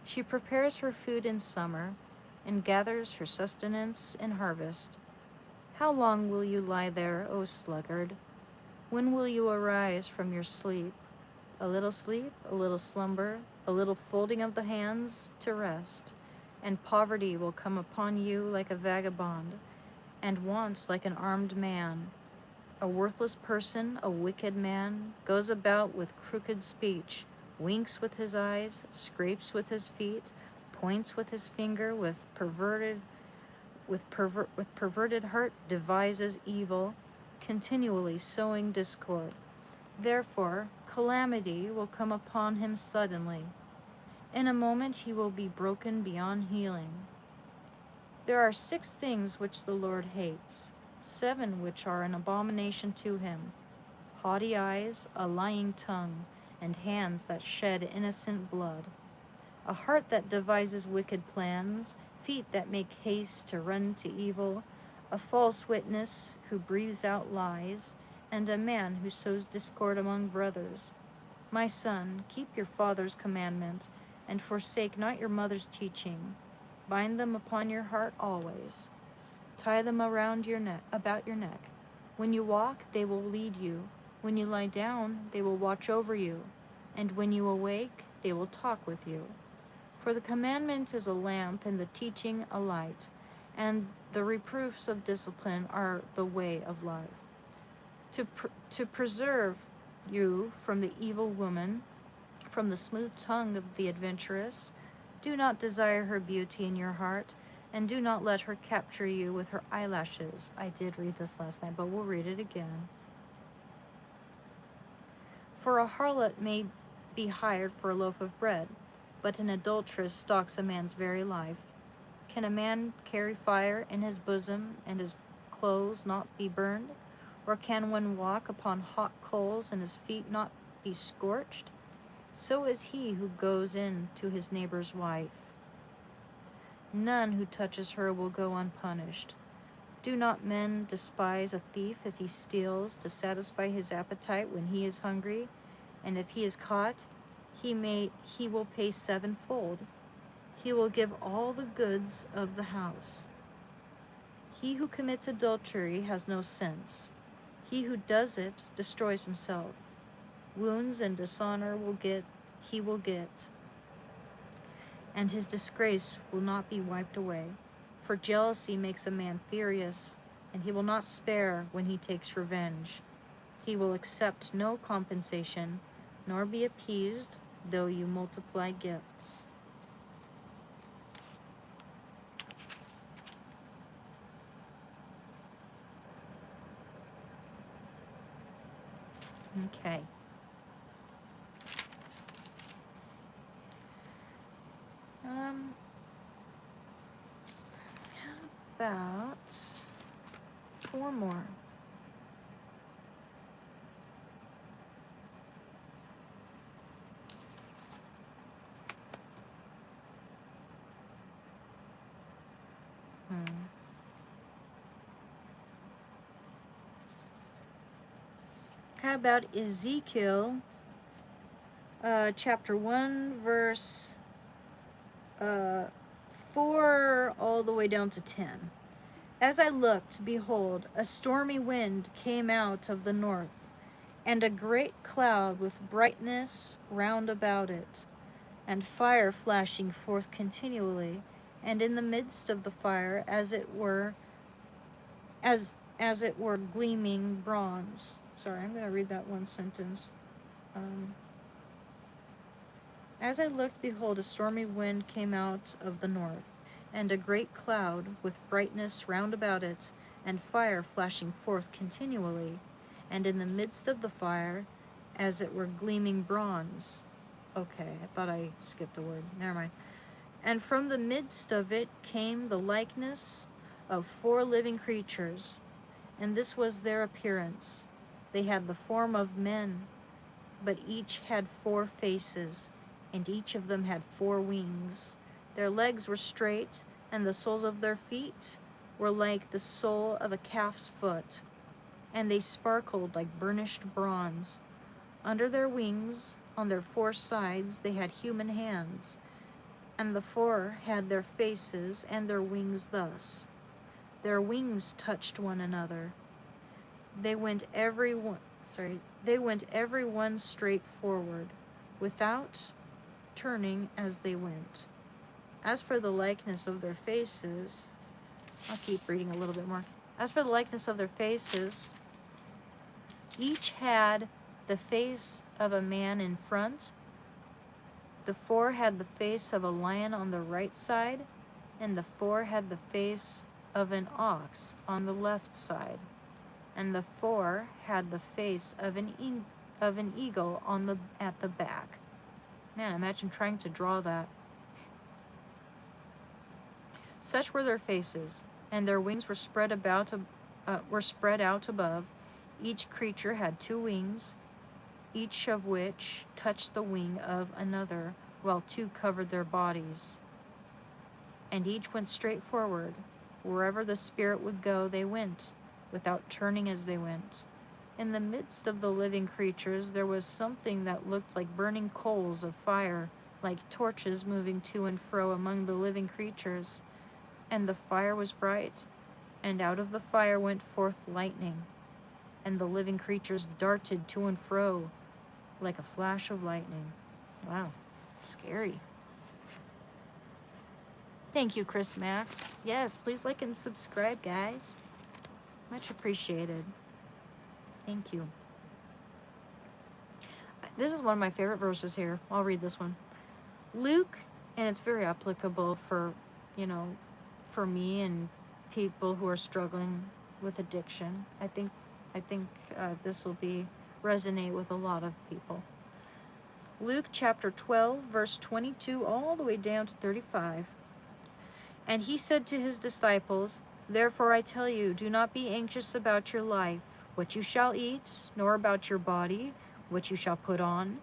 she prepares her food in summer and gathers her sustenance in harvest. How long will you lie there, O sluggard? When will you arise from your sleep? A little slumber, a little folding of the hands to rest, and poverty will come upon you like a vagabond, and want like an armed man. A worthless person, a wicked man, goes about with crooked speech, winks with his eyes, scrapes with his feet, points with his finger, with perverted heart devises evil, continually sowing discord. Therefore, calamity will come upon him suddenly. In a moment he will be broken beyond healing. There are 6 things which the Lord hates, 7 which are an abomination to him: haughty eyes, a lying tongue, and hands that shed innocent blood. A heart that devises wicked plans, feet that make haste to run to evil, a false witness who breathes out lies, and a man who sows discord among brothers. My son, keep your father's commandment, and forsake not your mother's teaching. Bind them upon your heart always. Tie them about your neck. When you walk, they will lead you. When you lie down, they will watch over you. And when you awake, they will talk with you. For the commandment is a lamp, and the teaching a light, and the reproofs of discipline are the way of life. To preserve you from the evil woman, from the smooth tongue of the adventuress. Do not desire her beauty in your heart, and do not let her capture you with her eyelashes. I did read this last night, but we'll read it again. For a harlot may be hired for a loaf of bread, but an adulteress stalks a man's very life. Can a man carry fire in his bosom and his clothes not be burned? Or can one walk upon hot coals and his feet not be scorched? So is he who goes in to his neighbor's wife. None who touches her will go unpunished. Do not men despise a thief if he steals to satisfy his appetite when he is hungry? And if he is caught, he will pay sevenfold. He will give all the goods of the house. He who commits adultery has no sense. He who does it destroys himself. Wounds and dishonor he will get, and his disgrace will not be wiped away. For jealousy makes a man furious, and he will not spare when he takes revenge. He will accept no compensation, nor be appeased, though you multiply gifts. Okay. How about 4 more? How about Ezekiel chapter 1, verse 4 all the way down to 10. As I looked, behold, a stormy wind came out of the north, and a great cloud with brightness round about it, and fire flashing forth continually, and in the midst of the fire, as it were gleaming bronze. Sorry, I'm going to read that one sentence. As I looked, behold, a stormy wind came out of the north, and a great cloud with brightness round about it, and fire flashing forth continually, and in the midst of the fire, as it were gleaming bronze. Okay, I thought I skipped a word. Never mind. And from the midst of it came the likeness of 4 living creatures, and this was their appearance. They had the form of men, but each had 4 faces, and each of them had 4 wings. Their legs were straight, and the soles of their feet were like the sole of a calf's foot, and they sparkled like burnished bronze. Under their wings, on their 4 sides, they had human hands, and the 4 had their faces and their wings thus. Their wings touched one another. They went every one straight forward, without turning as they went. As for the likeness of their faces, I'll keep reading a little bit more. As for the likeness of their faces, each had the face of a man in front. The 4 had the face of a lion on the right side, and the 4 had the face of an ox on the left side, and the 4 had the face of an eagle at the back. Man, imagine trying to draw that. Such were their faces, and their wings were spread out above. Each creature had 2 wings, each of which touched the wing of another, while 2 covered their bodies. And each went straight forward. Wherever the Spirit would go, they went, without turning as they went. In the midst of the living creatures, there was something that looked like burning coals of fire, like torches moving to and fro among the living creatures. And the fire was bright, and out of the fire went forth lightning, and the living creatures darted to and fro like a flash of lightning. Wow, scary. Thank you, Chris Max. Yes, please like and subscribe, guys. Much appreciated. Thank you. This is one of my favorite verses here. I'll read this one. Luke, and it's very applicable for, for me and people who are struggling with addiction. I think this will resonate with a lot of people. Luke chapter 12, verse 22, all the way down to 35. And he said to his disciples, "Therefore I tell you, do not be anxious about your life, what you shall eat, nor about your body, what you shall put on.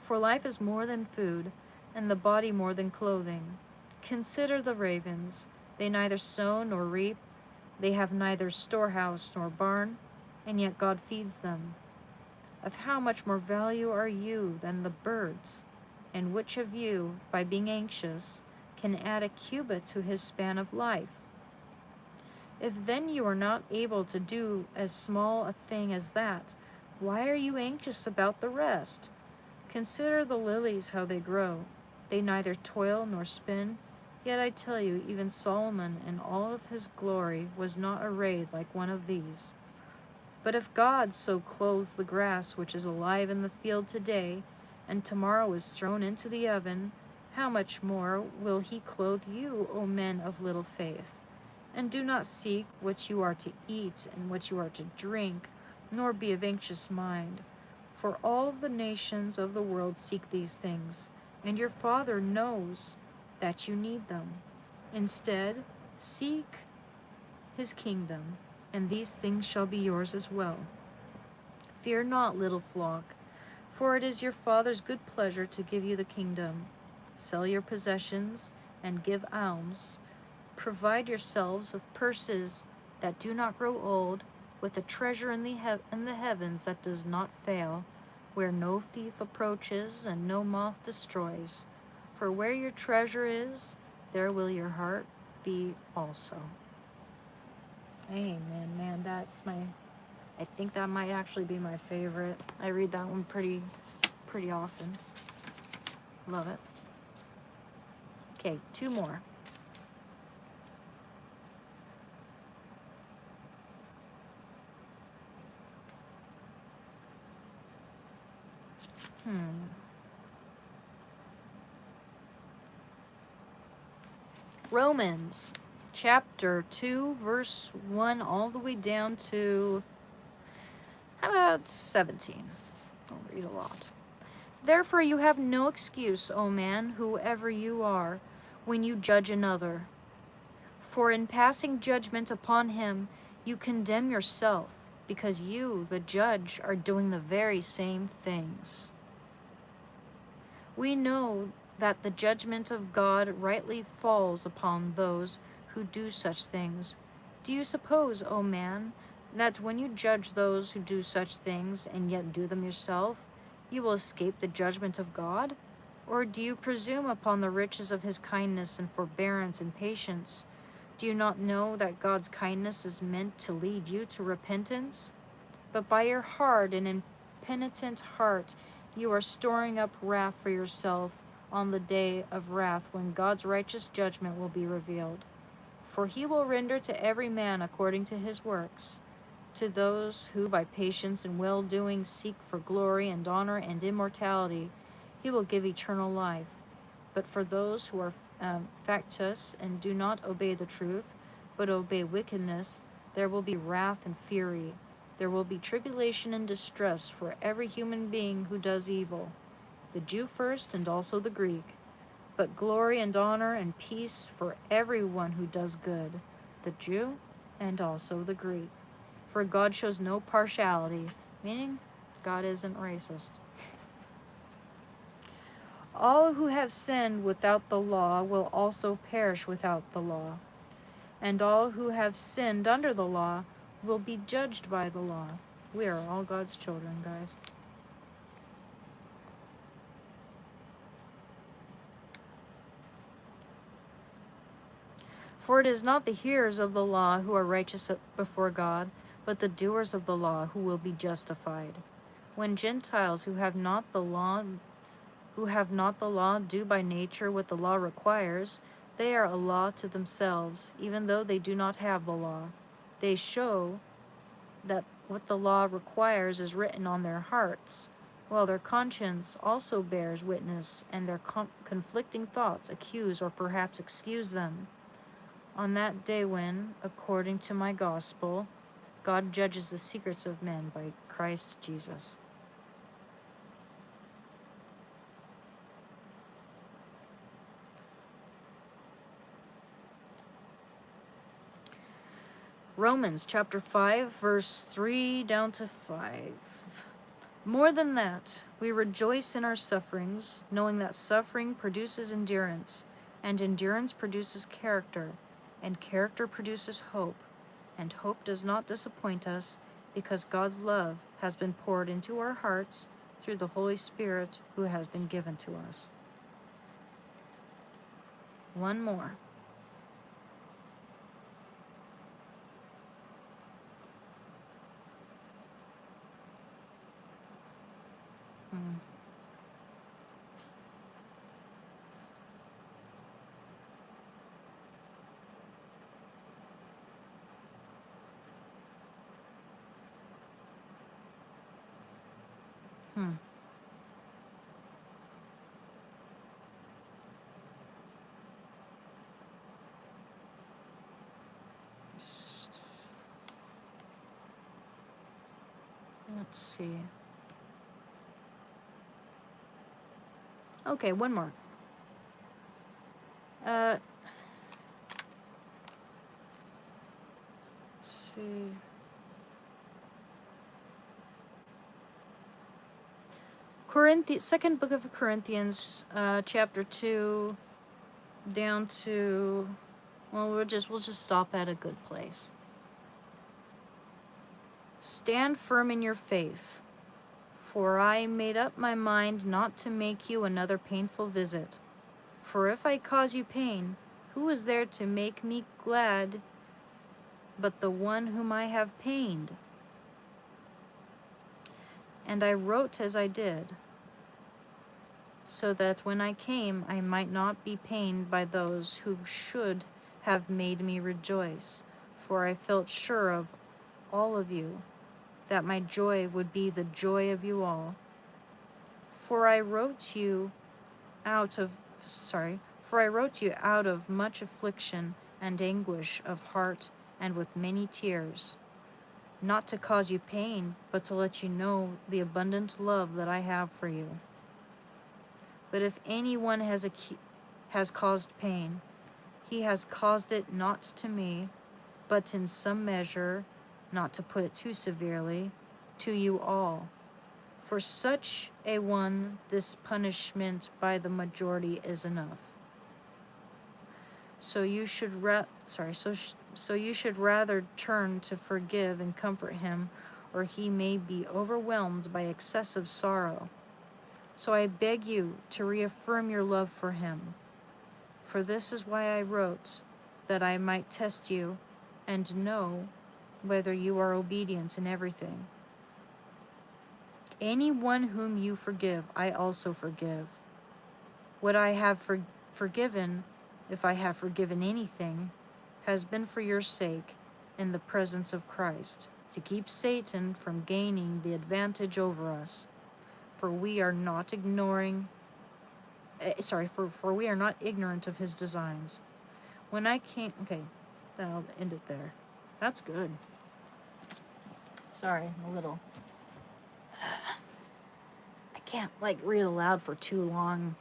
For life is more than food, and the body more than clothing. Consider the ravens. They neither sow nor reap. They have neither storehouse nor barn, and yet God feeds them. Of how much more value are you than the birds? And which of you, by being anxious, can add a cubit to his span of life? If then you are not able to do as small a thing as that, why are you anxious about the rest? Consider the lilies, how they grow. They neither toil nor spin. Yet I tell you, even Solomon in all of his glory was not arrayed like one of these. But if God so clothes the grass which is alive in the field today, and tomorrow is thrown into the oven, how much more will he clothe you, O men of little faith? And do not seek what you are to eat and what you are to drink, nor be of anxious mind. For all the nations of the world seek these things, and your Father knows that you need them. Instead, seek his kingdom, and these things shall be yours as well. Fear not, little flock, for it is your Father's good pleasure to give you the kingdom. Sell your possessions and give alms. Provide yourselves with purses that do not grow old, with a treasure in the heavens that does not fail, where no thief approaches and no moth destroys. For where your treasure is, there will your heart be also." Amen, man. I think that might actually be my favorite. I read that one pretty often. Love it. Okay, two more. Romans chapter 2, verse 1, all the way down to, how about 17? I'll read a lot. "Therefore you have no excuse, O man, whoever you are, when you judge another. For in passing judgment upon him, you condemn yourself, because you, the judge, are doing the very same things. We know that the judgment of God rightly falls upon those who do such things. Do you suppose, O man, that when you judge those who do such things and yet do them yourself, you will escape the judgment of God? Or do you presume upon the riches of his kindness and forbearance and patience? Do you not know that God's kindness is meant to lead you to repentance? But by your hard and impenitent heart you are storing up wrath for yourself on the day of wrath, when God's righteous judgment will be revealed. For he will render to every man according to his works. To those who by patience and well-doing seek for glory and honor and immortality, he will give eternal life. But for those who are factious and do not obey the truth, but obey wickedness, there will be wrath and fury. There will be tribulation and distress for every human being who does evil, the Jew first and also the Greek, but glory and honor and peace for everyone who does good, the Jew and also the Greek. For God shows no partiality," meaning God isn't racist. "All who have sinned without the law will also perish without the law, and all who have sinned under the law will be judged by the law." We are all God's children, guys. "For it is not the hearers of the law who are righteous before God, but the doers of the law who will be justified. When Gentiles who have not the law do by nature what the law requires, they are a law to themselves, even though they do not have the law. They show that what the law requires is written on their hearts, while their conscience also bears witness, and their conflicting thoughts accuse or perhaps excuse them. On that day when, according to my gospel, God judges the secrets of men by Christ Jesus. Romans chapter 5, verse 3 down to 5. More than that, we rejoice in our sufferings, knowing that suffering produces endurance, and endurance produces character, and character produces hope, and hope does not disappoint us, because God's love has been poured into our hearts through the Holy Spirit who has been given to us. One more. Let's see. Okay, one more. Let's see. Second book of Corinthians, chapter 2, down to, well, we'll just stop at a good place. Stand firm in your faith, for I made up my mind not to make you another painful visit. For if I cause you pain, who is there to make me glad but the one whom I have pained? And I wrote as I did, so that when I came I might not be pained by those who should have made me rejoice. For I felt sure of all of you, that my joy would be the joy of you all. For I wrote you out of much affliction and anguish of heart and with many tears, not to cause you pain, but to let you know the abundant love that I have for you. But if anyone has caused pain, he has caused it not to me, but in some measure, not to put it too severely, to you all. For such a one, this punishment by the majority is enough. So you should rather turn to forgive and comfort him, or he may be overwhelmed by excessive sorrow. So I beg you to reaffirm your love for him. For this is why I wrote, that I might test you and know whether you are obedient in everything. Anyone whom you forgive, I also forgive. What I have forgiven, if I have forgiven anything, has been for your sake in the presence of Christ, to keep Satan from gaining the advantage over us. For we are not ignorant of his designs. When I came, okay, then I'll end it there. That's good. Sorry, I'm a little. I can't read aloud for too long.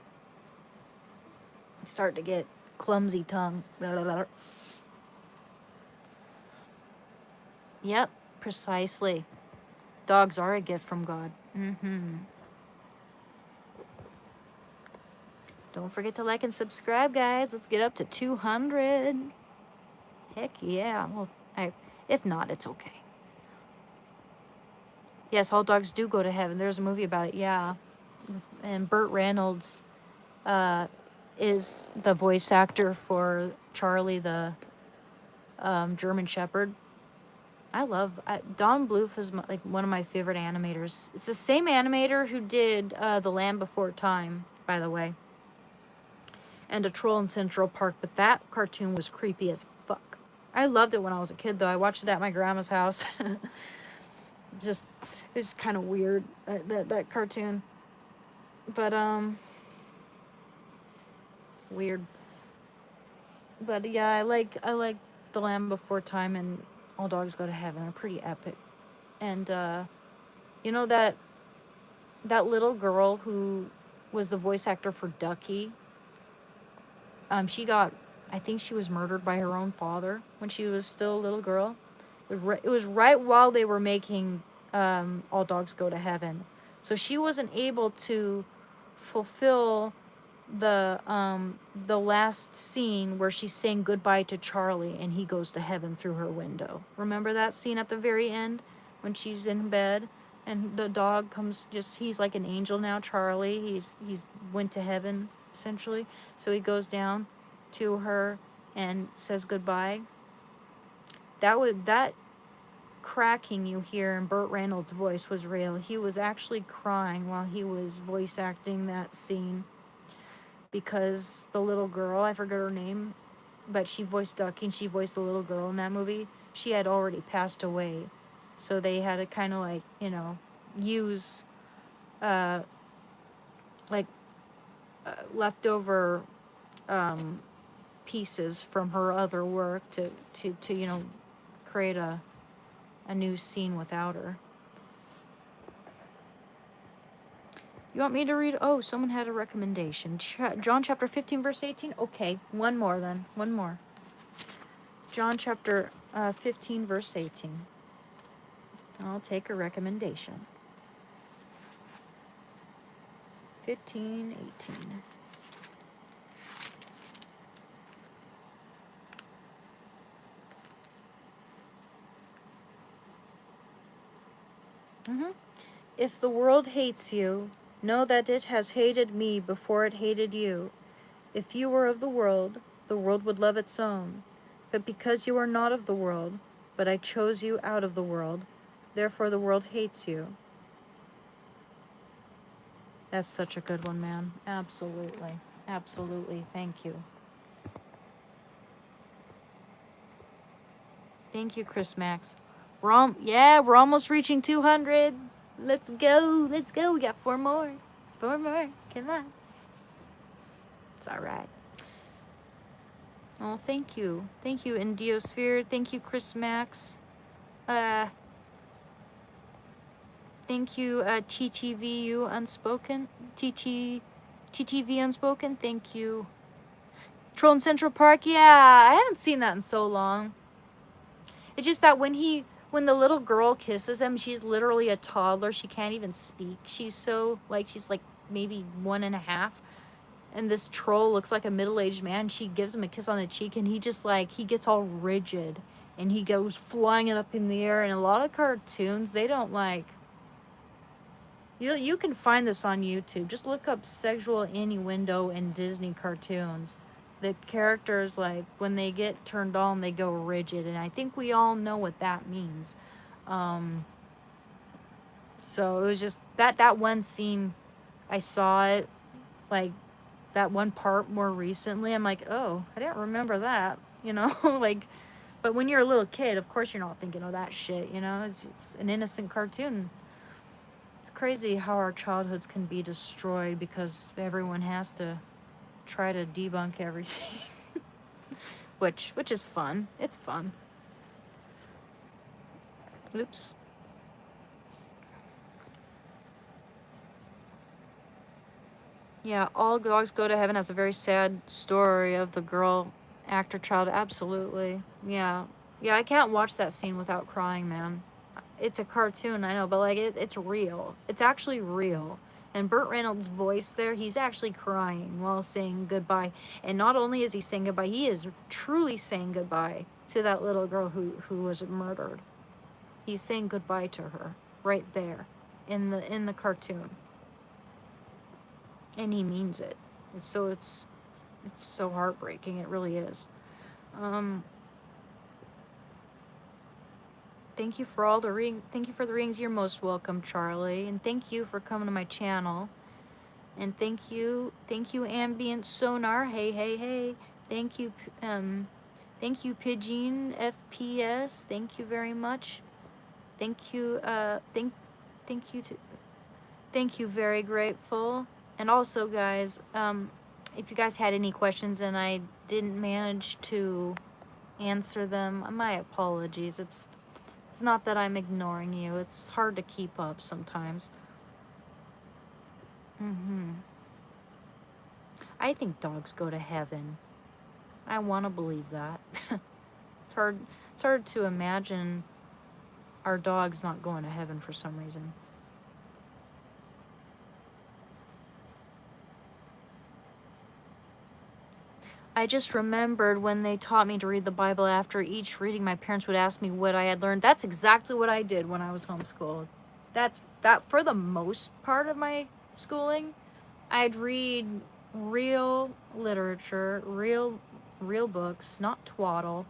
I start to get clumsy tongue. Blah, blah, blah. Yep, precisely. Dogs are a gift from God. Don't forget to like and subscribe, guys. Let's get up to 200. Heck yeah. Well, if not, it's okay. Yes, all dogs do go to heaven. There's a movie about it, yeah. And Burt Reynolds is the voice actor for Charlie, the German Shepherd. Don Bluth is one of my favorite animators. It's the same animator who did The Land Before Time, by the way, and A Troll in Central Park, but that cartoon was creepy as fuck. I loved it when I was a kid, though. I watched it at my grandma's house. Just, it's kind of weird, that cartoon. But, weird. But yeah, I like The Land Before Time and All Dogs Go to Heaven. Are pretty epic. And, you know that little girl who was the voice actor for Ducky, she got, I think she was murdered by her own father when she was still a little girl. It was right while they were making All Dogs Go to Heaven. So she wasn't able to fulfill the last scene where she's saying goodbye to Charlie and he goes to heaven through her window. Remember that scene at the very end when she's in bed and the dog comes, just, he's like an angel now, Charlie. He's went to heaven essentially. So he goes down to her and says goodbye. That cracking you hear in Burt Reynolds' voice was real. He was actually crying while he was voice acting that scene, because the little girl, I forget her name, but she voiced Ducky and she voiced the little girl in that movie. She had already passed away. So they had to kind of like, use leftover pieces from her other work to create a new scene without her. You want me to read? Oh, someone had a recommendation. John chapter 15, verse 18? Okay, one more then. One more. John chapter 15, verse 18. I'll take a recommendation. 15, 18. If the world hates you, know that it has hated me before it hated you. If you were of the world would love its own. But because you are not of the world, but I chose you out of the world, therefore the world hates you. That's such a good one, man. Absolutely. Absolutely. Thank you. Thank you, Chris Max. We're almost reaching 200. Let's go. Let's go. We got 4 more. 4 more. Come on. It's all right. Oh, thank you. Thank you, Indiosphere. Thank you, Chris Max. Thank you, TTVU Unspoken. TTV Unspoken. Thank you. Troll in Central Park. Yeah, I haven't seen that in so long. It's just that when the little girl kisses him, she's literally a toddler. She can't even speak. She's like maybe 1.5. And this troll looks like a middle-aged man. She gives him a kiss on the cheek, and he gets all rigid. And he goes flying it up in the air. And a lot of cartoons, they don't like... You can find this on YouTube. Just look up sexual innuendo in Disney cartoons. The characters, like, when they get turned on, they go rigid. And I think we all know what that means. So it was just that one scene, I saw it, like, that one part more recently. I'm like, oh, I didn't remember that, like, but when you're a little kid, of course you're not thinking of that shit, it's an innocent cartoon. It's crazy how our childhoods can be destroyed because everyone has to try to debunk everything. which is fun. It's fun. Oops. Yeah, All Dogs Go to Heaven has a very sad story of the girl actor child. Absolutely. Yeah, I can't watch that scene without crying, man. It's a cartoon, I know, but like it's real. It's actually real. And Burt Reynolds' voice there, he's actually crying while saying goodbye. And not only is he saying goodbye, he is truly saying goodbye to that little girl who was murdered. He's saying goodbye to her right there in the cartoon. And he means it. It's so heartbreaking. It really is. Thank you for all the Thank you for the rings. You're most welcome, Charlie. And thank you for coming to my channel. And thank you, Ambient Sonar. Hey. Thank you, Pigeon FPS. Thank you very much. Thank you. Thank you to. Thank you. Very grateful. And also, guys, if you guys had any questions and I didn't manage to answer them, my apologies. It's not that I'm ignoring you. It's hard to keep up sometimes. I think dogs go to heaven. I want to believe that. It's hard to imagine our dogs not going to heaven for some reason. I just remembered when they taught me to read the Bible, after each reading, my parents would ask me what I had learned. That's exactly what I did when I was homeschooled. That for the most part of my schooling, I'd read real literature, real books, not twaddle.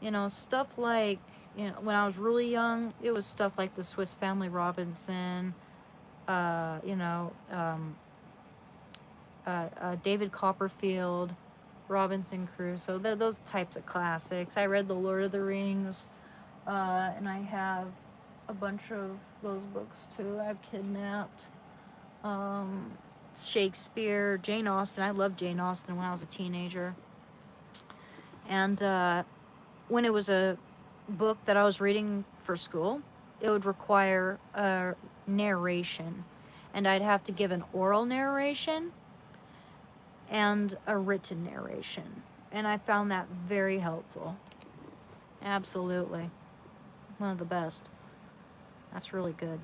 You know, stuff like, you know, when I was really young, it was stuff like the Swiss Family Robinson, David Copperfield, Robinson Crusoe, those types of classics. I read The Lord of the Rings, and I have a bunch of those books too. I've Kidnapped, Shakespeare, Jane Austen. I loved Jane Austen when I was a teenager. And when it was a book that I was reading for school, it would require a narration. And I'd have to give an oral narration and a written narration. And I found that very helpful. Absolutely. One of the best. That's really good.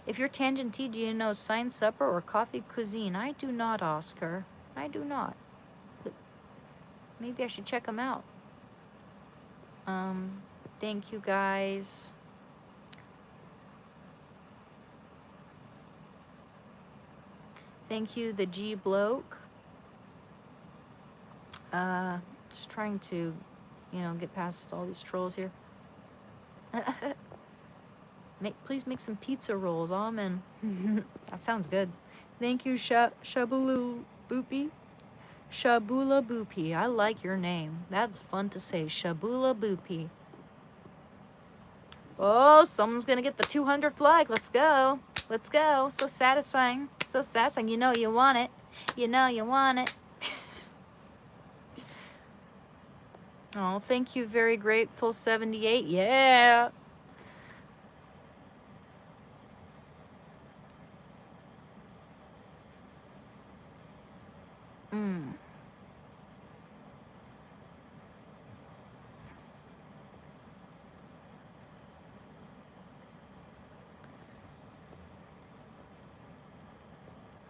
If you're Tangent Tea, do you know Sign Supper or Coffee Cuisine? I do not, Oscar. I do not. But maybe I should check them out. Thank you, guys. Thank you, the G bloke. Just trying to, get past all these trolls here. Please make some pizza rolls. Amen. That sounds good. Thank you, Shabula Boopy. Shabula Boopy. I like your name. That's fun to say. Shabula Boopy. Oh, someone's gonna get the 200th like. Let's go. Let's go. So satisfying. So satisfying. You know you want it. You know you want it. Oh, thank you. Very grateful. 78. Yeah.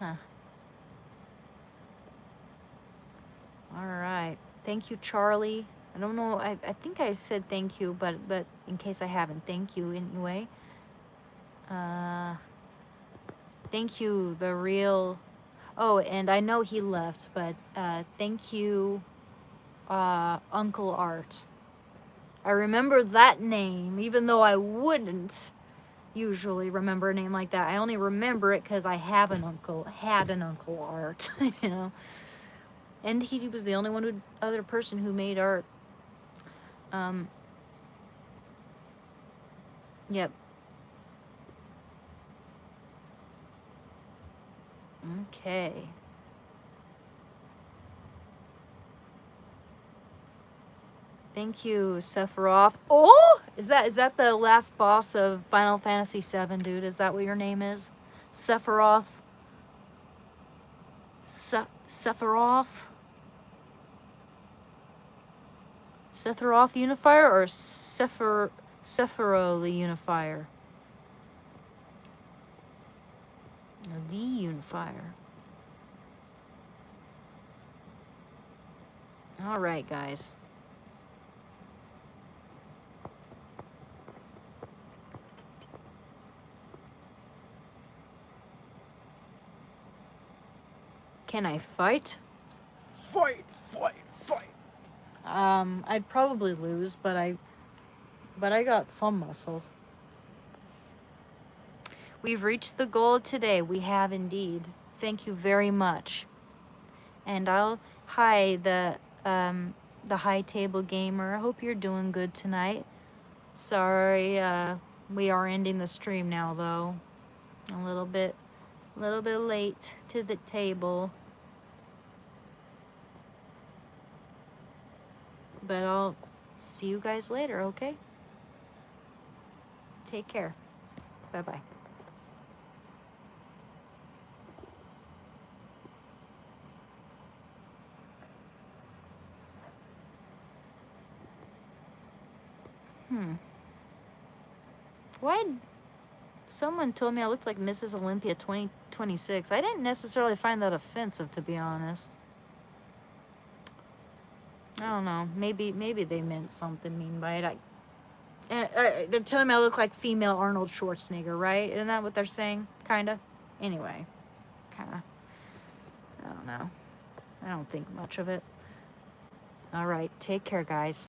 Huh. All right. Thank you, Charlie. I don't know. I think I said thank you, but in case I haven't, thank you anyway. Thank you, the real. Oh, and I know he left, but thank you, Uncle Art. I remember that name, even though I wouldn't usually remember a name like that. I only remember it because I had an Uncle Art, And he was the only other person who made art. Yep. Okay. Thank you, Sephiroth. Oh, is that the last boss of Final Fantasy VII, dude? Is that what your name is? Sephiroth. Sephiroth. Sephiroth Unifier or Sephiroth the Unifier? The Unifier. All right, guys. Can I fight? Fight. I'd probably lose, but I got some muscles. We've reached the goal today. We have indeed. Thank you very much. And I'll hi the the High Table Gamer. I hope you're doing good tonight. Sorry, we are ending the stream now, though. A little bit late to the table. But I'll see you guys later, okay? Take care. Bye-bye. Why? Someone told me I looked like Mrs. Olympia 2026. I didn't necessarily find that offensive, to be honest. I don't know. Maybe they meant something mean by it. They're telling me I look like female Arnold Schwarzenegger, right? Isn't that what they're saying? Kinda. Anyway, kinda. I don't know. I don't think much of it. All right. Take care, guys.